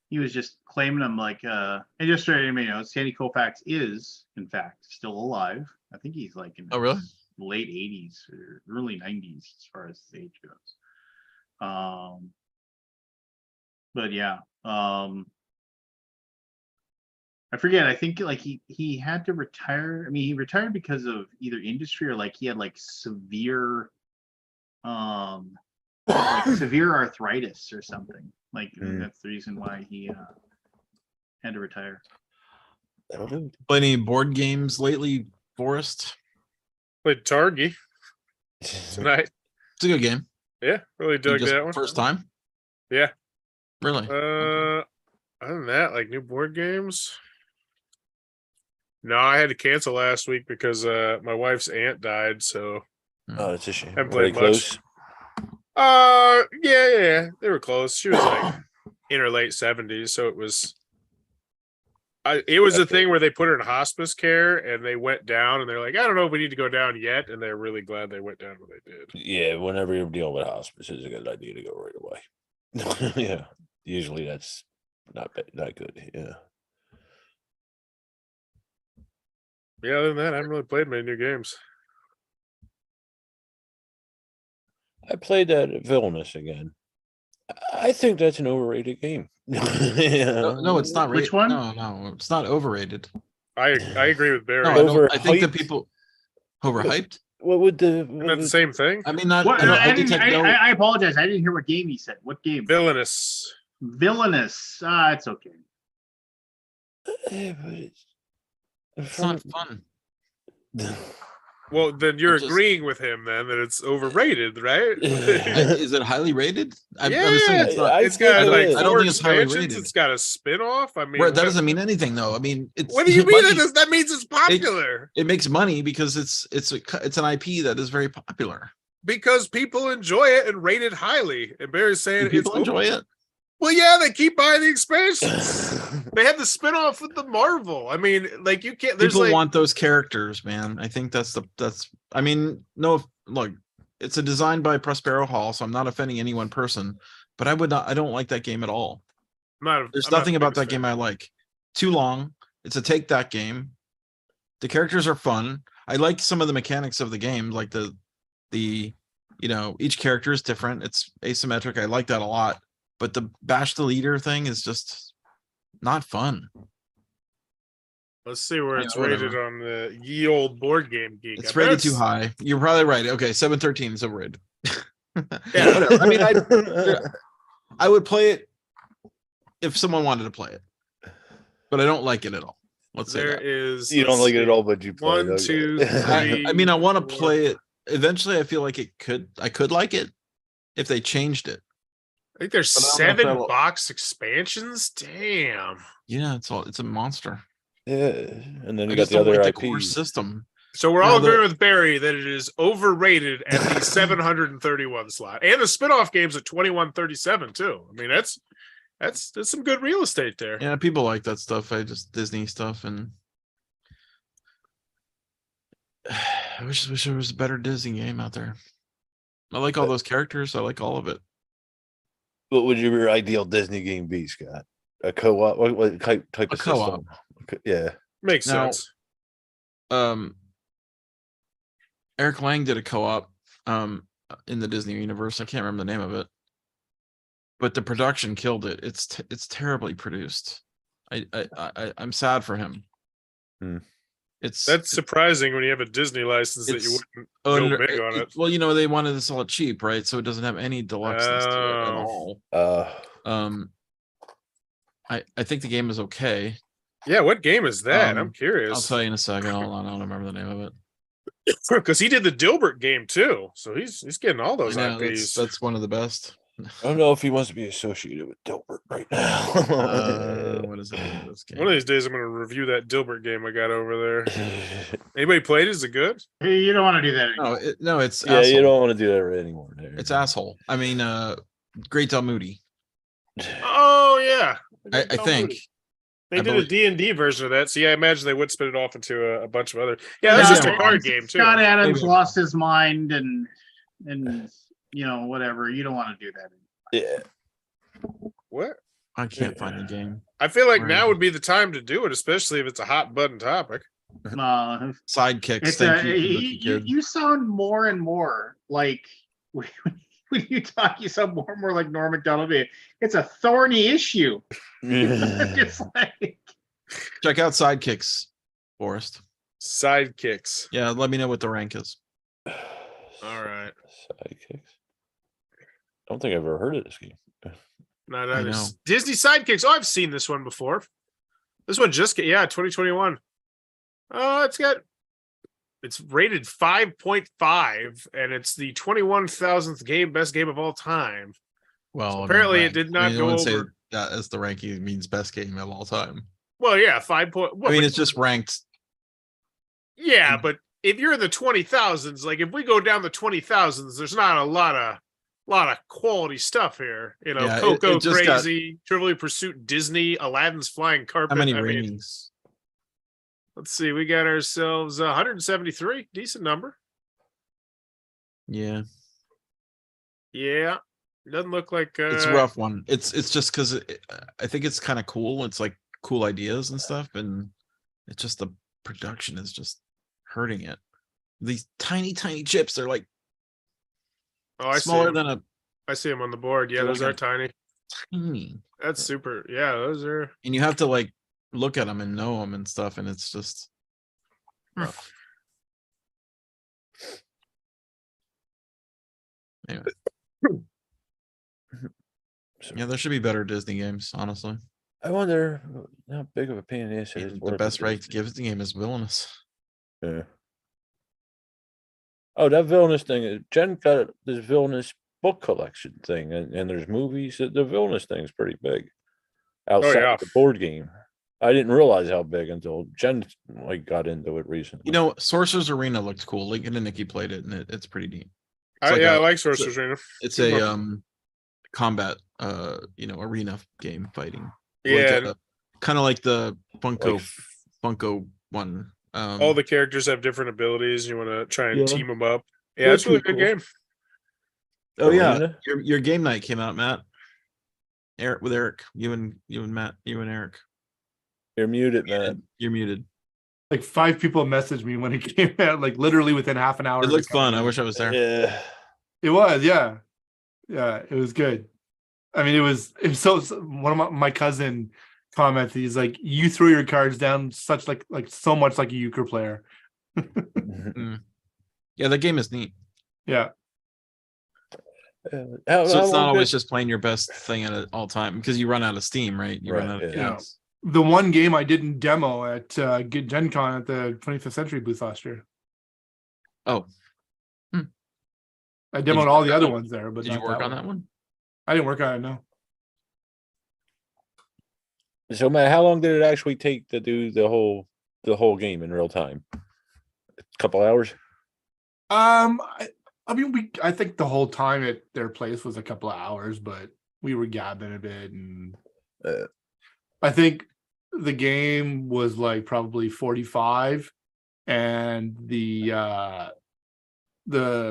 He was just claiming him like, and just so anybody knows, Sandy Koufax is, in fact, still alive. I think he's like in
Oh, really?
his late 80s or early 90s as far as his age goes. But yeah, I forget. I think like he had to retire. I mean, he retired because of either industry or like he had like severe like severe arthritis or something. Like I think
Mm.
that's the reason why he had to retire.
that'll do.
Play any board games lately, Forrest?
Played Targi tonight.
It's a good game.
Yeah, really
You
dug
just-
that one.
First time?
Yeah.
Really? Okay.
Other than that, like new board games. No, I had to cancel last week because my wife's aunt died. So
Oh, it's a shame.
Haven't
Were they
played much.
close?
yeah, they were close. She was like in her late 70s, so it was it was a
Okay.
thing where they put her in hospice care and they went down and they're like, I don't know if we need to go down yet, and they're really glad they went down when they did.
Yeah, whenever you're dealing with hospice, it's a good idea to go right away. Yeah, usually that's not not good. Yeah,
Yeah, other than that, I haven't really played many new games.
I played that Villainous again. I think that's an overrated game.
No, it's not.
Which
ra-
one?
No, it's not overrated.
I agree with Barry.
No, I think that
Overhyped?
people overhyped.
What would the?
Isn't that the same thing?
I mean, not.
What,
I, don't,
I,
I detect no.
I apologize. I didn't hear what game he said. What game?
Villainous.
Villainous. It's okay.
Yeah, but
It's not fun.
Well, then you're
It just-
agreeing with him then that it's overrated, right?
Is it highly rated? I'm
yeah,
saying it's not.
it's got
think
like
it is.
I don't
four
think it's highly
expansions.
rated.
It's got a spin-off. I mean,
Right, that
what-
doesn't mean anything, though. I mean, it's.
What do you mean?
money-
That means it's popular
It makes money because it's an IP that is very popular.
because people enjoy it and rate it highly. And Barry's saying
Do people
it's
enjoy it.
Well, yeah, they keep buying the expansions. They had the spin-off with the Marvel. I mean, like you can't. There's
People
like
want those characters, man. I think that's. I mean, no, look, it's a design by Prospero Hall, so I'm not offending any one person. But I don't like that game at all.
I'm
There's
not
nothing
the
about that
biggest
game
fan.
I like. Too long. It's a take that game. The characters are fun. I like some of the mechanics of the game, like the each character is different. It's asymmetric. I like that a lot. But the bash the leader thing is just not fun.
Let's see where
Yeah,
it's
whatever.
rated on the ye old board game geek.
It's
I bet
rated too high. You're probably right. Okay, 713 is overrated.
Yeah.
Whatever. I mean, I would play it if someone wanted to play it, but I don't like it at all. Let's say
There
that.
is.
You don't
let's
like it at
see,
all, but you play it.
1,
okay.
2,
I
3.
mean, I want to
4.
play it. Eventually, I feel like I could like it if they changed it.
I think there's
But I don't know if
7
that'll-
box expansions. Damn.
Yeah, it's a monster.
Yeah, and then
I
you got
just
the
don't
other
like the core
IPs.
system.
So we're
Now
all
the-
agreeing with Barry that it is overrated at the 731 slot, and the spinoff games at 2137 too. I mean, that's some good real estate there.
Yeah, people like that stuff. I just Disney stuff, and I wish there was a better Disney game out there. I like all those characters. I like all of it.
What would your ideal Disney game be, Scott? A co-op? What type
A
of
co-op.
system? Yeah.
Makes
Now-
sense.
Eric Lang did a co-op in the Disney universe. I can't remember the name of it, but the production killed it. It's terribly produced. I'm sad for him.
Hmm.
That's surprising when you have a Disney license that you
it's
wouldn't go big on it.
Well, they wanted to sell it cheap, right? So it doesn't have any deluxeness to it at
Oh.
all. I think the game is okay.
Yeah, what game is that? I'm
I'll
curious.
tell you in a second. Hold on, I don't remember the name of it.
Because he did the Dilbert game too, so he's getting all those
I know,
IPs.
that's one of the best.
I don't know if he wants to be associated with Dilbert right now.
What is the name of this game?
One of these days, I'm going to review that Dilbert game I got over there. Anybody played it? Is it good?
Hey, you don't want to do that anymore.
No, it's
Yeah,
asshole.
you don't want to do that anymore. There.
It's asshole. I mean, Great Del Moody.
Oh yeah,
I think.
they
I
did a
believe-
D&D version of that. So yeah, I imagine they would split it off into a bunch of other. Yeah, that's
Yeah,
just a
yeah.
card game too.
Scott Adams
Maybe.
lost his mind and whatever. You don't want to do that.
Yeah.
What?
I can't find the game.
I feel like
Right.
now would be the time to do it, especially if it's a hot button topic.
Sidekicks.
It's
Thank
a,
you, Lucky
you,
Kid.
you sound more and more like when you talk, you sound more and more like Norm Macdonald. It's a thorny issue. Just like
Check out Sidekicks, Forrest.
Sidekicks.
Yeah, let me know what the rank is.
All right.
Sidekicks. I don't think I've ever heard of this game.
No,
I
that is
know.
Disney Sidekicks. Oh, I've seen this one before. This one just 2021. It's rated 5.5 and it's the 21,000th best game of all time.
Well, I mean,
Apparently it
rank.
did not
you
go
wouldn't say
over.
that as the ranking means best game of all time.
Well, yeah, 5 point.
I mean, it's just ranked.
yeah, but if you're in the 20,000s, like if we go down the 20,000s, there's not a lot of quality stuff here.
Yeah, it
Coco
just got-
Crazy, Trivial Pursuit, Disney, Aladdin's Flying Carpet.
How many
I mean,
ratings?
let's see, we got ourselves 173, decent number.
Yeah,
Yeah, it doesn't look like
it's a rough one. It's just because I think it's kind of cool. It's like cool ideas and stuff, and it's just the production is just hurting it. These tiny chips, they're like
Oh, I
smaller
see.
than a
I see them on the board. Yeah,
They're
those
like
are tiny.
tiny.
That's super. Yeah, those are.
And you have to like look at them and know them and stuff, and it's just rough. Anyway,
So,
yeah, there should be better Disney games, honestly.
I wonder how big of a pain in the ass it is.
And the
working
best
with
rank to
Disney.
give the game is Villainous.
Yeah. Oh, that villainous thing. Jen got this villainous book collection thing, and there's movies. The villainous thing is pretty big. Outside
yeah.
of the board game, I didn't realize how big until Jen got into it recently.
You know, Sorcerer's Arena looked cool. Lincoln and Nikki played it, and it's pretty neat. It's
I
like
like Sorcerer's Arena.
It's
Good
a combat arena game fighting.
Yeah,
Kind of like the
Like
Funko one.
all the characters have different abilities. You want to try and
Yeah.
team them up. Yeah,
That's
it's a really
pretty
good
cool.
game.
Oh yeah,
Arena?
your game night came out, Matt. Eric with Eric, you and Matt, you and Eric.
You're muted, man.
You're muted.
Like 5 people messaged me when it came out, like literally within half an hour.
It
of
looked
coming
fun. I
out.
wish I was there.
Yeah.
It was, yeah. Yeah, it was good. I mean, it was one of my cousin commented, he's like, you threw your cards down such like so much like a euchre player.
Yeah, the game is neat.
Yeah.
So it's not always just playing your best thing at all time because you run out of steam, right? You run
Right,
out of
yeah.
gas.
The one game I didn't demo at Gen Con at the 25th Century booth last year.
Oh,
I
Did you
demoed all
work
the
on
other
that?
ones there, but
Did you
not
work on that one?
I didn't work on it, no.
So, Matt, how long did it actually take to do the whole game in real time? A couple hours.
I mean, I think the whole time at their place was a couple of hours, but we were gabbing a bit, and I think the game was like probably 45, and the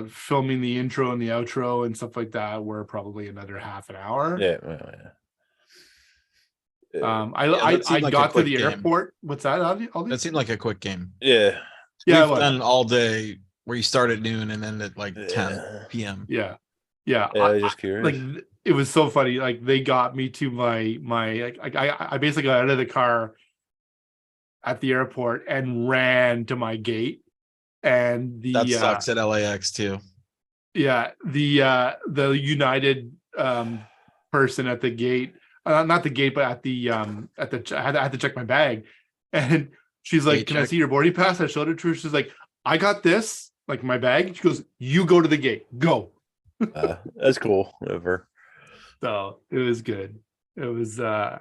filming the intro and the outro and stuff like that were probably another half an hour.
Yeah. Well, yeah.
I
that seemed like a
got to
quick
the
game.
airport. What's that? Aldi?
That seemed like a quick game.
Yeah.
Yeah, it
We've
was.
done all day where you start at noon and end at like 10
Yeah.
p.m.
Yeah.
I was just curious.
Like it was so funny. Like they got me to my I basically got out of the car at the airport and ran to my gate, and
That sucks at LAX too.
yeah, the United person at the gate, not the gate, but at the I had to check my bag, and she's like,
Gate
"Can I
check.
see your boarding pass?" I showed it to her. She's like, "I got this, like my bag." She goes, "You go to the gate, go."
That's cool. Whatever.
So it was good. It was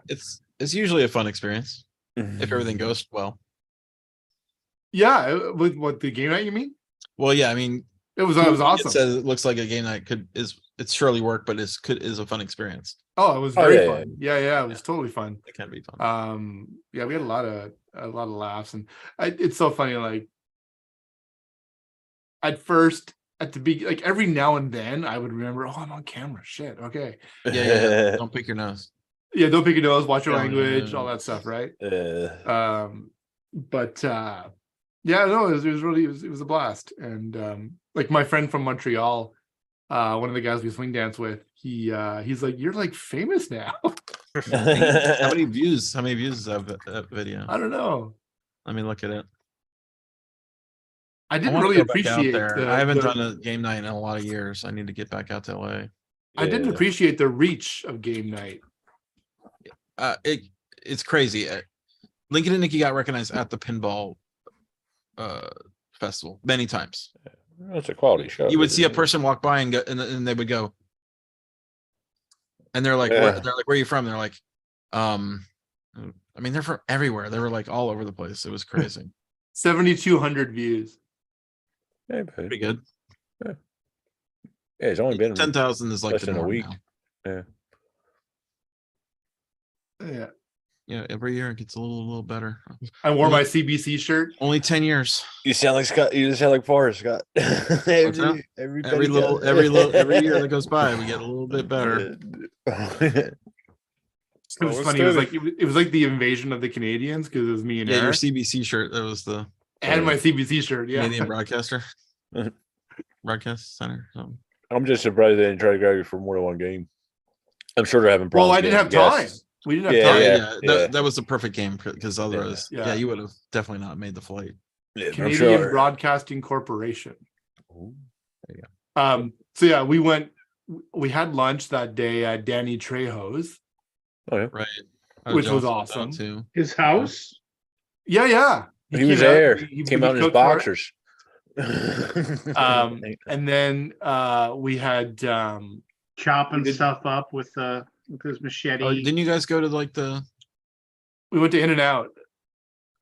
It's usually a fun experience if everything goes well.
yeah, with what the game night you mean?
Well, yeah, I mean,
It was
it
awesome.
says it looks like a game that it's surely work, but is a fun experience.
Oh, it was
Oh,
very
yeah,
fun. Yeah, it was totally fun.
It can be fun.
Yeah, we had a lot of laughs, and it's so funny. Like at first, at the beginning, like every now and then, I would remember, oh, I'm on camera. Shit. Okay.
Yeah. Don't pick your nose.
Yeah, don't pick your nose. Watch your
Yeah,
language.
yeah.
All that stuff, right? But yeah, no, it was really it was a blast, and like my friend from Montreal, one of the guys we swing dance with, he's like, "You're like famous now."
How many views? How many views is that video?
I don't know.
Let me look at it.
I
I
didn't
wanna
really
go back out
appreciate
there. I haven't done a game night in a lot of years. I need to get back out to LA.
I didn't appreciate the reach of game night.
It's crazy. Lincoln and Nikki got recognized at the pinball festival many times.
It's a quality show.
You would see a person walk by and go, and they would go, and they're like,
Yeah.
where are you from? They're like, I mean, they're from everywhere. They were like all over the place. It was crazy.
7,200 views.
Yeah,
Pretty good.
Yeah, it's only been
10,000 is like
less
the
than a
norm
week.
now.
Yeah,
Yeah, every year it gets a little better.
I wore my CBC shirt.
Only 10 years.
You sound like Scott. You just sound like Forrest Scott.
that?
every
year that goes by, we get a little bit better.
It was funny. It was like the invasion of the Canadians because it was me and
Yeah, your
Eric.
CBC shirt. That was the
And my CBC shirt. Yeah,
Canadian broadcaster, broadcast center.
I'm just surprised they didn't try to grab you for more than one game. I'm sure they're having problems.
well, I didn't have
getting
time.
guests.
We didn't have
Yeah,
time.
Yeah,
yeah.
that was the perfect game because otherwise,
Yeah.
yeah, you would have definitely not made the flight.
Yeah, I'm
Canadian
sure.
Broadcasting Corporation.
Ooh.
So yeah, we had lunch that day at Danny Trejo's.
Oh, yeah.
Right.
Which was
jealous about that
awesome.
too.
His house.
Yeah.
He was
came out,
there.
he
Came out in his
cooked for us.
boxers.
And then we had
Chopping
We did-
stuff up with his machete.
Oh, didn't you guys go to like the?
we went to In-N-Out.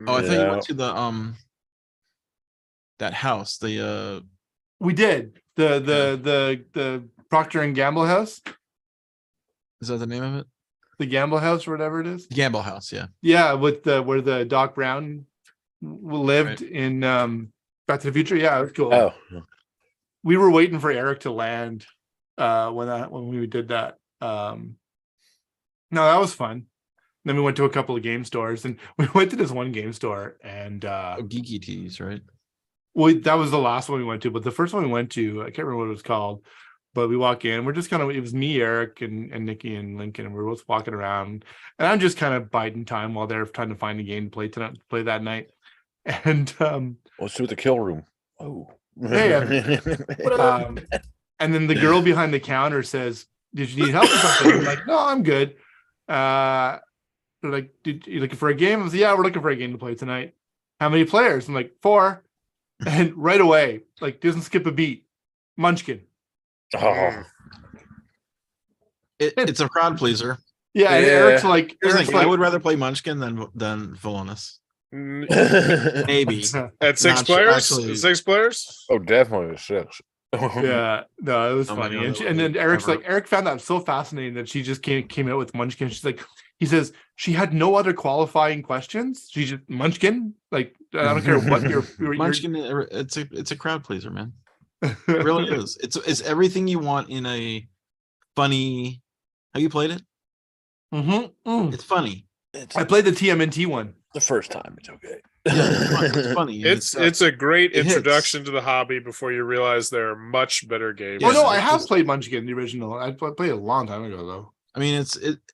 Oh, I thought you
Yeah.
went to the that house. The
We did the Procter and Gamble house,
is that the name of it?
the Gamble house or whatever it is.
Gamble House. Yeah.
Yeah, with where the Doc Brown lived in Back to the Future. Yeah, it was cool.
Oh,
We were waiting for Eric to land when we did that. No, that was fun. Then we went to a couple of game stores, and we went to this one game store, and
Oh, Geeky Tees, right?
well, that was the last one we went to, but the first one we went to, I can't remember what it was called. But we walk in, we're just kind of, it was me, Eric, and Nikki and Lincoln, and we're both walking around, and I'm just kind of biding time while they're trying to find a game to play tonight, play that night. And
Let's do the kill room. Oh.
Hey, and then the girl behind the counter says, "Did you need help with something?" I'm like, "No, I'm good." They're like, "Did you looking for a game?" I was, "Yeah, we're looking for a game to play tonight." "How many players?" I'm like, "4." And right away, like, doesn't skip a beat. Munchkin.
Oh.
It's a crowd pleaser.
Yeah, and
Yeah.
Eric's like,
Here's the
Eric's
thing, I
like,
would rather play Munchkin than Villainous.
Mm,
Maybe.
At 6
Not sure,
players?
actually.
6 players?
Oh, definitely 6.
yeah, no, it was
Oh my
funny.
God,
And,
that
and
would
then
be
Eric's
ever.
like, Eric found that so fascinating that she just came out with Munchkin. She's like, he says she had no other qualifying questions. She just Munchkin. Like, I don't care what your
Munchkin, it's a crowd pleaser, man. It really is. It's everything you want in a funny. Have you played it? It's funny.
It's
I played the TMNT one.
the first time. It's okay.
It's funny. and
It's a great
it hits.
introduction to the hobby before you realize there are much better games.
Oh
Yes,
no, I
it's
have
just-
played Munchkin, the original. I played it a long time ago though.
I mean,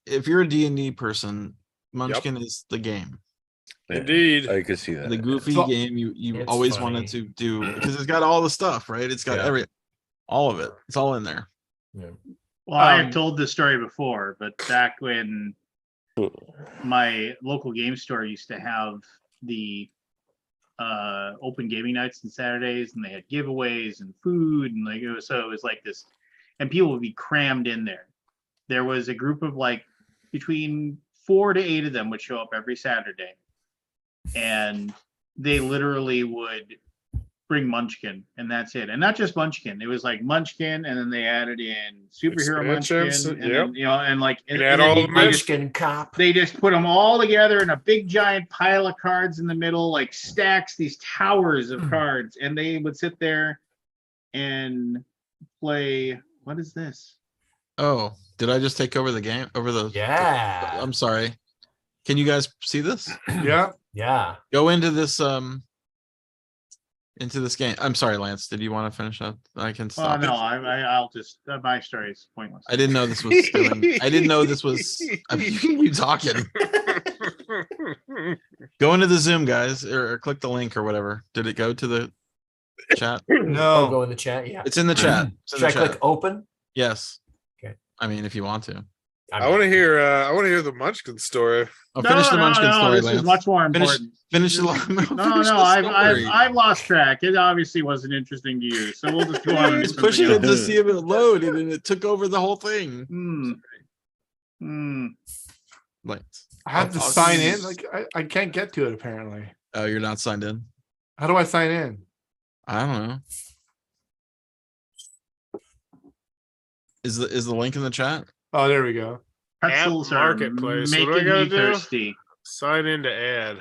if you're a D&D person, Munchkin is the game.
Yeah,
Indeed.
I could see that.
The goofy
So-
game you
It's
always
funny.
wanted to do because it's got all the stuff, right? It's got
Yeah.
all of it. It's all in there.
Well, I
Um,
have told this story before, but back when my local game store used to have the open gaming nights and Saturdays, and they had giveaways and food, and like it was like this, and people would be crammed in there. There was a group of like between 4 to 8 of them would show up every Saturday, and they literally would bring Munchkin, and that's it. And not just Munchkin, it was like Munchkin, and then they added in superhero
Expansions,
Munchkin, and
yep.
then, you know, and like
And
and
add
then
all
they-
the
they
men-
just-
Munchkin cop.
they just put them all together in a big giant pile of cards in the middle, like stacks, these towers of cards, and they would sit there and play. What is this?
Oh, did I just take over the game? Over the
Yeah.
I'm sorry. Can you guys see this?
Yeah.
Yeah.
Go into this game. I'm sorry, Lance. Did you want to finish up? I can
Oh
stop.
no,
it.
I'll just my story is pointless.
I didn't know this was doing, I didn't know this was you talking. Go into the Zoom, guys, or click the link or whatever. Did it go to the chat?
Oh,
No.
go in the chat. Yeah.
It's in the chat. It's in
Should
the
I
chat.
click open?
Yes.
Okay.
I mean, if you want to.
I want to hear. I want to hear the Munchkin story.
Oh, finish the Munchkin story,
This
Lance.
is much more
Finish-
important.
Finish the
No, I've lost track. It obviously wasn't interesting to you, so we'll just go on.
I
And do
was
something
pushing it
else.
to see if it loaded, and it took over the whole thing. Lance.
I have to
Oh,
sign in.
geez.
Like I can't get to it apparently.
Oh, you're not signed in.
How do I sign in?
I don't know. Is the link in the chat?
Oh, there we go.
Pretzels
App
are
Marketplace. What do I
making
gotta
me
do?
thirsty.
Sign in to add.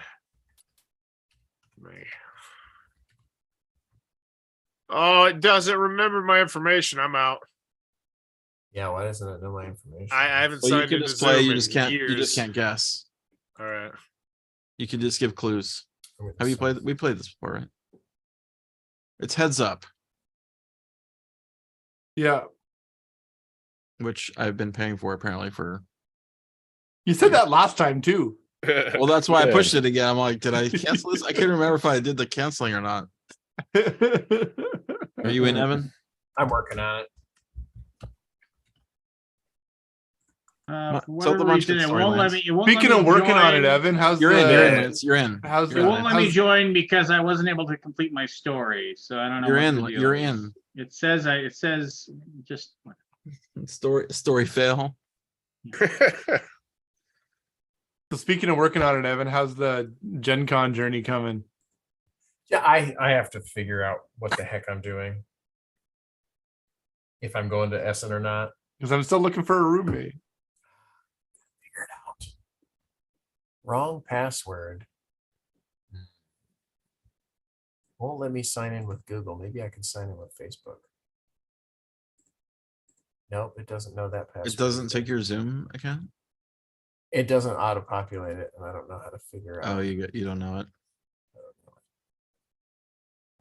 Me. Oh, it doesn't remember my information. I'm out.
Yeah. Why doesn't it know my information?
I haven't
Well, you
signed
can
into
just play.
Zoom
You
in
just can't.
years.
You just can't guess.
All right.
You can just give clues.
I'm gonna
Have you
sign-
played? We played this before, right? It's Heads Up,
Yeah.
which I've been paying for apparently for.
You said that last time too.
Well, that's why I
Yeah.
pushed it again. I'm like, did I cancel this? I couldn't remember if I did the canceling or not. Are you in, Evan?
I'm working on it.
For
So
whatever
the
reason,
Munchkin
it
story,
won't let
Lance.
me. It won't let
Speaking
me
of working on it,
join.
Evan, how's
You're
the,
in. You're in. Lance. You're in.
How's
It
the,
won't let me
how's-
join because I wasn't able to complete my story. So I don't know.
You're
what
in.
the deal
You're
is.
in.
It says It says just.
Story fail.
So speaking of working on it, Evan, how's the Gen Con journey coming?
Yeah. I have to figure out what the heck I'm doing. If I'm going to Essen or not.
Because I'm still looking for a roommate.
Figure it out. Wrong password. Won't let me sign in with Google. Maybe I can sign in with Facebook. Nope, it doesn't know that password.
It doesn't take your Zoom account.
It doesn't auto-populate it, and I don't know how to figure
Oh,
out.
you don't know it.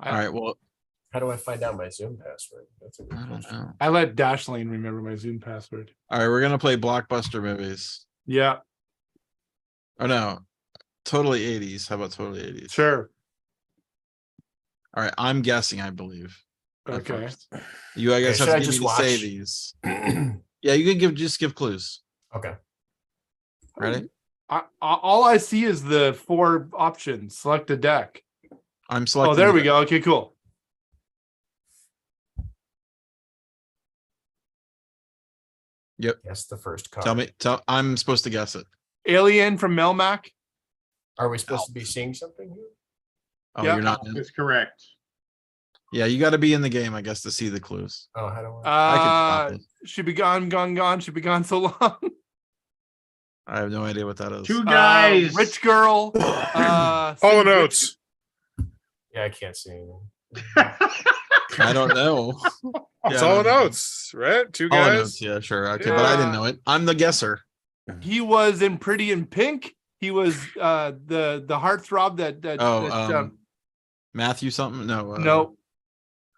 I-
All right. Well,
How do I find out my Zoom password? That's a good
I don't
question.
know.
I let Dashlane remember my Zoom password.
All right, we're gonna play blockbuster movies.
Yeah,
Oh no, totally 80s. How about totally 80s?
sure.
All right, I'm guessing. I believe. at
Okay.
first. You guys
should
have
I
to give
just
me to say
watch?
these. Yeah, you can just give clues.
Okay.
Ready?
All I see is the 4 options. Select a deck.
I'm selecting.
Oh, there
the
we
deck.
go. Okay, cool.
Yep.
Guess the first card.
Tell me. I'm supposed to guess it.
Alien from Melmac.
Are we supposed to be seeing something here?
Oh,
Yeah.
you're not.
That's correct.
Yeah, you got to be in the game, I guess, to see the clues.
Oh, how do I?
I can stop it.
Should be gone, gone, gone. Should be gone so long.
I have no idea what that is.
2 guys.
Rich girl.
Hall
sings
and Oates.
Yeah, I can't see anything.
I don't know.
It's
I
Hall
don't
and
know.
Oates, right? 2
Hall and
guys.
Oates, yeah, sure. Okay, but I didn't know it. I'm the guesser.
He was in Pretty in Pink. He was the heartthrob that
Matthew something? No.
no.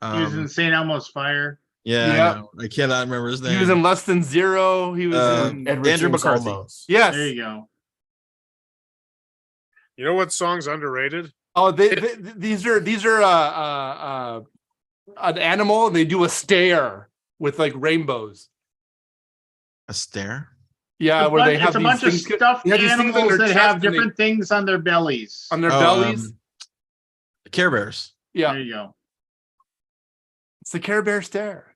He was in St. Elmo's Fire.
Yeah,
Yeah.
I know. I cannot remember his name.
He was in Less Than Zero. He was in
Edward
Andrew
James
McCarthy.
Olmos.
yes.
There you go.
You know what song's underrated?
Oh, these are an animal and they do a stare with like rainbows.
A stare?
Yeah, where they have
It's a
these
bunch of
things,
stuffed
they have these things on
animals
their
that
chest
have
and they-
different things on their bellies.
on their
Oh,
bellies.
Care Bears.
Yeah,
There you go.
it's the Care Bear stare.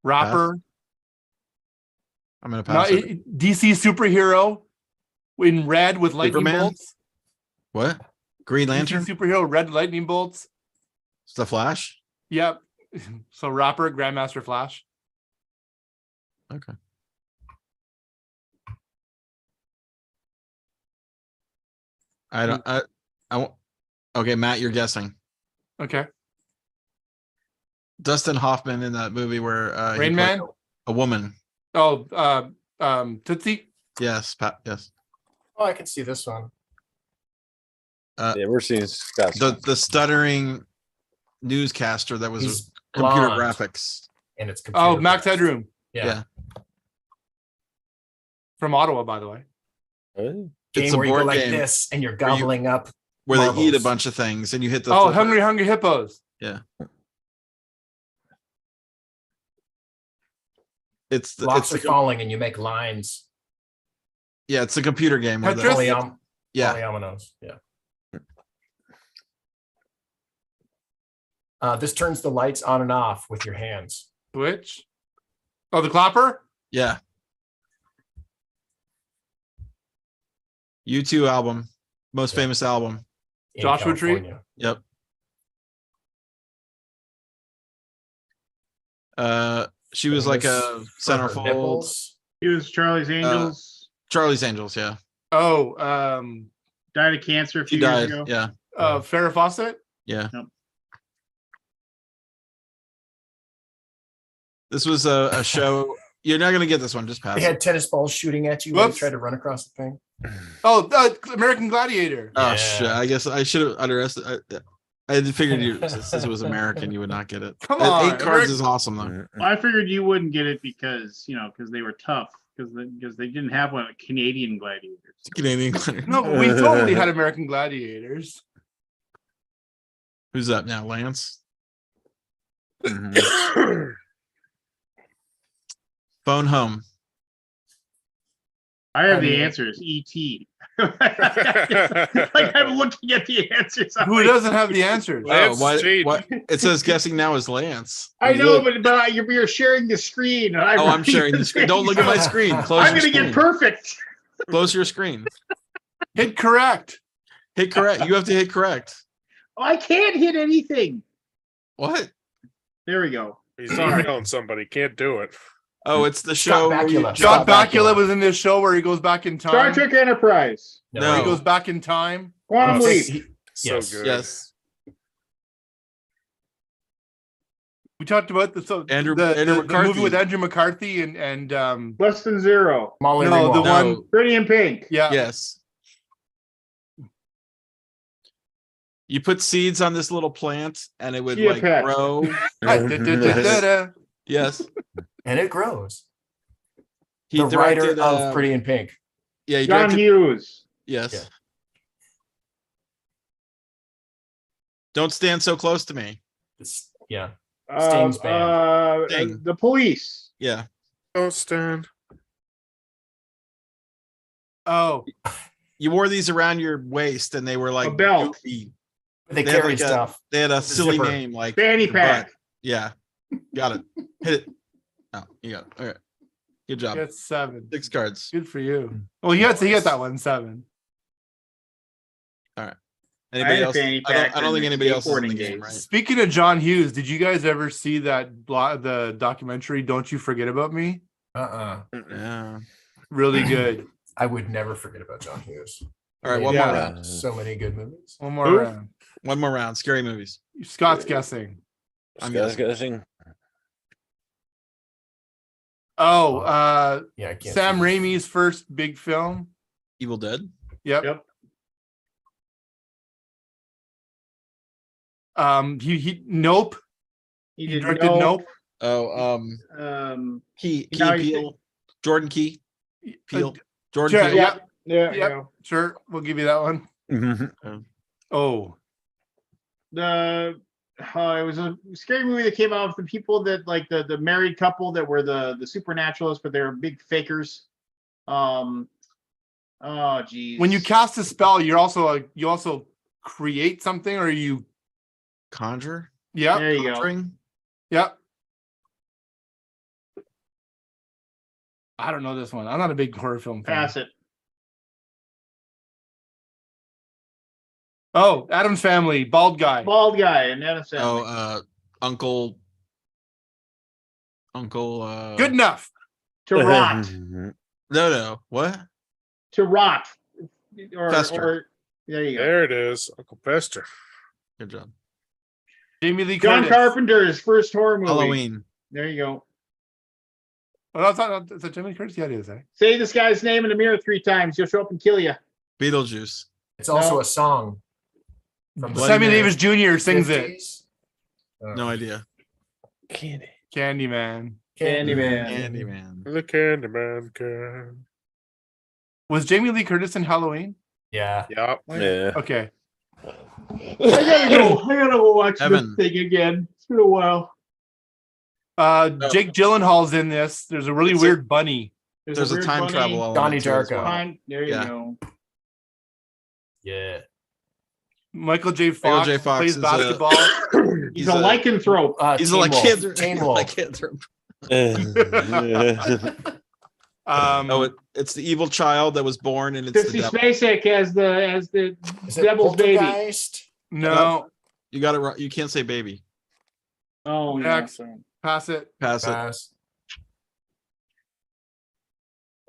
Rapper,
I'm gonna
no,
pass it.
DC superhero in red with lightning
Superman?
bolts.
What? Green Lantern?
DC superhero, red lightning bolts.
It's the Flash?
Yep. So rapper, Grandmaster Flash.
Okay. I don't. I won't. Okay, Matt, you're guessing.
Okay.
Dustin Hoffman in that movie where he
Rain
played
Man.
a woman.
Oh, Tootsie.
Yes, Pat. Yes.
Oh, I can see this one.
Yeah, we're seeing Scott.
The stuttering newscaster that was
He's
computer
blonde,
graphics.
and it's computer
Oh, Max
graphics.
Headroom
Yeah.
from Ottawa, by the way.
Oh,
It's
Game
a
where you go
board
like
game
this and you're gobbling up.
where they eat a
marbles.
bunch of things and you hit the.
Oh,
flipper.
Hungry Hippos.
Yeah. It's the
Blocks are
it's the,
falling and you make lines.
yeah, it's a computer game. Where the,
Tetris?
yeah,
Polyominoes. Yeah. This turns the lights on and off with your hands.
Switch. Oh, the clapper.
yeah. U2 album, most
Yeah.
famous album.
in
Joshua Tree?
California.
Yep. She was like a
Famous for her
centerfold.
nipples.
He was Charlie's Angels.
Charlie's Angels, yeah.
Oh,
Died of cancer a
She
few years
died.
ago.
Yeah,
Farrah Fawcett.
yeah.
Yep.
This was a show. You're not gonna get this one. Just pass.
They
it.
had tennis balls shooting at you when you
Whoops.
tried to run across the thing.
Oh, American Gladiator.
Oh
Yeah.
shit! I guess I should have underestimated. I had figured you since it was American, you would not get it.
Come on,
8 cards is awesome though.
mm,
I figured you wouldn't get it because they were tough because they didn't have one Canadian gladiators.
Canadian player.
No, but we totally had American Gladiators.
Who's up now? Lance.
mhm.
Phone home.
I have
I
the
mean-
answers. E.T. like I'm looking at the answers. I'm
Who
like,
doesn't have the answers?
Lance
why,
cheated.
why? It says guessing now is Lance.
I know, but you're sharing the screen. And
Oh, I'm sharing the screen. Don't look at my screen. Close
I'm
your
gonna
screen.
get perfect.
Close your screen.
Hit correct.
Hit correct. You have to hit correct.
I can't hit anything.
What?
There we go.
He's emailing somebody. Can't do it.
Oh, it's the
Scott
show. where you
Bakula.
John
jump-
Bakula was in this show where he goes back in time.
Star Trek Enterprise.
No.
Where he goes back in time.
Quantum
Yes.
Leap.
So
Yes.
good.
Yes.
We talked about the
Andrew
the movie with
McCarthy.
Andrew McCarthy and
Less than zero.
Molly
No, the
Ringwald.
one-
No,
Pretty in Pink.
yeah.
yes. You put seeds on this little plant and it would
Chia
like
pet.
grow.
Da-da-da-da-da.
Yes.
And it grows.
He
The writer
directed
of Pretty in Pink.
yeah, he
John
directed
Hughes.
yes.
Yeah.
Don't stand so close to me.
Yeah. Sting's band.
Sting.
The Police.
Yeah.
Don't stand.
Oh,
You wore these around your waist and they were like
belt.
goofy.
They
They had
carry
like a-
stuff.
They had a silly
zipper.
name like
Fanny
your
pack.
butt. Yeah. Got it. Hit it. Oh, you got it. All right. Good job.
that's 7.
6 cards.
Good for you. Well, he got that one 7.
Anybody
had a
else?
fanny
I
pack
don't
in
think
the
anybody else is in the
skateboarding
game,
days.
right?
Speaking of John Hughes, did you guys ever see the documentary "Don't You Forget About Me"?
Yeah.
Really good.
I would never forget about John Hughes.
All right,
Made
one more
Yeah.
round.
So many good movies.
One more
Who?
round.
One more round. Scary movies.
Scott's guessing.
I'm
guessing.
Oh,
Yeah, I can't.
Sam
see this.
Raimi's first big film.
Evil Dead.
Yep.
Yep.
Nope.
He
He
did
directed Nope.
Oh, Key
Now you
Peel. Jordan Key. Peel.
Uh,
Jordan
sure,
Peele.
yeah.
Yeah.
Yep.
Yeah.
Sure, we'll give you that one.
Mhm.
Oh,
The it was a scary movie that came out with the people that like the married couple that were the supernaturalists, but they're big fakers. Oh geez.
when you cast a spell, you also create something, or you.
Conjure.
Yep.
there you go.
Conjuring.
Yep. I don't know this one. I'm not a big horror film fan.
Pass it.
Oh, Adam's Family, bald guy.
Bald guy and Adam's
Oh,
Family.
Uncle.
Good enough.
To rot.
No. What?
To rot.
Fester.
Or there you go.
There it is, Uncle Pester.
Good job.
Jamie Lee
John
Curtis.
Carpenter's first horror movie.
Halloween.
There you go.
Oh, that's not. Is that Jamie Lee Curtis? Yeah, it is. Eh?
Say this guy's name in the mirror 3 times. He'll show up and kill you.
Beetlejuice.
It's also
No.
a song. From the
Bloody
Sammy
Mary.
Davis Jr. sings it.
50s.
No idea.
Candy.
Candyman.
Candyman.
Candyman.
The Candyman can.
Was Jamie Lee Curtis in Halloween?
Yeah.
Yep.
Yeah.
Okay.
I gotta go watch
Evan.
this thing again. It's been a while.
Jake Gyllenhaal's in this. There's a really
It's
weird bunny.
There's a
weird
time
bunny.
travel element.
Donnie
to it as
Darko.
well.
There you
Yeah.
go.
Yeah.
Michael J. Fox,
J. Fox
plays
is
basketball.
He's,
He's
a
a-
lycanthrope.
He's
Teen
like
Wolf.
cancer.
Teen Wolf.
Lycanthrope. It's the evil child that was born, and it's the
Sissy
devil.
Spacek as the
Is it
devil's baby.
Poltergeist?
No,
You got it right. You can't say baby.
Oh, yeah.
Next.
sorry.
pass it.
Pass it.
Pass.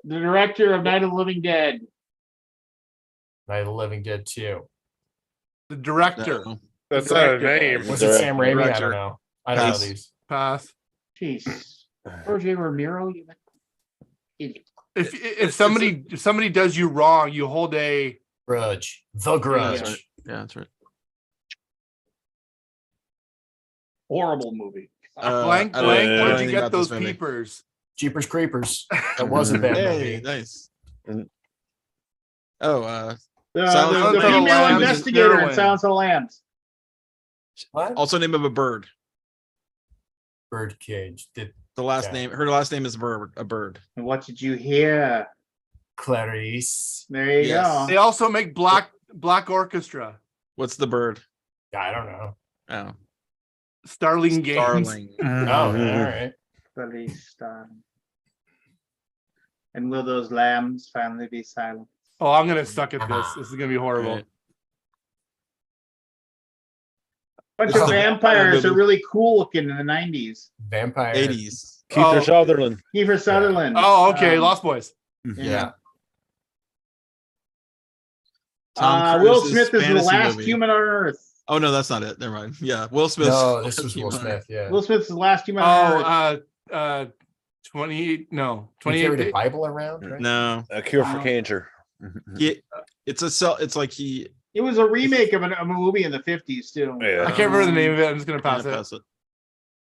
The director of Night of the Living Dead.
Night of the Living Dead 2.
The director.
No.
That's not a
Director.
name.
Was it Sam Raimi? I
Director.
don't know. I don't know
Pass.
these.
Pass.
Jeez. Jorge Romero. You idiot.
If somebody does you wrong, you hold a.
Grudge. The Grudge.
Yeah.
Yeah, that's right.
Horrible movie.
Blank,
I don't-
blank.
I don't
Where'd
think
you get
about this
those
movie.
peepers?
Jeepers Creepers. That was a bad
Hey,
movie.
nice.
Mm.
Oh,
The,
Silence
the,
of
the
the
female
Lambs.
investigator in
Heroine.
Silence of the Lambs.
What?
also name of a bird.
Birdcage. Did
The last
Yeah.
name. Her last name is bird. A bird.
And what did you hear?
Clarice.
There you
Yes.
They
go.
also make Black Orchestra,
What's the bird?
I don't know.
Oh,
Starling Games.
Starling.
Oh, all right.
Police time. And will those lambs finally be silent?
Oh, I'm gonna suck at this. This is gonna be horrible.
Right.
Bunch
This
of
is a
vampires
movie.
are really cool looking in the 90s.
Vampire.
80s.
Kiefer
Oh.
Sutherland.
Kiefer Sutherland.
Oh, okay. Lost Boys.
Yeah.
Tom
Will
Cruise's
Smith is the
fantasy
last
movie.
human on Earth.
Oh no, that's not it. Never mind. Yeah, Will Smith.
No, this was Will Smith. Yeah.
Will Smith's the last human on Earth.
28. No,
He carried
28.
a Bible around, right?
No,
A cure for
No.
cancer.
it's a cell. It's like he.
It was a remake of a movie in the 50s too.
Yeah.
I can't remember the name of it. I'm just gonna pass
Yeah,
it.
pass it.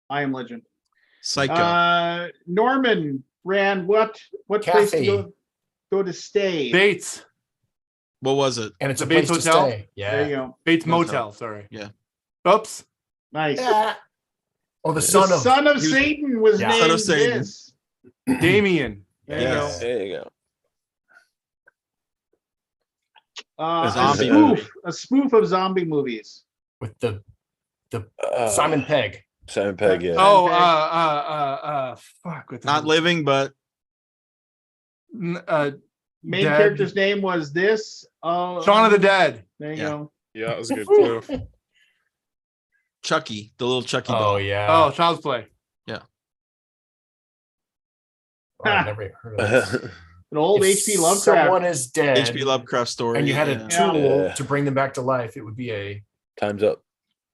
I Am Legend.
Psycho.
Norman ran what place to
Cafe.
go to stay?
Bates.
What was it?
And it's
The
a place
Bates
to
Hotel?
stay.
There you
Yeah.
go.
Bates
Motel.
Motel. Sorry.
Yeah.
Oops.
Nice.
Yeah. Oh, the
The
son of
son of Satan was
Yeah.
named
Son of Satan.
this.
Damien.
There
Yes.
you
There you go.
go.
A
A
zombie
spoof, a spoof of zombie movies.
with the Simon Pegg.
Simon Pegg, yeah.
Oh,
Okay.
fuck. What the
Not
hell?
living, but
Main
Dead.
character's name was this.
Shaun of the Dead.
There you
Yeah.
go.
Yeah, that was a good clue.
Chucky, the little Chucky
Oh
doll.
yeah.
Oh, Child's Play.
Oh, I've never heard of this.
An old
If
H.P. Lovecraft.
Someone is dead.
H.P. Lovecraft story.
And you had a
yeah.
tool
Yeah.
to bring them back to life. It would be a
Time's up.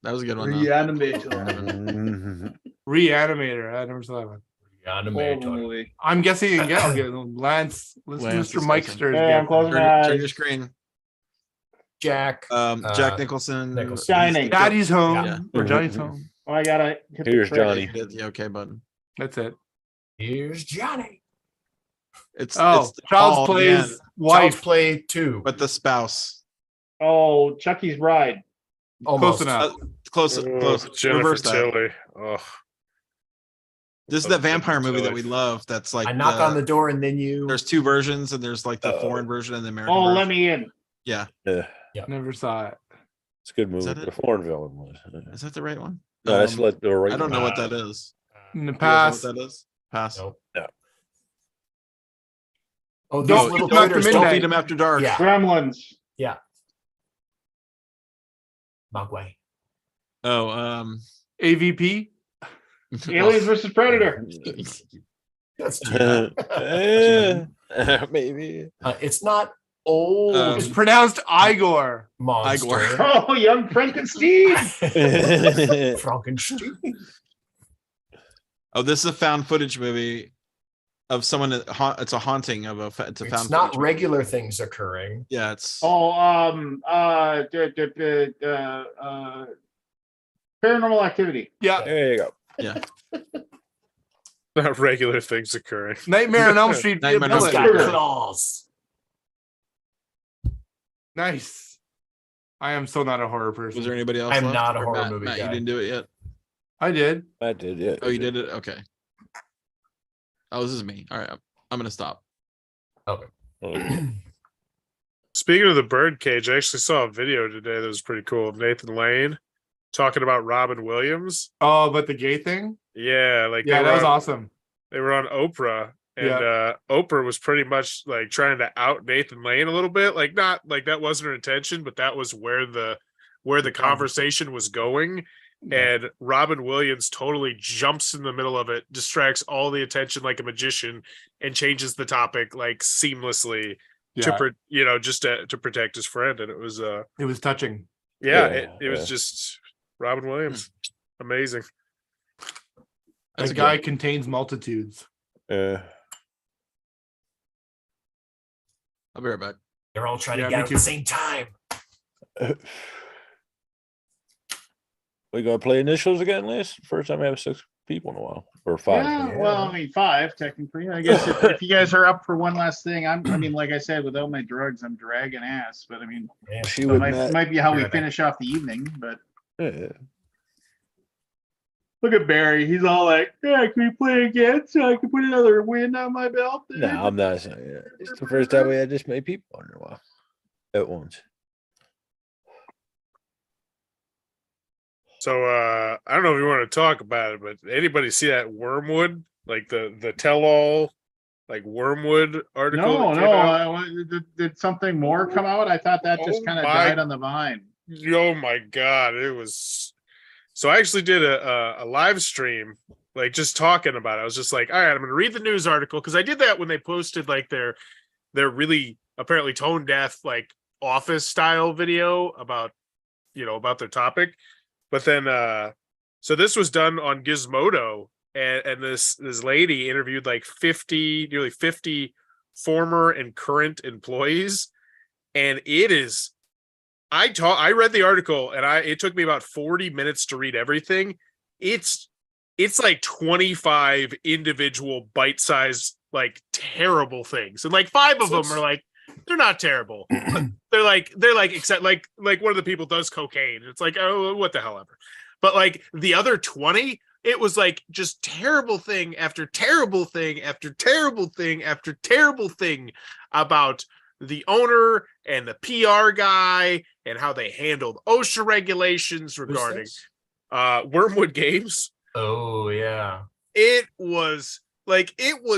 That was a good one. Though.
Reanimator.
Reanimator. I never saw that one.
Old
animator.
movie.
I'm guessing I'll get Lance.
Lance
Mr.
is
Mike
guessing.
Sturz.
Yeah, I'm closing my
Turn your
eyes.
screen.
Jack.
Jack Nicholson.
Nicholson.
Shining.
Daddy's home.
Yeah.
Or Johnny's home.
Oh, I gotta hit the
Here's
credit.
Johnny.
Hit the OK button.
That's it.
Here's Johnny.
It's
Oh,
it's
Child's
all
Play's
again,
Child's
wife.
Play 2.
but the spouse.
Oh, Chucky's Bride.
Almost.
Close enough.
Close,
Oh,
close.
Jennifer
Reverse that.
Tilly. Oh,
This is
Oh,
that vampire
Jennifer
movie that
Tilly.
we love. That's like
I knock on the door and then you.
There's two versions, and there's like the
Oh.
foreign version and the American
Oh,
version.
let me in.
Yeah,
Yeah,
Never saw it.
it's a good movie.
that it?
The foreign villain was.
is that the right one?
No, that's
Um,
like the right.
I don't know
one.
what that is.
In the
You guys
past.
know what that is? Pass.
Nope.
No.
Oh, these
Don't
little
feed 'em after
critters
Don't
midnight.
feed them after dark.
Yeah.
Gremlins.
Mogwai.
Oh,
AVP.
Aliens versus Predator.
That's too bad.
Maybe.
It's not old
It's pronounced Igor.
monster.
Igor.
Oh, young Frankenstein.
Frankenstein.
oh, this is a found footage movie of someone. It's a haunting of a. It's a found.
It's not
footage
regular things occurring.
Yeah, it's.
Oh, Paranormal Activity.
Yeah.
There you go.
Yeah.
not regular things occurring.
Nightmare on Elm Street.
Nightmare on Elm
It's
Villain.
got
Spirit.
claws.
Nice. I am so not a horror person.
Was there anybody else?
I'm
left?
not a
Or
horror
Matt?
movie
Matt,
guy.
you didn't do it yet.
I did.
I did. Yeah.
Oh, you did it. Okay. Oh, this is me. All right, I'm gonna stop.
Okay.
Speaking of the birdcage, I actually saw a video today that was pretty cool of Nathan Lane talking about Robin Williams.
Oh, but the gay thing?
Yeah, like
Yeah,
they
that
were
was
on,
awesome.
they were on Oprah, and Oprah was pretty much like trying to out Nathan Lane a little bit. Like not like that wasn't her intention, but that was where the conversation was going. And Robin Williams totally jumps in the middle of it, distracts all the attention like a magician, and changes the topic like seamlessly
Yeah,
just to protect his friend. And it was
it was touching.
yeah,
Yeah,
it was
yeah.
just Robin Williams. Amazing.
That's
The
good.
guy contains multitudes.
I'll be right back.
They're all trying
Yeah,
to get
me
out at
too.
the same time.
We gonna play initials again, Liz? First time I have 6 people in a while, or 5.
Yeah, well, I mean, 5 technically. I guess if you guys are up for one last thing, I mean, like I said, without my drugs, I'm dragging ass. But I mean,
Yeah.
She
it
would
might be how we
Right back.
finish off the evening. But
Yeah.
look at Barry. He's all like, "Yeah, can we play again so I can put another win on my belt?"
No, I'm not saying that. It's the first time we had this many people on in a while at once.
So I don't know if you want to talk about it, but anybody see that Wormwood, like the tell-all, like Wormwood article?
No,
that came out?
did something more come out? I thought that just
Oh
kind of
my-
died on the vine.
Oh my god, it was. So I actually did a live stream, like just talking about it. I was just like, all right, I'm gonna read the news article because I did that when they posted like their really apparently tone deaf like office style video about about their topic. But then, so this was done on Gizmodo, and this lady interviewed like nearly 50 former and current employees, and it is. I read the article, and it took me about 40 minutes to read everything. It's like 25 individual bite-sized like terrible things, and like 5 of them are like they're not terrible. they're like except like one of the people does cocaine. It's like, oh, what the hell ever. But like the other 20, it was like just terrible thing after terrible thing after terrible thing after terrible thing about the owner and the PR guy and how they handled OSHA regulations regarding Wormwood Games.
Oh yeah.
It was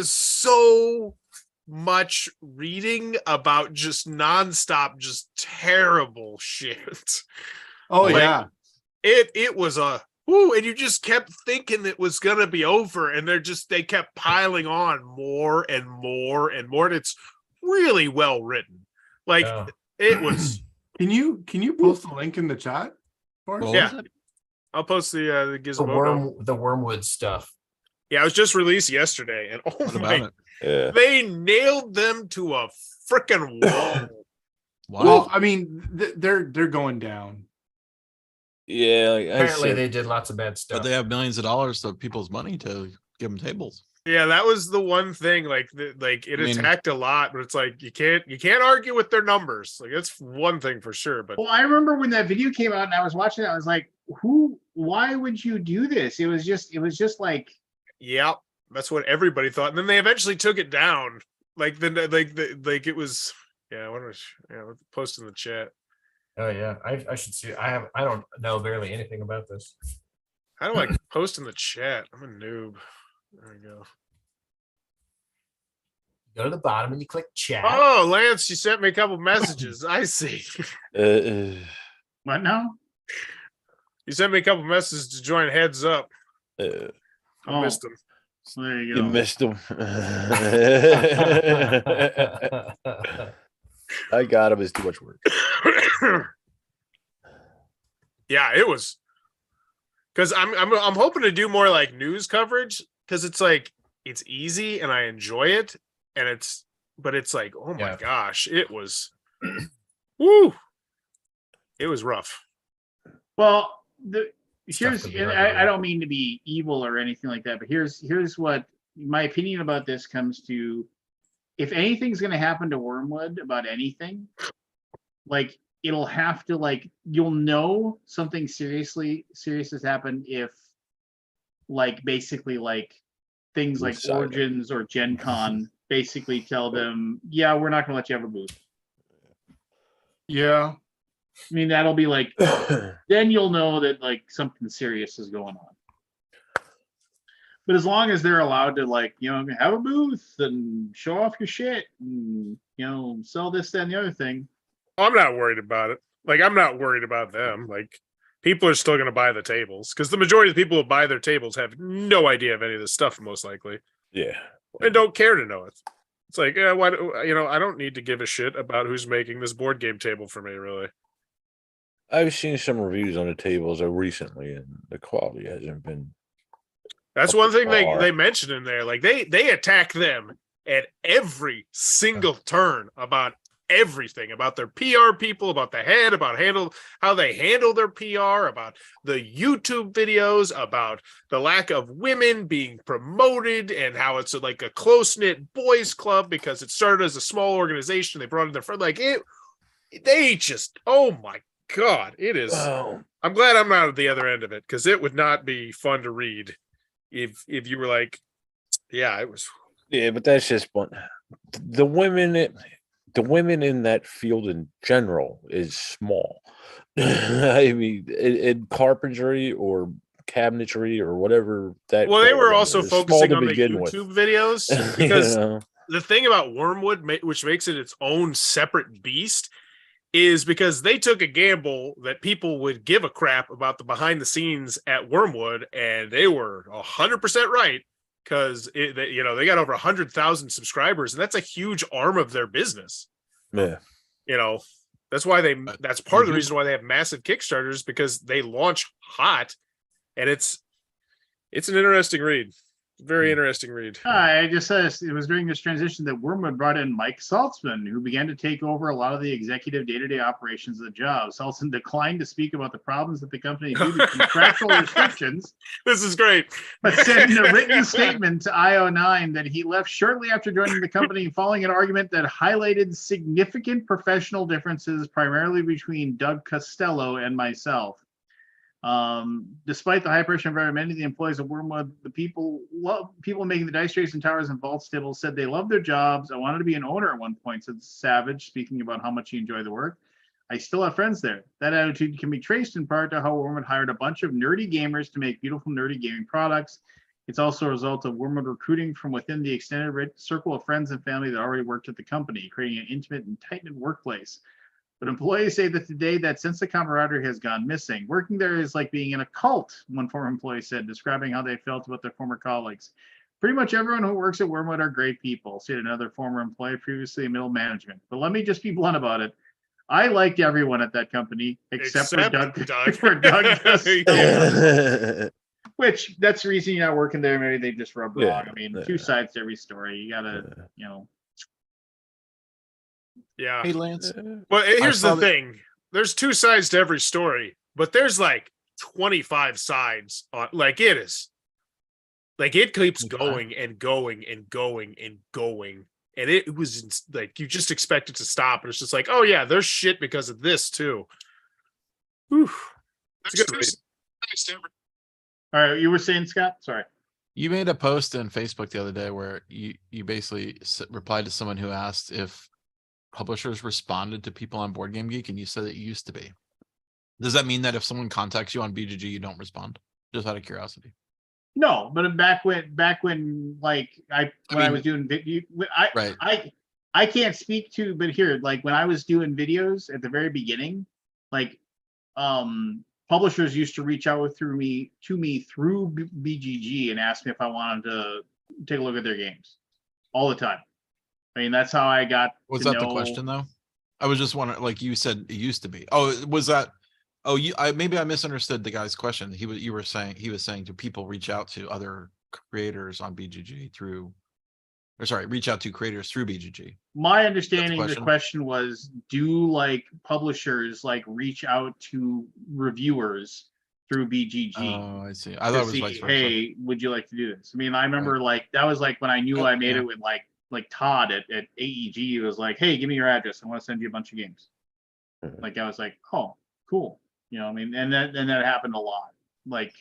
so much reading about just nonstop, just terrible shit.
Oh
Like,
yeah.
It was and you just kept thinking it was gonna be over, and they kept piling on more and more and more. And it's really well written. Like
Yeah.
it was.
Can you post a link in the chat for us?
What
Yeah.
was it?
I'll post the
The
Gizmodo.
the wormwood stuff.
Yeah, it was just released yesterday, and oh
What
my,
about it?
Yeah.
they nailed them to a freaking wall.
Why?
Well, I mean, they're going down.
Yeah. Like I
Apparently,
said,
they did lots of bad
But
stuff.
they have millions of dollars of people's money to give them tables.
Yeah, that was the one thing. Like, it
I mean-
attacked a lot, but it's like you can't argue with their numbers. Like that's one thing for sure. But
Well, I remember when that video came out and I was watching it, I was like, why would you do this? It was just like,
yeah, that's what everybody thought. And then they eventually took it down. Like it was. Yeah, we'll post in the chat.
Oh yeah, I should see. I don't know barely anything about this.
How do I post in the chat? I'm a noob. There we go.
Go to the bottom and you click chat.
Oh, Lance, you sent me a couple messages. I see.
what now?
You sent me a couple messages to join Heads Up. I
Oh,
missed them.
so there you
you
go.
missed them. I got him. It's too much work.
Yeah, it was. Because I'm hoping to do more like news coverage, because it's like it's easy and I enjoy it, and it's like, oh my
Yeah.
gosh, it was woo. It was rough.
Well,
Stuff
here's,
could be
and
hard to
I
read.
don't mean to be evil or anything like that, but here's what my opinion about this comes to. If anything's going to happen to Wormwood about anything, like it'll have to, like, you'll know something serious has happened if, like, basically like things like
Silent.
Origins or Gen Con basically tell them, yeah, we're not going to let you have a booth.
Yeah.
I mean, that'll be like, then you'll know that like something serious is going on. But as long as they're allowed to, like, have a booth and show off your shit and, sell this, that, and the other thing.
I'm not worried about it. Like, I'm not worried about them. Like, people are still going to buy the tables, because the majority of the people who buy their tables have no idea of any of this stuff, most likely,
Yeah.
and don't care to know it. It's like, why? I don't need to give a shit about who's making this board game table for me, really.
I've seen some reviews on the tables recently, and the quality hasn't been.
That's
Up
one
to
thing
par.
they mentioned in there. Like they attack them at every single turn about everything, about their PR people, about the head, about how they handle their PR, about the YouTube videos, about the lack of women being promoted, and how it's like a close-knit boys club because it started as a small organization. They brought in their friend. Like they just, oh my God, it is.
Well,
I'm glad I'm not at the other end of it, because it would not be fun to read if you were like, yeah, it was.
yeah, but that's just one. The women in that field in general is small. I mean, in carpentry or cabinetry or whatever that.
Well, they were
category
also
is, small
focusing
to
on the
begin with.
YouTube videos,
You
because
know?
the thing about Wormwood, which makes it its own separate beast, is because they took a gamble that people would give a crap about the behind the scenes at Wormwood, and they were 100% right, because they got over 100,000 subscribers, and that's a huge arm of their business.
Yeah.
That's why that's part of the
do.
reason why they have massive Kickstarters, because they launch hot, and it's an interesting read. Very interesting read.
I just said it was during this transition that Wormwood brought in Mike Saltzman, who began to take over a lot of the executive day-to-day operations of the job. Saltzman declined to speak about the problems that the company due to contractual restrictions,
This is great.
but said in a written statement to IO9 that he left shortly after joining the company following an argument that highlighted significant professional differences, primarily between Doug Costello and myself. Despite the high pressure environment, many of the employees of Wormwood, the people making the dice trays and towers and vault tables said they loved their jobs. I wanted to be an owner at one point, said Savage, speaking about how much he enjoyed the work. I still have friends there. That attitude can be traced in part to how Wormwood hired a bunch of nerdy gamers to make beautiful nerdy gaming products. It's also a result of Wormwood recruiting from within the extended circle of friends and family that already worked at the company, creating an intimate and tight-knit workplace. But employees say that today that sense of camaraderie has gone missing. Working there is like being in a cult, one former employee said, describing how they felt about their former colleagues. Pretty much everyone who works at Wormwood are great people, said another former employee previously in middle management. But let me just be blunt about it. I liked everyone at that company except for Doug. For Doug which that's the reason you're not working there. Maybe they just rubbed wrong. I mean, two sides to every story. You gotta,
Yeah.
Hey, Lance.
Well, here's
saw
the thing. There's two sides to every story, but there's like 25 sides on, like, it is. Like, it keeps going and going and going and going. And it was like, you just expect it to stop. And it's just like, oh yeah, there's shit because of this too. Whew. That's a good read.
All right, you were saying, Scott? Sorry.
You made a post on Facebook the other day where you basically replied to someone who asked if publishers responded to people on Board Game Geek, and you said it used to be. Does that mean that if someone contacts you on BGG, you don't respond? Just out of curiosity.
No, but back when like I was doing video, I can't speak to, but here, like when I was doing videos at the very beginning, like publishers used to reach out to me through BGG and ask me if I wanted to take a look at their games all the time. I mean, that's how I got.
Was that the question though? I was just wondering, like you said, it used to be. Oh, was that? Oh, maybe I misunderstood the guy's question. He was saying do people reach out to other creators on BGG reach out to creators through BGG?
My understanding of the question was, do like publishers like reach out to reviewers through BGG?
Oh, I see. I thought it was vice versa.
Hey, would you like to do this? I mean, I remember like that was like when I knew I made it with like Todd at AEG. He was like, hey, give me your address. I want to send you a bunch of games. Like I was like, oh, cool. I mean, and that happened a lot. Like,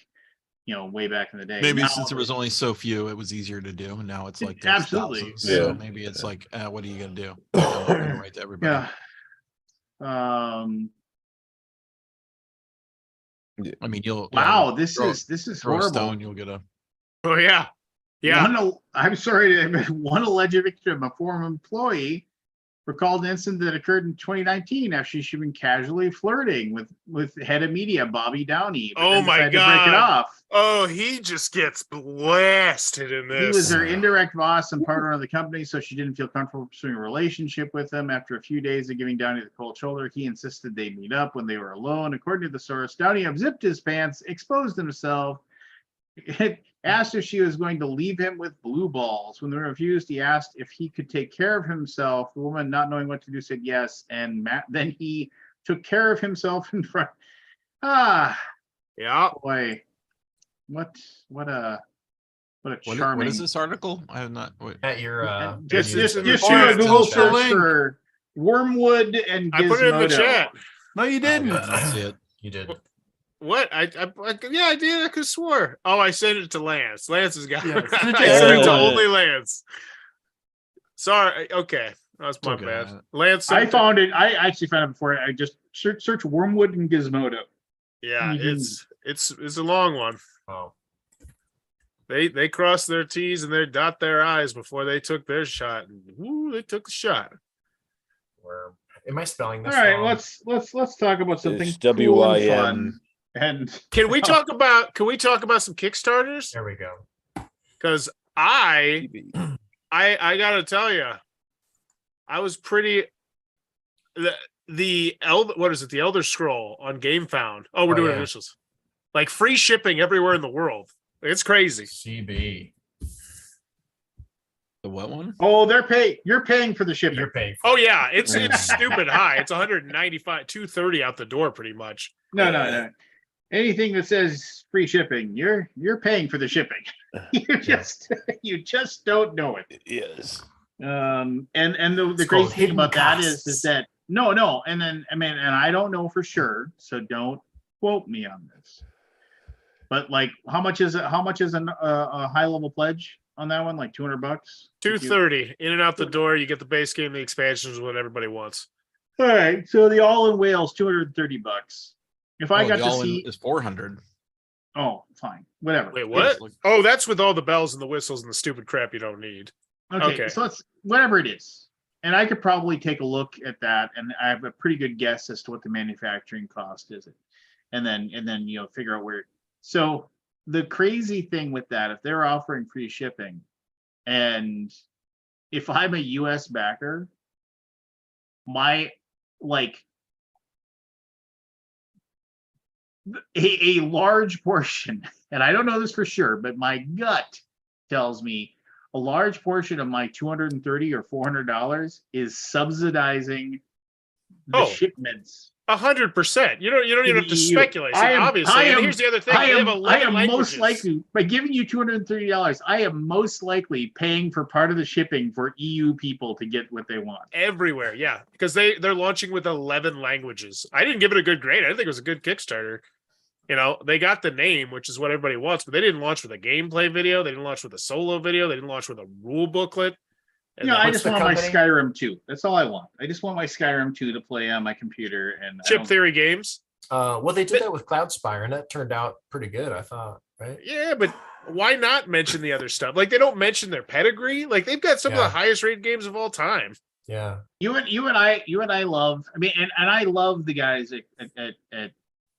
way back in the day.
Maybe
now,
since there was only so few, it was easier to do. And now it's like there's
absolutely.
thousands. So maybe it's like, what are you gonna do? Right to everybody.
Yeah.
I mean,
this is
throw
horrible.
a stone, you'll get a.
Oh yeah. Yeah.
I'm sorry. One alleged victim, a former employee, recalled an incident that occurred in 2019 after she'd been casually flirting with head of media Bobby Downey.
Oh my God!
To break it off.
Oh, he just gets blasted in this.
He was her indirect boss and partner of the company, so she didn't feel comfortable pursuing a relationship with him. After a few days of giving Downey the cold shoulder, he insisted they meet up when they were alone. According to the source, Downey unzipped his pants, exposed himself. Asked if she was going to leave him with blue balls. When they refused, he asked if he could take care of himself. The woman, not knowing what to do, said yes. And then he took care of himself in front.
Yeah.
Boy, what a charming.
What is this article? I have not. Wait.
At your
just do
chat.
a Google search for Wormwood and Gizmodo.
I put it in the chat.
No, you didn't.
I see it.
You did.
What? I did. I could swore. Oh, I sent it to Lance. Lance has got it.
Yeah,
I sent it to only Lance. Sorry. Okay. That was my bad. Lance.
I found it. I actually found it before. I just search Wormwood and Gizmodo.
Yeah, it's a long one.
Oh.
They crossed their T's and they dot their I's before they took their shot. And they took the shot.
Am I spelling this
All right,
wrong?
let's talk about something
It's
cool and
WIM.
fun. And
Can we talk about some Kickstarters?
There we go.
Because I gotta tell you, I was pretty. what is it? The Elder Scroll on Game Found. Oh, we're
Oh,
doing
yeah.
initials. Like free shipping everywhere in the world. It's crazy.
CB.
The what one?
Oh, you're paying for the shipping.
You're paying for
Oh yeah, it's stupid high. It's 195, 230 out the door pretty much.
No. Anything that says free shipping, you're paying for the shipping. You just don't know it.
Yes.
And the
It's
crazy
called
thing
hidden
about that is
costs.
that no, and then I mean, and I don't know for sure, so don't quote me on this. But like, how much is a high level pledge on that one? Like $200.
230 in and out the door. You get the base game, the expansions, what everybody wants.
All right, so the all in Wales $230. If I got
the
to
all-in
see,
is 400.
oh, fine, whatever.
Wait, what? Oh, that's with all the bells and the whistles and the stupid crap you don't need.
Okay,
Okay.
so it's whatever it is. And I could probably take a look at that, and I have a pretty good guess as to what the manufacturing cost is. And then figure out where. So the crazy thing with that, if they're offering free shipping, and if I'm a US backer, my a large portion, and I don't know this for sure, but my gut tells me a large portion of my $230 or $400 is subsidizing the shipments.
100%. You don't even have to speculate. See, obviously, and here's the other thing.
I
They have
am
11
most
languages.
likely, by giving you $230, I am most likely paying for part of the shipping for EU people to get what they want.
Everywhere, yeah, because they're launching with 11 languages. I didn't give it a good grade. I didn't think it was a good Kickstarter. They got the name, which is what everybody wants, but they didn't launch with a gameplay video. They didn't launch with a solo video. They didn't launch with a rule booklet. And
I
then
just
the
want my
company?
Skyrim 2. That's all I want. I just want my Skyrim 2 to play on my computer. And I
Chip
don't-
Theory Games.
Well, they did that with Cloudspire, and that turned out pretty good, I thought. Right?
Yeah, but why not mention the other stuff? Like, they don't mention their pedigree. Like, they've got some of
Yeah.
the highest rated games of all time.
Yeah.
You and I love. I mean, and I love the guys at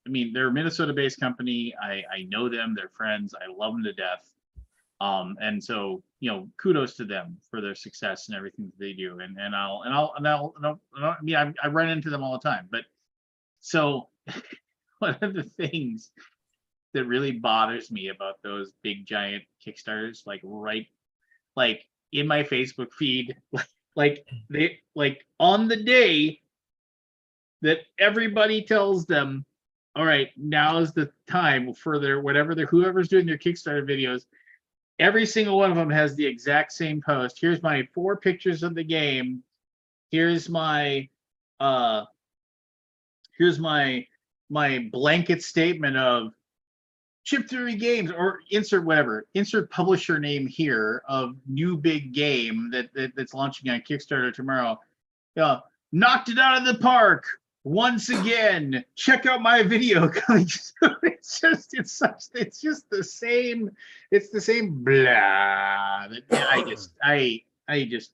I mean, they're a Minnesota-based company. I know them. They're friends. I love them to death. And so kudos to them for their success and everything that they do. And I mean, I run into them all the time. But so one of the things that really bothers me about those big giant Kickstarters, like in my Facebook feed, like on the day that everybody tells them, all right, now is the time for whoever's doing their Kickstarter videos. Every single one of them has the exact same post. Here's my 4 pictures of the game. Here's my blanket statement of Chip Theory Games, or insert publisher name here of new big game that's launching on Kickstarter tomorrow. Knocked it out of the park once again. Check out my video. It's just the same. It's the same blah. I just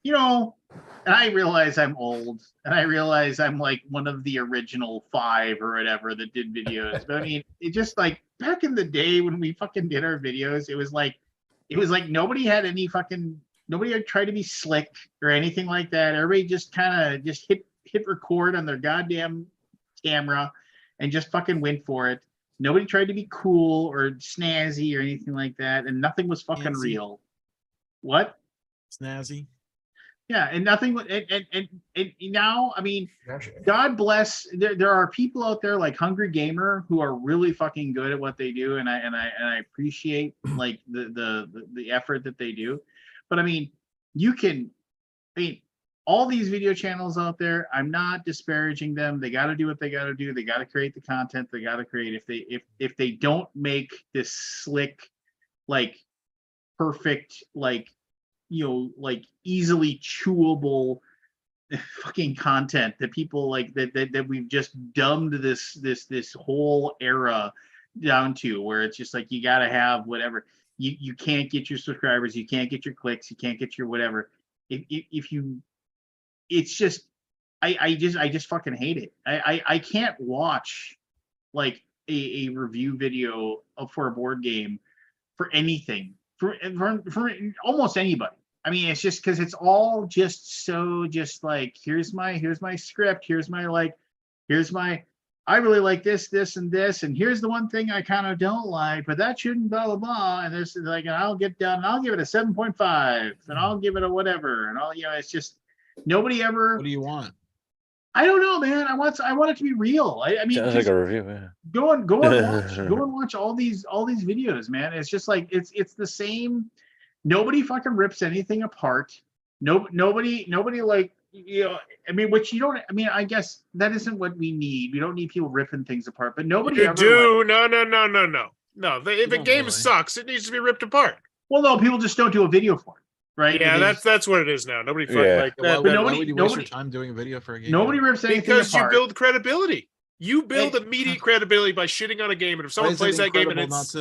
and I realize I'm old, and I realize I'm like one of the original 5 or whatever that did videos. But I mean, it just like back in the day when we fucking did our videos, it was like nobody had tried to be slick or anything like that. Everybody just kind of just hit record on their goddamn camera and just fucking went for it. Nobody tried to be cool or snazzy or anything like that, and nothing was fucking
Snazzy.
real. What?
Snazzy.
Yeah, and nothing. And now, I mean,
Gotcha.
God bless. There are people out there like Hungry Gamer who are really fucking good at what they do, and I appreciate like the effort that they do. But I mean, all these video channels out there, I'm not disparaging them. They got to do what they got to do. They got to create the content they got to create. If they don't make this slick, like perfect, like easily chewable fucking content that people like that we've just dumbed this whole era down to, where it's just like you got to have whatever. You can't get your subscribers, you can't get your clicks, you can't get your whatever. If you, it's just I just fucking hate it. I can't watch like a review video for a board game for anything for almost anybody. I mean, it's just because it's all just so just like, here's my script, here's my I really like this, and this, and here's the one thing I kind of don't like, but that shouldn't blah blah blah. And this is like, and I'll get done, and I'll give it a 7.5, and I'll give it a whatever, and all, it's just nobody ever.
What do you want?
I don't know, man. I want it to be real. I mean,
Sounds like a review. Yeah.
go and watch all these videos, man. It's just like it's the same. Nobody fucking rips anything apart. Nobody like, I mean, which you don't. I mean, I guess that isn't what we need. We don't need people ripping things apart. But nobody
You
ever.
do no. If a
don't
game
really.
sucks, it needs to be ripped apart.
Well, no, people just don't do a video for it, right?
Yeah,
It is-
that's what it is now. Nobody fucking
Yeah.
like
Why,
that.
why
nobody-
would you waste your
nobody-
time doing a video for a game?
nobody rips anything
Because you
apart.
build credibility. You build
And-
immediate credibility by shitting on a game, and if
Why
someone
is it
plays that game and
incredible
it's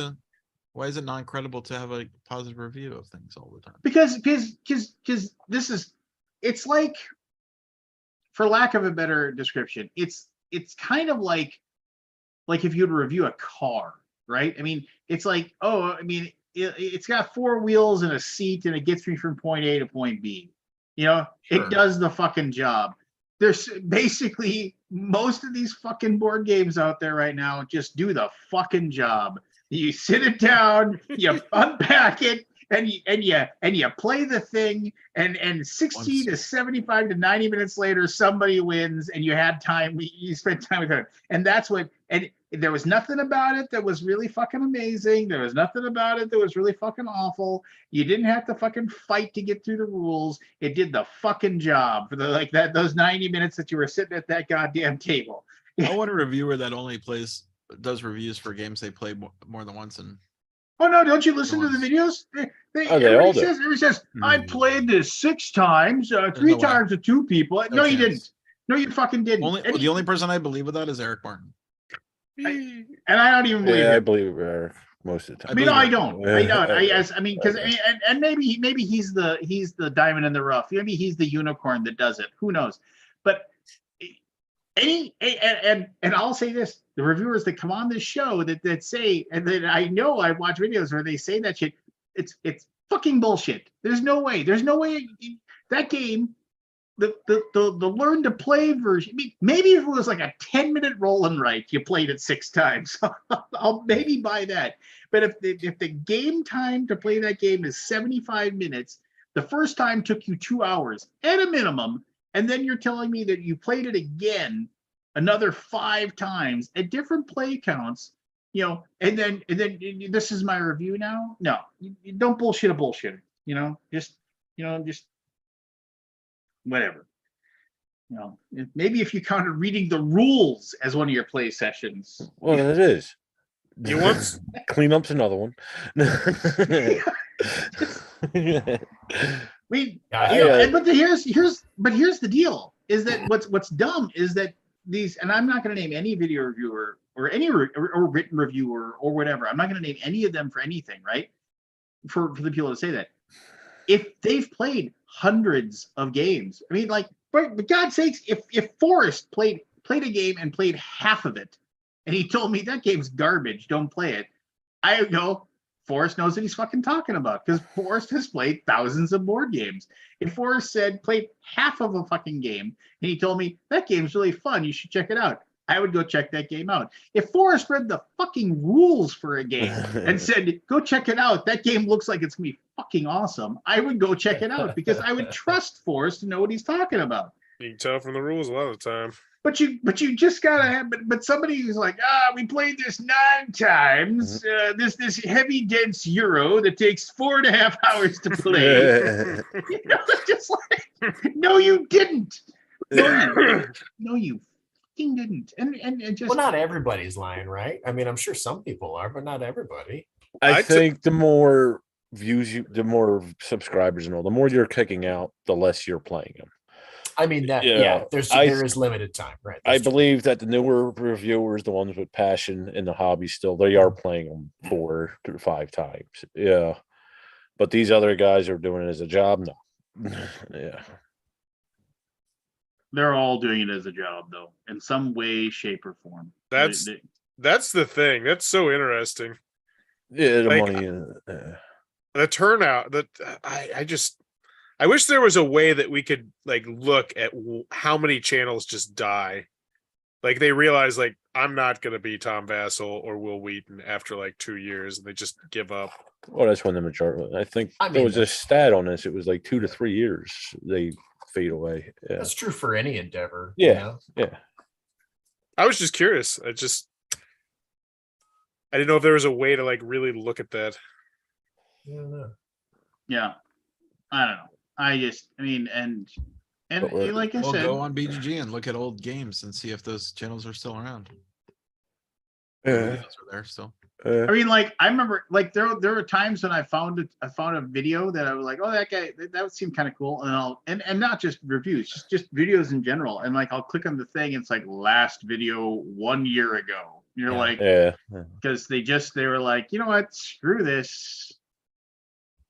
why is it not incredible to have a positive review of things all the time?
because this is, it's like, for lack of a better description, it's kind of like if you'd review a car, right? I mean, it's like, oh, I mean, it's got 4 wheels and a seat, and it gets me from point A to point B.
Sure.
It does the fucking job. There's basically most of these fucking board games out there right now just do the fucking job. You sit it down, you unpack it, and you play the thing, and 60 to 75 to 90 minutes later, somebody wins, and you had time. You spent time with her, and that's what. And there was nothing about it that was really fucking amazing. There was nothing about it that was really fucking awful. You didn't have to fucking fight to get through the rules. It did the fucking job for those 90 minutes that you were sitting at that goddamn table.
I want a reviewer that only does reviews for games they play more than once. And
Oh no! Don't you listen to the videos?
They
Everybody
all do.
everybody says, I played this 6 times, 3
no way.
times with 2 people. No, you
chance.
didn't. No, you fucking didn't.
the only person I believe with that is Eric Martin.
And I don't even believe
Yeah, I
it.
believe Eric most of the
I
time.
mean,
believe
I
it.
don't. I mean, because and maybe he's the diamond in the rough. Maybe he's the unicorn that does it. Who knows? But and I'll say this: the reviewers that come on this show that say, and that I know I watch videos where they say that shit. It's fucking bullshit. There's no way. That game. The learn to play version. I mean, maybe if it was like a 10-minute roll and write, you played it 6 times. I'll maybe buy that. But if the game time to play that game is 75 minutes, the first time took you 2 hours at a minimum, and then you're telling me that you played it again another 5 times at different play counts, and then this is my review now. No, you don't bullshit a bullshitter. Just whatever. Maybe if you counted reading the rules as one of your play sessions.
Well, it is.
You want
Cleanup's another one.
I mean,
Yeah.
but here's the deal: is that what's dumb is that these, and I'm not going to name any video reviewer or any or written reviewer or whatever. I'm not going to name any of them for anything, right? For the people to say that, if they've played hundreds of games, I mean, like, for God's sakes, if Forrest played a game and played half of it, and he told me that game's garbage, don't play it, I know Forrest knows what he's fucking talking about, because Forrest has played thousands of board games. If Forrest played half of a fucking game, and he told me that game's really fun, you should check it out, I would go check that game out. If Forrest read the fucking rules for a game and said, go check it out, that game looks like it's gonna be fucking awesome, I would go check it out, because I would trust Forrest to know what he's talking about.
you can tell from the rules a lot of the time.
But you just gotta have, but somebody who's like, we played this 9 times, this heavy dense Euro that takes 4.5 hours to play. Just like, no, you didn't. No, you fucking didn't. And just,
Well, not everybody's lying, right? I mean, I'm sure some people are, but not everybody.
I think the more views the more subscribers and all, the more you're kicking out, the less you're playing them.
I mean, that
Yeah,
there is limited time, right?
I
That's true.
believe that the newer reviewers, the ones with passion in the hobby, still they are playing them 4 to 5 times. Yeah, but these other guys are doing it as a job. No, yeah,
they're all doing it as a job, though, in some way, shape, or form.
That's the thing. That's so interesting.
yeah, the
Like,
money.
The turnout that I just I wish there was a way that we could like look at how many channels just die. Like they realize like I'm not going to be Tom Vassell or Will Wheaton after like 2 years, and they just give up.
Well, that's when the majority. I think
I
there
mean,
was a stat on this. It was like 2 to 3 years they fade away. Yeah.
That's true for any endeavor.
Yeah.
You know?
Yeah.
I was just curious. I didn't know if there was a way to like really look at that.
I don't know.
Yeah. I don't know. I mean, and
But we're-
like I
Well,
said,
go on BGG and look at old games and see if those channels are still around. The
Yeah.
videos are there still.
I mean, like I remember, like there were times when I found a video that I was like, oh, that guy, that would seem kind of cool, and not just reviews, just videos in general, and like I'll click on the thing, and it's like last video 1 year ago. You're
Yeah.
like,
Yeah.
because they were like, you know what, screw this.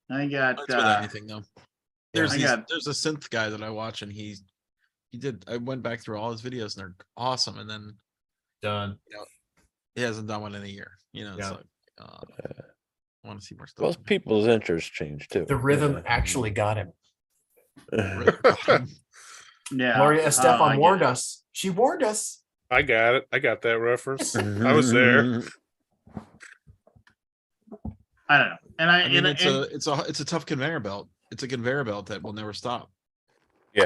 I got
That's with anything though. There's
I
these,
got-
there's a synth guy that I watch, and he did. I went back through all his videos, and they're awesome. And then
Done.
he hasn't done one in a year. You know, it's
Yeah.
like I want to see more stuff.
Well, people's interests change too.
The rhythm
Yeah.
actually got him.
yeah.
Gloria
I
Estefan
get
warned
it.
us. She warned us.
I got it. I got that reference. I was there.
I don't know, and
I mean,
and,
it's a tough conveyor belt. It's a conveyor belt that will never stop.
Yeah.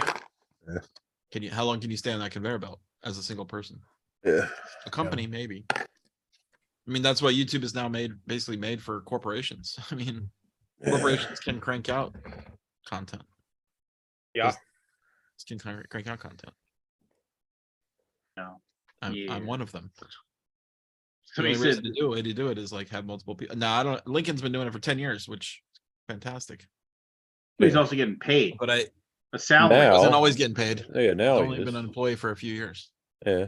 How long can you stay on that conveyor belt as a single person?
Yeah.
A company, maybe. I mean, that's what YouTube is now basically made for corporations. I mean, corporations can crank out content.
Yeah.
Can crank out content.
No.
I'm
Yeah.
one of them. The
somebody
only reason
said,
to do it is like have multiple people. No, I don't. Lincoln's been doing it for 10 years, which fantastic.
he's
Yeah.
also getting paid
But I
a salary.
Now-
wasn't always getting paid.
Yeah. Now
I've
he
only
is.
been an employee for a few years.
Yeah.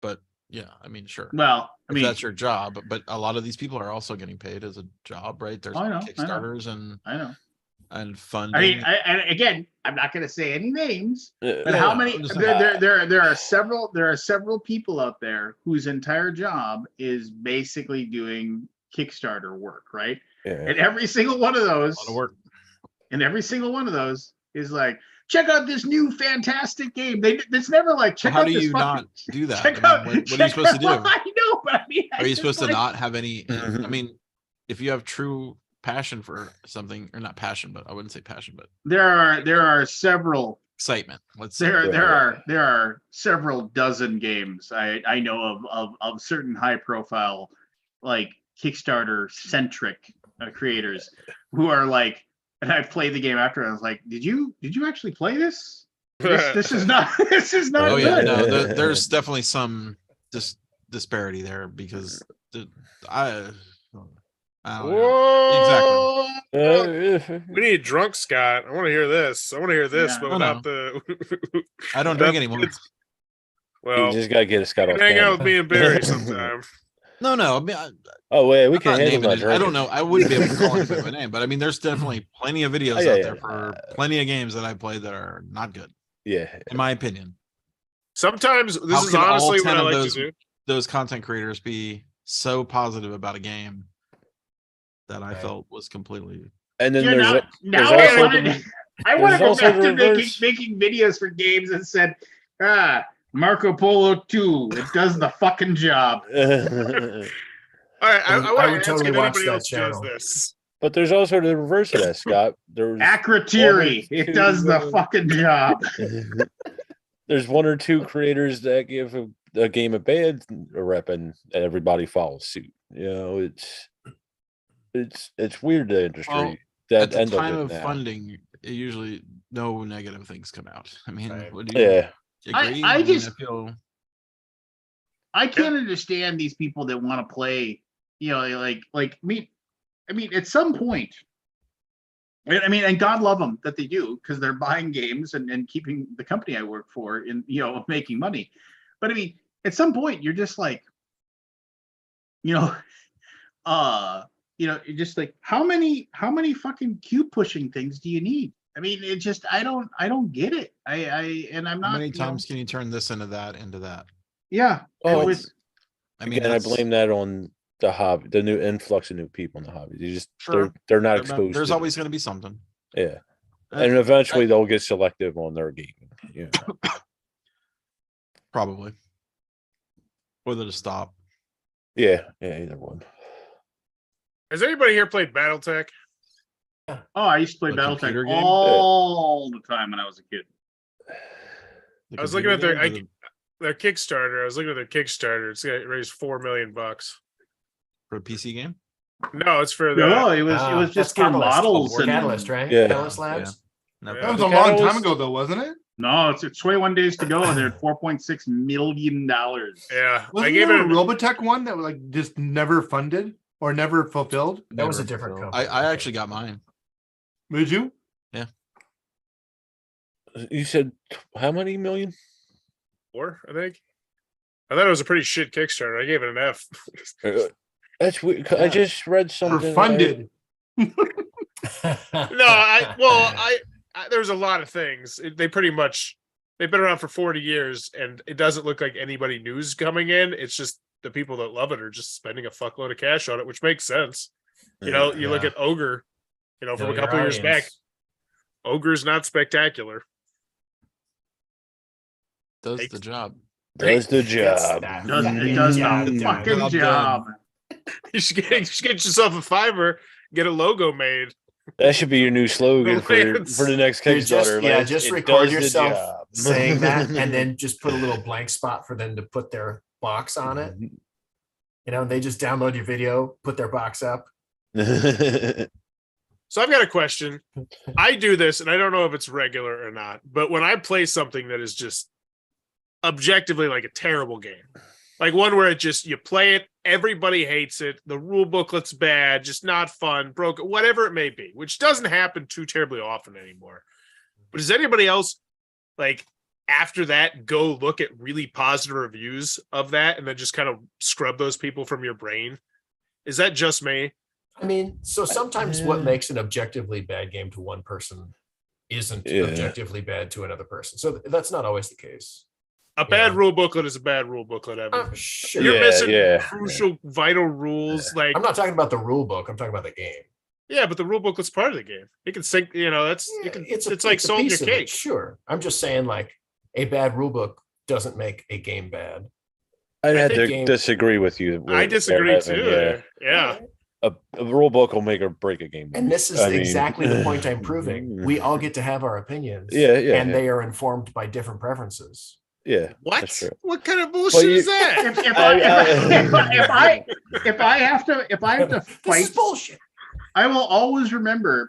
But yeah, I mean, sure.
Well, I
If
mean,
that's your job, but a lot of these people are also getting paid as a job, right? There's
I know.
Kickstarters
I know.
and funding.
I mean, and again, I'm not going to say any names, but
Yeah,
how
no,
many?
I'm just
There are several people out there whose entire job is basically doing Kickstarter work, right?
Yeah.
And every single one of those,
a lot of work.
and every single one of those is like, check out this new fantastic game. It's never like, check
How
out
do
this
you
fucking-
not do that?
Check
I
out,
mean, what are you
check
supposed to do?
out- I know, but I mean,
Are you
it's
supposed to
like-
not have any? I
Mhm.
mean, if you have true passion for something, or not passion, but I wouldn't say passion, but
There are several.
excitement. Let's say.
There are several dozen games I know of certain high profile like Kickstarter centric creators who are like, and I've played the game after. I was like, did you actually play this? This is not this is not
Oh yeah,
good.
no, there's definitely some disparity there because I don't know.
Whoa! We need drunk Scott. I want to hear this. I want to hear this,
Yeah.
but
Oh,
without the.
I don't drink anymore.
it's-
You
Well,
just gotta get a Scott off
hang out
camera.
with me and Barry sometime.
No, I mean,
Oh wait, we
I'm
can
not
handle
naming
that.
it. I don't know. I wouldn't be able to call it by name, but I mean, there's definitely plenty of videos
Oh, yeah,
out
yeah.
there for plenty of games that I played that are not good,
Yeah.
in my opinion.
Sometimes this
How
is
can all
honestly
10
what I
of
like
those-
to do.
Those content creators be so positive about a game that I
Right.
felt was completely.
And then
Yeah,
there's
now
there's
I
also
wanted
the-
I want to
there's
go
also
back
the
to
reverse.
making videos for games that said, Marco Polo 2, it does the fucking job.
All right, I
I
want
would
to
totally
ask if
watch
anybody
that
else does
channel.
this.
but there's also the reverse of that, Scott. There's
Acrotiri,
One or
it does the
two,
fucking job.
there's one or two creators that give a game a bad rep and everybody follows suit. You know, it's weird the industry
Well,
that
At the
end
time
of
of
it now.
funding, it usually no negative things come out. I mean,
Right.
would you
Yeah.
agree?
I
mean,
just-
feel
I can't understand these people that want to play, you know, like me. I mean, at some point, and God love them that they do, because they're buying games and keeping the company I work for in, making money. But I mean, at some point, you're just like, you're just like, how many fucking cube pushing things do you need? I mean, it just, I don't get it. And I'm not.
how many times can you turn this into that into that?
Yeah.
Oh,
it was,
I mean,
Again, I
that's-
blame that on the hobby, the new influx of new people in the hobby. You just
Sure.
they're not
There's
exposed. to it.
always going to be something.
Yeah. And eventually they'll get selective on their gaming. Yeah.
Probably. Or they'll just stop.
Yeah. Yeah. Either one.
Has anybody here played BattleTech?
Oh, I used to play
The
BattleTech
computer game?
all the time when I was a kid.
The
I was looking at
computer
their
games
their Kickstarter. I was looking at their Kickstarter. It's got raised $4 million.
for a PC game.
No, it's for the.
No, it was just for models and
Catalyst, right?
Yeah.
Catalyst Labs.
No,
Yeah.
That was
The
a long
Catalyst-
time ago, though, wasn't it?
no, it's 21 days to go, and they're at $4.6 million.
Yeah, I
Wasn't
gave
there
it.
a Robotech one that was like just never funded or never fulfilled?
That was a
never.
different company.
I actually got mine.
Would you?
You said how many million?
4, I think. I thought it was a pretty shit Kickstarter. I gave it an F.
That's weird. I just read
Or
something.
funded?
No, there's a lot of things. They pretty much they've been around for 40 years, and it doesn't look like anybody new's coming in. It's just the people that love it are just spending a fuckload of cash on it, which makes sense. You know, you look
Yeah.
at Ogre, from
Know
a
your
couple years back.
audience.
Ogre's not spectacular.
Does
Takes-
the job.
Does the
Gets
job.
that.
It does
Yeah,
the
yeah.
fucking
Job
job.
You should get yourself a Fiverr, get a logo made.
That should be your new slogan for
Lance.
the next
Dude,
Kickstarter. Lance.
just
It
record
does the
yourself
job.
saying that, and then just put a little blank spot for them to put their box on it. They just download your video, put their box up.
So I've got a question. I do this, and I don't know if it's regular or not, but when I play something that is just objectively like a terrible game, like one where you play it, everybody hates it, the rule booklet's bad, just not fun, broken, whatever it may be, which doesn't happen too terribly often anymore. But does anybody else, like, after that, go look at really positive reviews of that and then just kind of scrub those people from your brain? Is that just me?
I mean, so sometimes
Yeah.
what makes an objectively bad game to one person isn't
Yeah.
objectively bad to another person. So that's not always the case.
A bad
Yeah.
rule booklet is a bad rule booklet, Evan.
Sure.
You're
Yeah,
missing
yeah,
crucial, vital rules. Like,
I'm not talking about the rule book. I'm talking about the game.
yeah, but the rule booklet's part of the game. It can sync, it's like
a
salting your
piece of it,
cake.
Sure. I'm just saying, like, a bad rule book doesn't make a game bad.
I'd
I
have
think
to
game-
disagree with you.
I disagree
Evan,
too. Yeah.
A rule book will make or break a game.
And this is
I mean-
exactly the point I'm proving. We all get to have our opinions.
Yeah, yeah,
And
yeah.
they are informed by different preferences.
Yeah.
What?
That's true.
What kind of bullshit is
you-
that?
If I have to
This
fight,
is bullshit.
I will always remember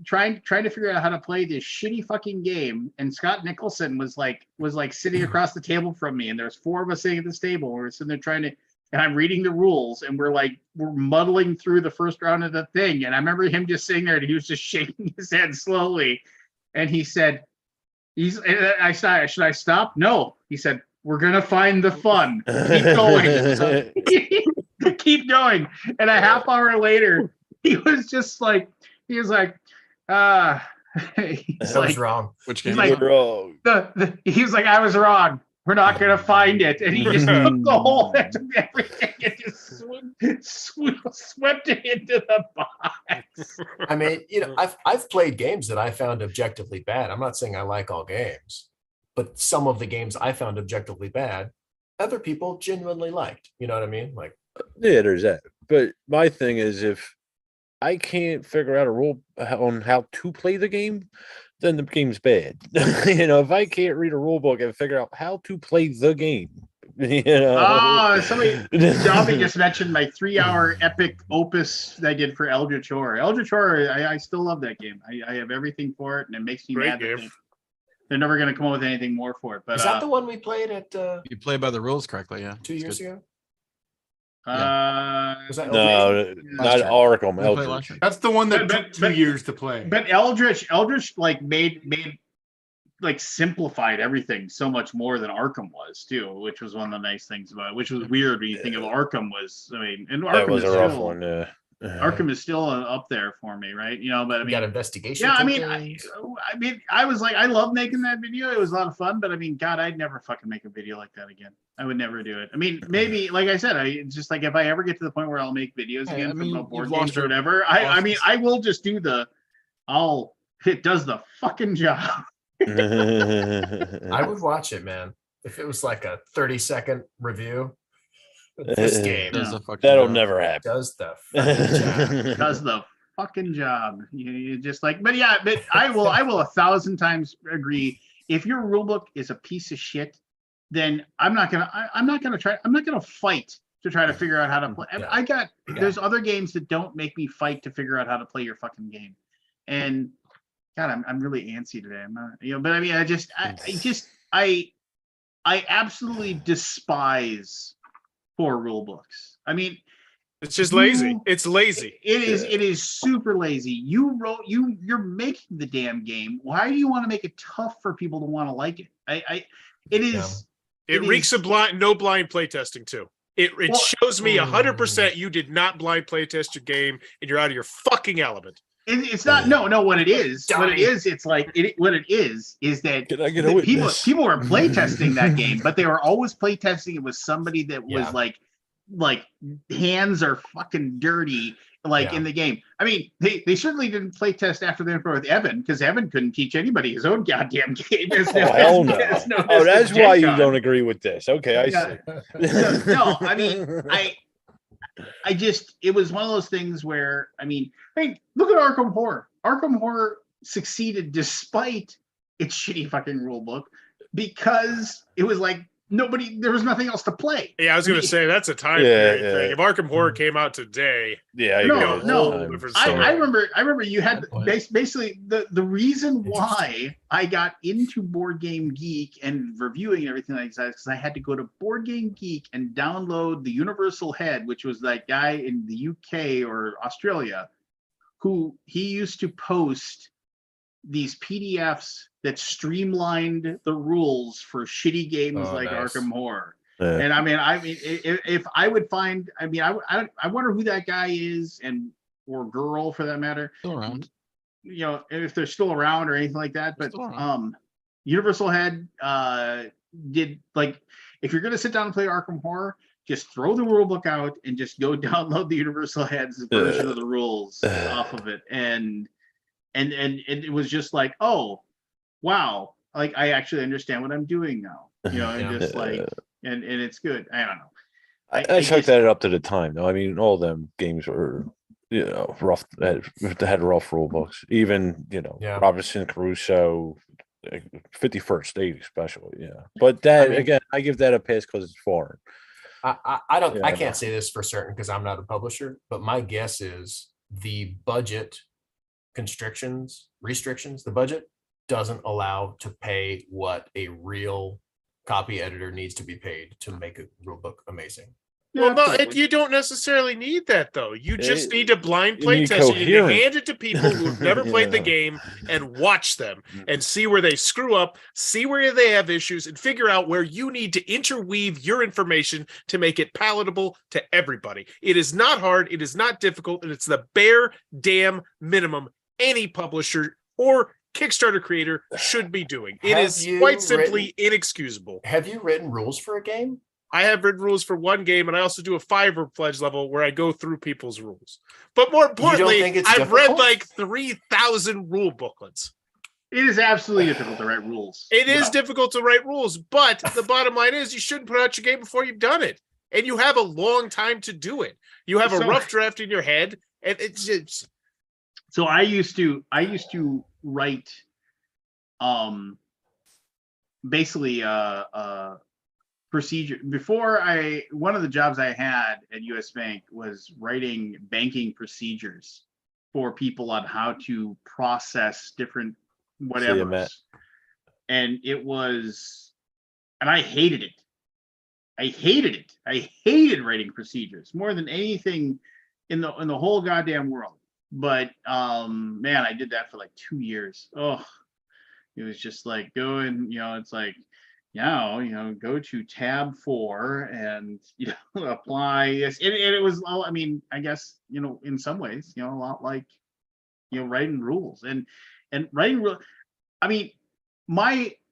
trying to figure out how to play this shitty fucking game. And Scott Nicholson was like sitting across the table from me, and there's 4 of us sitting at this table. We're sitting there and I'm reading the rules, and we're muddling through the first round of the thing. And I remember him just sitting there, and he was just shaking his head slowly. And he said, I said, should I stop? No. He said, we're gonna find the fun. Keep going. So, keep going. And a half hour later, he was he's like,
I
he's
was wrong.
Which
He's
game?
like-
You're wrong.
he was like, I was wrong. We're not gonna find it. And he just took the whole everything and just swept it into the box.
I mean, I've played games that I found objectively bad. I'm not saying I like all games, but some of the games I found objectively bad, other people genuinely liked. You know what I mean? Like,
Yeah, there's that. But my thing is, if I can't figure out a rule on how to play the game, then the game's bad. If I can't read a rule book and figure out how to play the game,
Somebody Dobby just mentioned my 3-hour epic opus that I did for Eldritch Horror. Eldritch Horror, I still love that game. I have everything for it, and it makes me
Great
mad that
game.
they're never going to come up with anything more for it. But
is that the one we played at
You play by the rules correctly, yeah.
2
It's
years
good.
ago?
Was
that
no, not
Last year.
Arkham.
We played last
Eldritch.
year.
That's the one that
But-
took 2
but-
years to play.
But Eldritch made simplified everything so much more than Arkham was too, which was one of the nice things about it. Which was weird when you think of Arkham and
That
Arkham
was
is
a rough
still
one. Yeah.
Arkham is still up there for me, right? But I
We got
mean,
investigation.
yeah, I
tokens.
mean, I was like, I love making that video. It was a lot of fun, but I mean, God, I'd never fucking make a video like that again. I would never do it. I mean, maybe, like I said, it's just like if I ever get to the point where I'll make videos
Hey,
again
I
from
mean,
board
you've lost
games or
your-
whatever, I mean, I will just do I'll It does the fucking job.
I would watch it, man. If it was like a 30-second review, this game
Does
Yeah.
a fucking
That'll
job.
never happen.
does the fucking job.
Does the fucking job. You just like, but yeah, but I will 1,000 times agree. If your rule book is a piece of shit, then I'm not gonna fight to try to figure out how to play.
Yeah.
There's other games that don't make me fight to figure out how to play your fucking game. And God, I'm really antsy today. I'm not, but I mean, I absolutely despise poor rule books. I mean,
It's just lazy. It's lazy.
it is super lazy. You're making the damn game. Why do you want to make it tough for people to want to like it?
It reeks of no blind playtesting too. It shows me 100% you did not blind playtest your game and you're out of your fucking element.
It's not what it is. What it is, it's like what it is that
Can I get a witness?
people were playtesting that game, but they were always playtesting it with somebody that was like hands are fucking dirty in the game. I mean, they certainly didn't play test after the info with Evan, because Evan couldn't teach anybody his own goddamn game.
Hell no. Oh, that's why you don't agree with this. Okay, I see.
No, I mean, I just, it was one of those things where, I mean, look at Arkham Horror. Arkham Horror succeeded despite its shitty fucking rule book, because it was like there was nothing else to play.
Yeah, I was going to say that's a time period thing. If Arkham Horror came out today,
I remember you had basically the reason why I got into Board Game Geek and reviewing and everything like that is because I had to go to Board Game Geek and download the Universal Head, which was that guy in the UK or Australia who he used to post these PDFs that streamlined the rules for shitty games like
nice.
Arkham Horror.
Yeah.
And I mean, if I would find, I wonder who that guy is or girl for that matter.
Still around.
If they're still around or anything like that. But Universal Head did, like, if you're gonna sit down and play Arkham Horror, just throw the rule book out and just go download the Universal Head's version of the rules off of it. And it was just like, oh, wow, like I actually understand what I'm doing now. And just like, and it's good. I don't know.
I chucked that up to the time though. I mean, all them games were, rough. Had rough rule books. Even Robinson Crusoe, 51st State especially. Yeah, but again, I give that a pass because it's foreign.
I can't say this for certain because I'm not a publisher, but my guess is the budget restrictions, the budget doesn't allow to pay what a real copy editor needs to be paid to make a rule book amazing.
Well, no, you don't necessarily need that though. You just need to blind play test. You need to hand it to people who've never played the game and watch them and see where they screw up, see where they have issues, and figure out where you need to interweave your information to make it palatable to everybody. It is not hard, it is not difficult, and it's the bare damn minimum any publisher or Kickstarter creator should be doing. It is quite simply inexcusable.
Have you written rules for a game?
I have written rules for one game, and I also do a Fiverr pledge level where I go through people's rules. But more importantly, I've read like 3,000 rule booklets.
It is absolutely difficult to write rules.
It is difficult to write rules, but the bottom line is you shouldn't put out your game before you've done it. And you have a long time to do it. You have a rough draft in your head, and it's just...
So I used to write basically procedure before one of the jobs I had at US Bank was writing banking procedures for people on how to process different whatever. And I hated it. I hated writing procedures more than anything in the whole goddamn world. But man, I did that for like 2 years. Oh, it was just like going, it's like, go to tab 4 and apply this. And it was all, I mean, I guess, in some ways, a lot like writing rules and writing rules. I mean,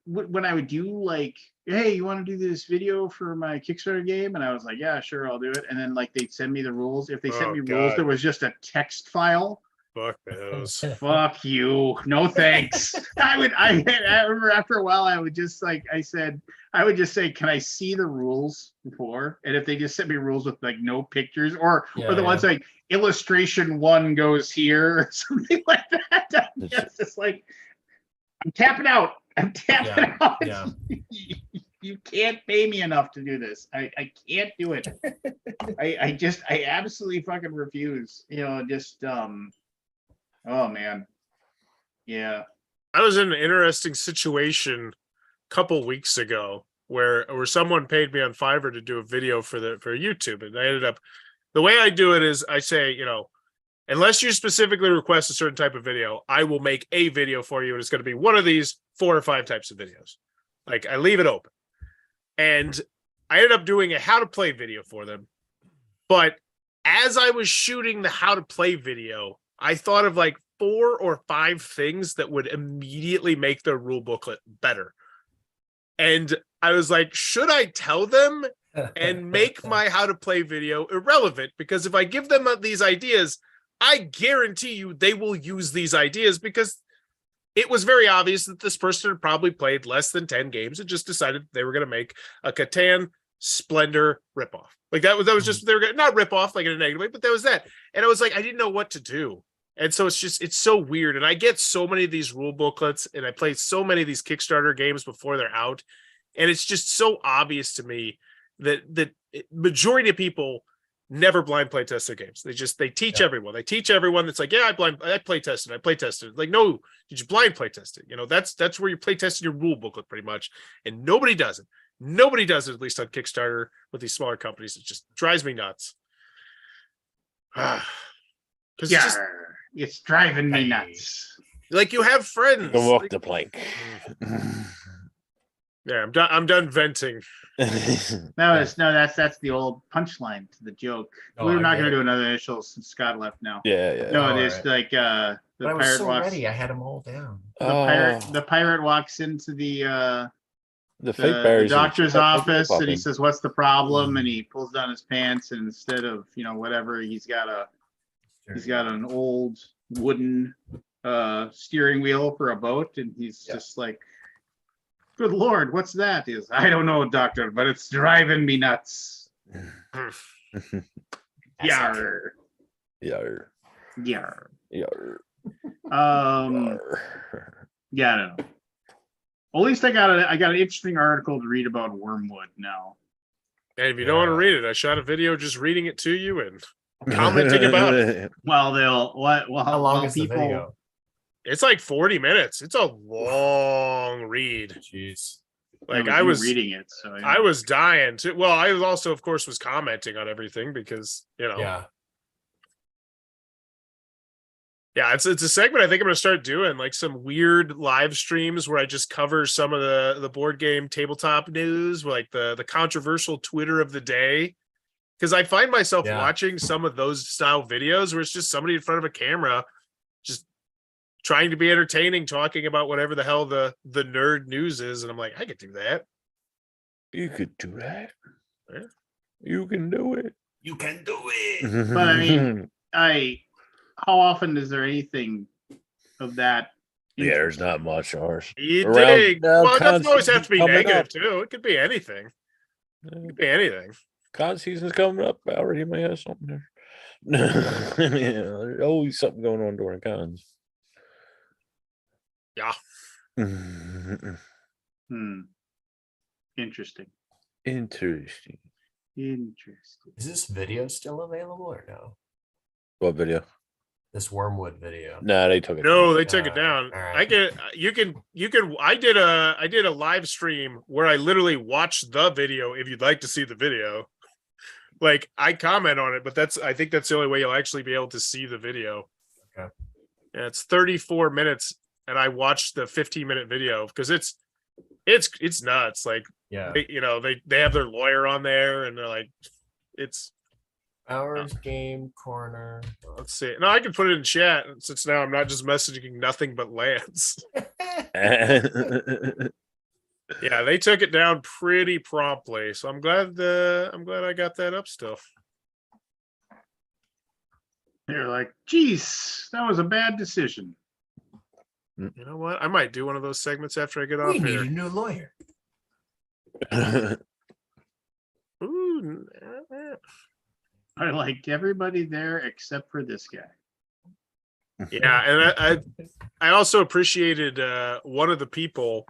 when I would do like, hey, you want to do this video for my Kickstarter game? And I was like, yeah, sure, I'll do it. And then like they'd send me the rules. If they sent me rules, there was just a text file
Fuck those.
Fuck you. No thanks. I remember after a while, I would just like, I would just say, can I see the rules before? And if they just sent me rules with like no pictures or the ones like illustration 1 goes here or something like that. It's just like, I'm tapping out. I'm tapping out.
Yeah.
You can't pay me enough to do this. I can't do it. I absolutely fucking refuse. You know, just oh man. Yeah.
I was in an interesting situation a couple weeks ago where someone paid me on Fiverr to do a video for YouTube, and I ended up, the way I do it is I say, you know, unless you specifically request a certain type of video, I will make a video for you, and it's going to be one of these 4 or 5 types of videos. Like, I leave it open. And I ended up doing a how to play video for them. But as I was shooting the how to play video, I thought of like 4 or 5 things that would immediately make their rule booklet better. And I was like, should I tell them and make my how to play video irrelevant? Because if I give them these ideas, I guarantee you they will use these ideas, because it was very obvious that this person had probably played less than 10 games and just decided they were going to make a Catan Splendor ripoff. Like that was just, they were going to not rip off like in a negative way, but that was that. And I was like, I didn't know what to do. And so it's so weird. And I get so many of these rule booklets, and I play so many of these Kickstarter games before they're out. And it's just so obvious to me that majority of people never blind play test their games. They teach everyone. They teach everyone that's like, yeah, I play tested. Like, no, did you blind play test it? You know, that's where you play testing your rule booklet pretty much. And nobody does it. Nobody does it, at least on Kickstarter with these smaller companies. It just drives me nuts.
Yeah, it's driving me nuts.
Like, you have friends.
Go walk the plank.
Yeah, I'm done venting.
That's the old punchline to the joke.
Oh,
We're
I
not
get
going to
it.
do another initial since Scott left now.
Yeah.
No,
All
it is
right.
like the
But I was
pirate
so
walks.
ready. I had them all down.
The pirate walks into the
fake berries.
doctor's office, and he says, "What's the problem?" And he pulls down his pants, and instead of whatever, he's got an old wooden steering wheel for a boat, and he's just like, "Good Lord, what's that?" He goes, "I don't know, doctor, but it's driving me nuts." Yar.
Yar.
Yar.
Yar.
Yeah, I don't know. Well, at least I got an interesting article to read about wormwood now.
And if you don't want to read it, I shot a video just reading it to you and commenting about it.
Well,
How long is the video?
It's like 40 minutes. It's a long read.
Jeez.
Like,
I was reading it, so
I was dying to. Well, I was also, of course, was commenting on everything because yeah, it's a segment I think I'm gonna start doing, like some weird live streams where I just cover some of the board game tabletop news, like the controversial Twitter of the day. Because I find myself watching some of those style videos where it's just somebody in front of a camera just trying to be entertaining, talking about whatever the hell the nerd news is, and I'm like, I could do that.
You could do that.
Yeah.
You can do it.
You can do it.
But I mean, how often is there anything of that?
Yeah, there's not much ours.
You dig. Well, it doesn't always have to be negative too. It could be anything. It could be anything.
Con season's coming up. I already may have something there. There's always something going on during cons.
Yeah.
Interesting.
Interesting.
Is this video still available or no?
What video?
This Wormwood video.
Nah, they took it.
No, they took it down.
All right.
I did a live stream where I literally watched the video if you'd like to see the video. Like, I comment on it, but I think that's the only way you'll actually be able to see the video.
Okay.
Yeah, it's 34 minutes, and I watched the 15-minute video because it's nuts. Like, they have their lawyer on there, and they're like, it's
Hours Game Corner.
Let's see. No, I can put it in chat since now I'm not just messaging nothing but Lance. Yeah, they took it down pretty promptly, so I'm glad I got that up still.
They're like, geez, that was a bad decision.
You know what? I might do one of those segments after I get off
We need
here.
a new lawyer.
Ooh,
I liked everybody there except for this guy.
yeah, and I also appreciated one of the people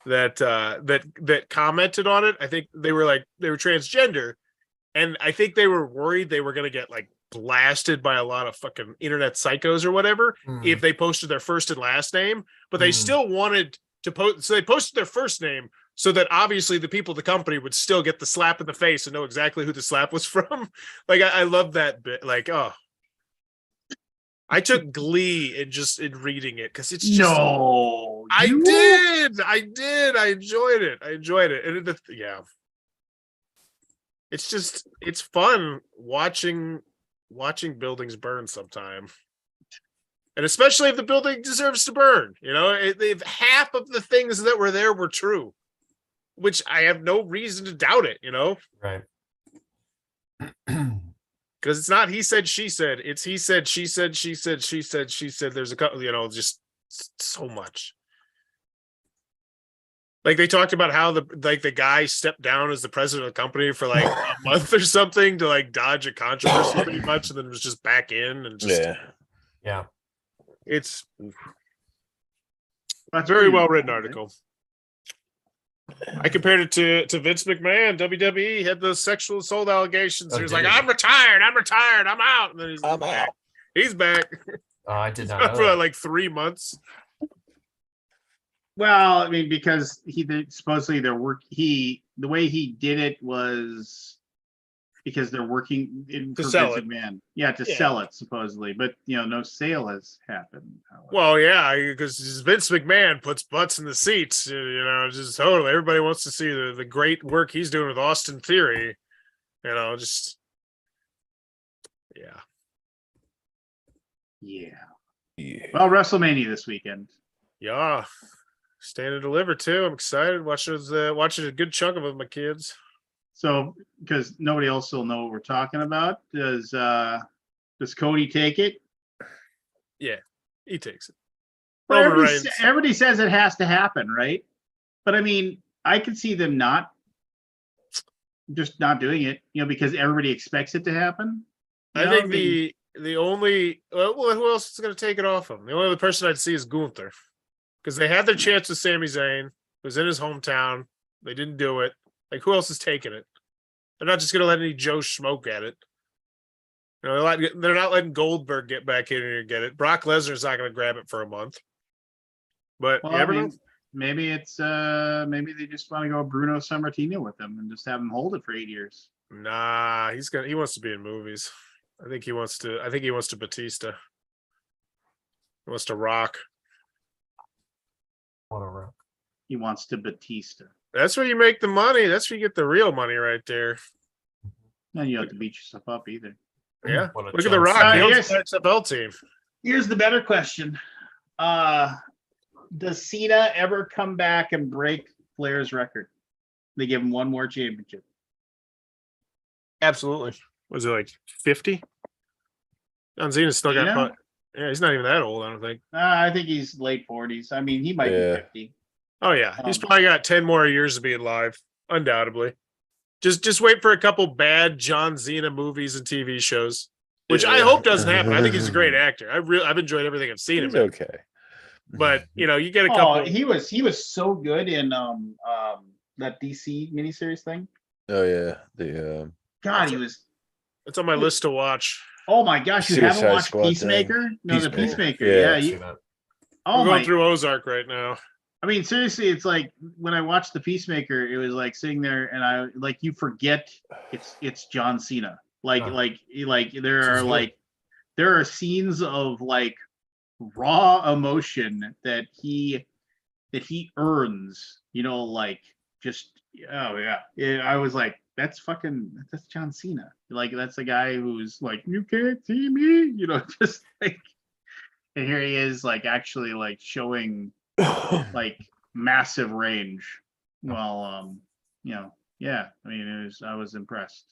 that commented on it. I think they were transgender, and I think they were worried they were gonna get like blasted by a lot of fucking internet psychos or whatever if they posted their first and last name, but they still wanted to post, so they posted their first name so that obviously the people at the company would still get the slap in the face and know exactly who the slap was from. Like I love that bit. Like, oh, I took glee in reading it because it's just
No,
I
you-
did. I enjoyed it. And yeah. It's fun watching buildings burn sometime. And especially if the building deserves to burn, you know, if half of the things that were there were true, which I have no reason to doubt it, you know,
Right.
because it's not he said, she said, it's he said, she said, she said, she said, she said. There's a couple, you know, just so much. Like they talked about how the guy stepped down as the president of the company for like a month or something to like dodge a controversy pretty much, and then was just back in and just
Yeah.
it's
That's
very
pretty
well written
normal, right?
article. I compared it to Vince McMahon. WWE had those sexual assault allegations.
Oh,
He was
did
like,
he?
I'm retired, I'm out. And then he's
I'm
back.
out.
He's back
I did not know
for
that.
like 3 months.
Well, I mean, because supposedly the way he did it was because they're working
To
for
sell
Vince
it.
McMahon. Yeah, to
Yeah.
sell it supposedly, but you know, no sale has happened. however.
Well, yeah, because Vince McMahon puts butts in the seats. You know, just totally. Everybody wants to see the great work he's doing with Austin Theory. You know, just yeah.
Yeah.
Yeah.
Well, WrestleMania this weekend.
Yeah. Stand and deliver too. I'm excited. Watching a good chunk of it with my kids.
So, because nobody else will know what we're talking about, does Cody take it?
He takes it.
Well,
Roman Reigns.
everybody says it has to happen, right? But I mean, I could see them not doing it, you know, because everybody expects it to happen. You
I
know,
think
mean,
the only who else is going to take it off him? The only other person I'd see is Gunther, because they had their chance with Sami Zayn, who was in his hometown. They didn't do it. Like, who else is taking it? They're not just going to let any Joe Schmoke at it. You know, they're not letting Goldberg get back in here and get it. Brock Lesnar's not going to grab it for a month. But
well,
you
I
never know.
mean, maybe it's maybe they just want to go Bruno Sammartino with them and just have him hold it for 8 years.
Nah, he wants to be in movies. I think he wants to Batista. He wants to rock.
Whatever.
He wants to Batista.
That's where you make the money. That's where you get the real money right there.
Then you don't have to beat yourself up either.
Yeah.
What a
Look at the
John
Rock.
Cena.
He owns
Here's-
the XFL team.
Here's the better question. Does Cena ever come back and break Flair's record? They give him one more championship.
Absolutely. Was it like 50? John Cena's still got
Cena?
fun. Yeah, he's not even that old, I don't think.
I think he's late 40s. I mean, he might
Yeah.
be 50.
Oh yeah. He's
Um,
probably got 10 more years of being live, undoubtedly. Just wait for a couple bad John Cena movies and TV shows, which I
Yeah.
hope doesn't happen. I think he's a great actor. I've enjoyed everything I've seen him
He's
in.
okay.
But you know, you get a couple.
Oh, he was so good in that DC miniseries thing.
Oh yeah, the
God, he was.
It's on my list to watch.
Oh my gosh, you haven't
Suicide
watched
Squad thing.
Peacemaker? No, the
Peacemaker.
Peacemaker.
Yeah.
Yeah.
I've
you,
seen that.
oh
We're going
my.
through Ozark right now.
I mean, seriously, it's like when I watched the Peacemaker, it was like sitting there and I like you forget it's John Cena. Like
Huh.
like there
This
are
is good.
like there are scenes of like raw emotion that he earns, you know, like just oh yeah. I was like, that's John Cena. Like that's the guy who's like, you can't see me, you know, just like and here he is like actually like showing like massive range. Well, you know, yeah. I mean, I was impressed.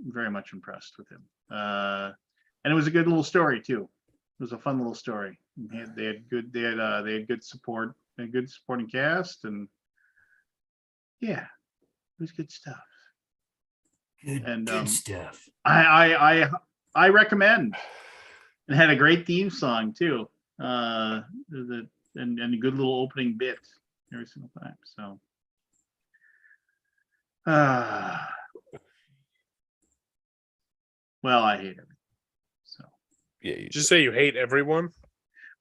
very much impressed with him. And it was a good little story too. It was a fun little story. They had good support, a good supporting cast, and yeah, it was good stuff. And
Good stuff.
I recommend. It had a great theme song too. And a good little opening bit every single time. So well, I hate everything. So
Yeah, you
Just say you hate everyone.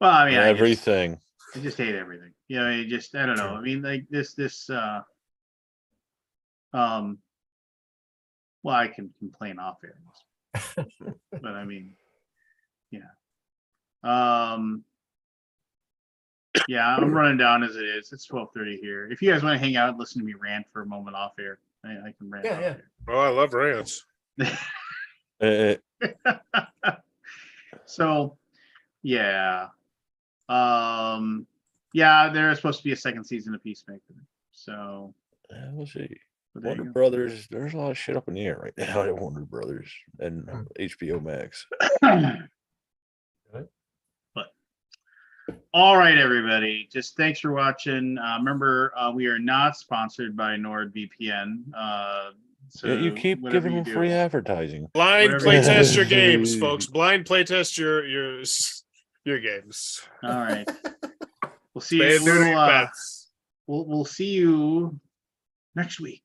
well, I mean,
everything.
I just hate everything. You know, I don't know. I mean, like this well, I can complain off air, but I mean, yeah. Yeah, I'm running down as it is. It's 12:30 here. If you guys want to hang out and listen to me rant for a moment off air, I can rant
Yeah,
off
Oh, I love rants.
Uh,
air. So, yeah. Yeah, there's supposed to be a second season of Peacemaker. So,
we'll see.
but there you
Warner
go.
Brothers, there's a lot of shit up in the air right now at Warner Brothers and HBO Max.
But all right, everybody, just thanks for watching. Remember, we are not sponsored by NordVPN. So
Yeah, you keep
whatever
giving
you
them
do,
free advertising.
Blind
Whatever
play
you
test
do.
your games, folks. Blind play test your games.
all right. We'll see
Spay
you.
and neuter your pets.
We'll see you next week.